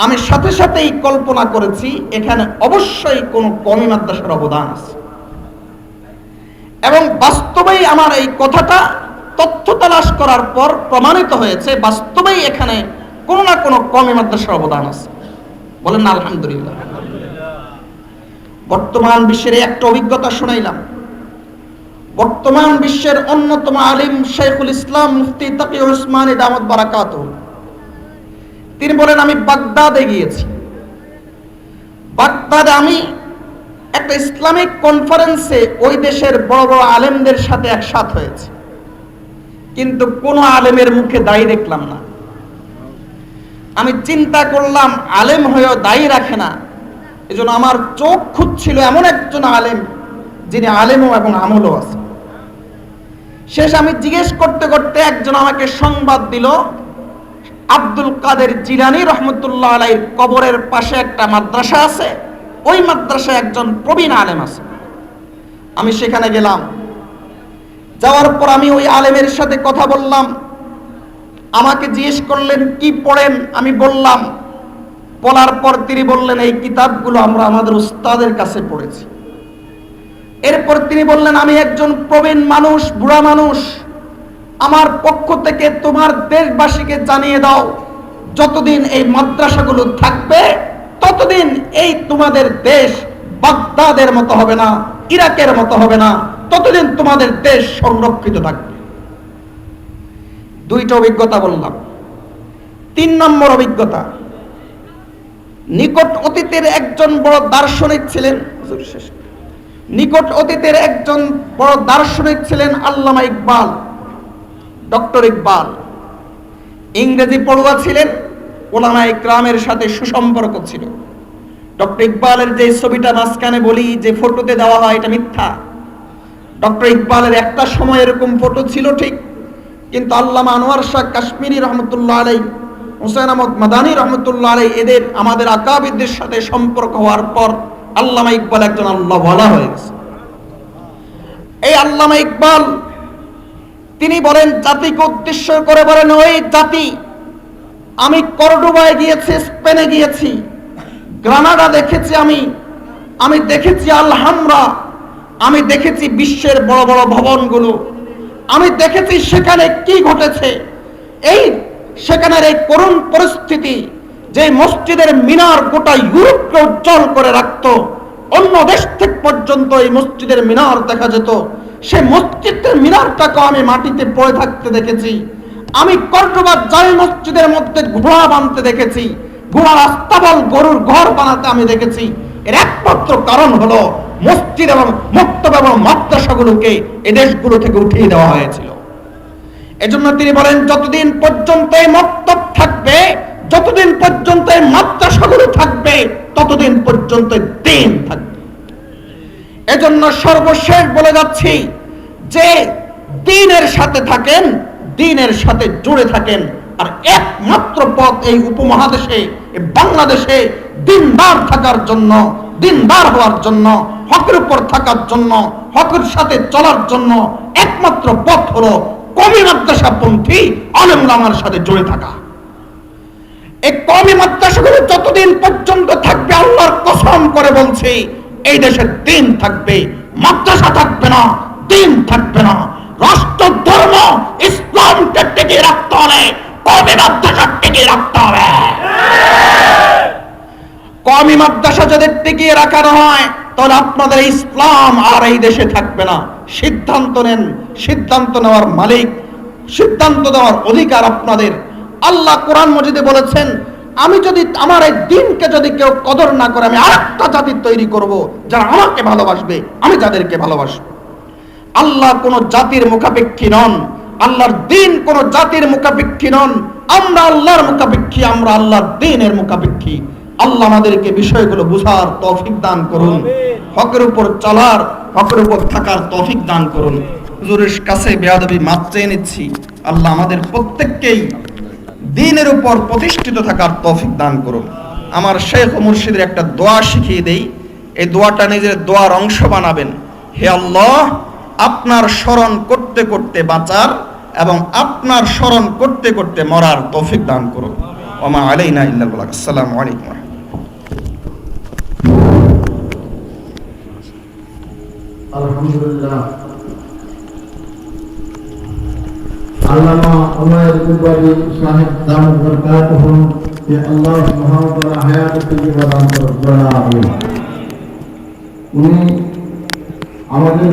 আমি সাথে সাথেই কল্পনা করেছি এখানে অবশ্যই কোনো কওমি মাদ্রাসার অবদান আছে। এবং বাস্তবেই আমার এই কথাটা তথ্য তালাশ করার পর প্রমাণিত হয়েছে, বাস্তবেই এখানে কোনো না কোনো কওমি মাদ্রাসার অবদান আছে। বলেন না আলহামদুলিল্লাহ। বর্তমান বিশ্বের একটা অভিজ্ঞতা শোনাইলাম। বর্তমান বিশ্বের অন্যতম আলিম শাইখুল ইসলাম মুফতি তাকি উসমানী দামাত বারাকাতুহু, তিনি বলেন আমি বাগদাদে গিয়েছি। বাগদাদে আমি একটা ইসলামিক কনফারেন্সে ওই দেশের বড় বড় আলেমদের সাথে একসাথে হয়েছে, কিন্তু কোনো আলেমের মুখে দাড়ি দেখলাম না। আমি চিন্তা করলাম আলেম হয়েও দাড়ি রাখে না, এজন্য আমার চোখ খুঁজছিল এমন একজন আলেম যিনি আলেমও এবং আমলও আছে। শেষ আমি জিজ্ঞেস করতে করতে একজন আমাকে সংবাদ দিল, আব্দুল কাদের জিলানী রহমতুল্লাহ আলাইহির কবরের পাশে একটা মাদ্রাসা আছে, ওই মাদ্রাসায় একজন প্রবীণ আলেম আছে। আমি সেখানে গেলাম। যাওয়ার পর আমি ওই আলেমের সাথে কথা বললাম। আমাকে জিজ্ঞেস করলেন কি পড়েন, আমি বললাম। বলার পর তিনি বললেন এই কিতাবগুলো আমরা আমাদের উস্তাদের কাছে পড়েছি। এরপর তিনি বললেন আমি একজন প্রবীণ মানুষ, বুড়া মানুষ, আমার পক্ষ থেকে তোমার দেশবাসীকে জানিয়ে দাও যতদিন এই মাদ্রাসাগুলো থাকবে ততদিন এই তোমাদের দেশ বাগদাদের মতো হবে না, ইরাকের মতো হবে না, ততদিন তোমাদের দেশ সংরক্ষিত থাকবে। দুইটা অভিজ্ঞতা বললাম। 3 নম্বর অভিজ্ঞতা, নিকট অতীতের একজন বড় দার্শনিক ছিলেন, নিকট অতীতের একজন বড় দার্শনিক ছিলেন আল্লামা ইকবাল, ডক্টর ইকবাল। ইংরেজি পড়ুয়া ছিলেন, উলামায়ে কেরামের সাথে সুসম্পর্ক ছিল। ডক্টর ইকবালের যে ছবিটা মাঝখানে বলি যে ফটোতে দেওয়া হয় এটা মিথ্যা। ডক্টর ইকবালের একটা সময় এরকম ফটো ছিল ঠিক, কিন্তু আল্লামা আনোয়ার শাহ কাশ্মীরি রহমতুল্লাহ আলাইহি, হুসাইন আহমদ মাদানী রহমতুল্লাহ আলাইহি, এদের আমাদের আকাবিরদের সাথে সম্পর্ক হওয়ার পর আল্লামা ইকবাল একজন আল্লাহওয়ালা হয়ে গেছে। এই আল্লামা ইকবাল তিনি বলেন, জাতিকে উদ্দেশ্য করে বলেন, ওই জাতি, আমি কর্ডোবায় গিয়েছি, স্পেনে গিয়েছি, গ্রানাডা দেখেছি, আমি দেখেছি আলহামরা, আমি দেখেছি বিশ্বের বড় বড় ভবনগুলো, আমি দেখেছি সেখানে কি ঘটেছে। এই সেখানের এই করুণ পরিস্থিতি, যে মসজিদের মিনার গোটা ইউরোপকে উজ্জ্বল করে রাখত, অন্য দেশ থেকে পর্যন্ত এই মসজিদের মিনার দেখা যেত, সে মসজিদের মিনারটাকে আমি মাটিতে পড়ে থাকতে দেখেছি। আমি কর্ডোবার জামে মসজিদের মধ্যে ঘোড়া বাঁধতে দেখেছি, ঘোড়ার আস্তাবল গরুর ঘর বানাতে আমি দেখেছি। এর একমাত্র কারণ হলো মসজিদ এবং মক্তব এবং মাদ্রাসাগুলোকে এই দেশগুলো থেকে উঠিয়ে দেওয়া হয়েছিল। এজন্য তিনি বলেন, যতদিন পর্যন্ত এই মক্তব থাকবে, যতদিন পর্যন্ত এই মাদ্রাসাগুলো থাকবে, ততদিন পর্যন্ত দ্বীন থাকবে। এজন্য সর্বশেষ বলে যাচ্ছি যে দ্বীনের সাথে থাকেন, দ্বীনের সাথে জুড়ে থাকেন। আর একমাত্র পথ এই উপমহাদেশে, এই বাংলাদেশে দ্বীনদার থাকার জন্য, দ্বীনদার হওয়ার জন্য, হকের উপর থাকার জন্য, হকের সাথে চলার জন্য একমাত্র পথ হলো কওমি মাদ্রাসাপন্থী আলেম ওলামার সাথে জুড়ে থাকা। এই কওমি মাদ্রাসাগুলো যতদিন পর্যন্ত থাকবে, আল্লাহর কসম করে বলছি, এই দেশে দ্বীন থাকবে, মাদ্রাসা থাকবে না, দ্বীন থাকবে না। রাষ্ট্র ধর্ম ইসলামকে টিকিয়ে রাখতে হবে, কওমি মাদ্রাসা টিকিয়ে রাখতে হবে। কওমি মাদ্রাসা যদি টিকিয়ে রাখানো হয়, তাহলে আপনাদের ইসলাম আর এই দেশে থাকবে না। সিদ্ধান্ত নেন, সিদ্ধান্ত নেওয়ার মালিক, সিদ্ধান্ত দেওয়ার অধিকার আপনাদের। আল্লাহ কোরআন মজিদে বলেছেন, আমি যদি আমার এই দ্বীনকে যদি কেউ কদর না করে, আমি আরেকটা জাতি তৈরি করব যারা আমাকে ভালোবাসবে, আমি যাদেরকে ভালোবাসবো। আল্লাহ কোন জাতির মুখাপেক্ষী নন, আল্লাহর দ্বীন কোন জাতির মুখাপেক্ষী নন। আমরা আল্লাহর মুখাপেক্ষী, আমরা আল্লাহর দ্বীনের মুখাপেক্ষী। আল্লাহ আমাদেরকে বিষয়গুলো বুঝার তৌফিক দান করুন, হকের উপর চলার, হকের উপর থাকার তৌফিক দান করুন। হুজুরের কাছে বেয়াদবি মাপ চেয়ে নিচ্ছি, আল্লাহ আমাদের প্রত্যেককেই দ্বীনের উপর প্রতিষ্ঠিত থাকার তৌফিক দান করুন। আমার শেখ ও মুর্শিদের একটা দোয়া শিখিয়ে দেই, এই দোয়াটা নিজের দোয়ার অংশ বানাবেন। হে আল্লাহ, আপনার স্মরণ করতে করতে বাঁচার এবং আপনার স্মরণ করতে করতে মরার তৌফিক দান করুন। ওমা আলাইনা ইল্লাল বালাগ। আসসালামু আলাইকুম। আলহামদুলিল্লাহ। আল্লামা উমাইর কুবারি সাহেব দামত বরকাতুহু, কে আল্লাহ সুবহানাহু ওয়া তাআলা হায়াতে তাইয়্যিবা দান করুন। উনি আমাদের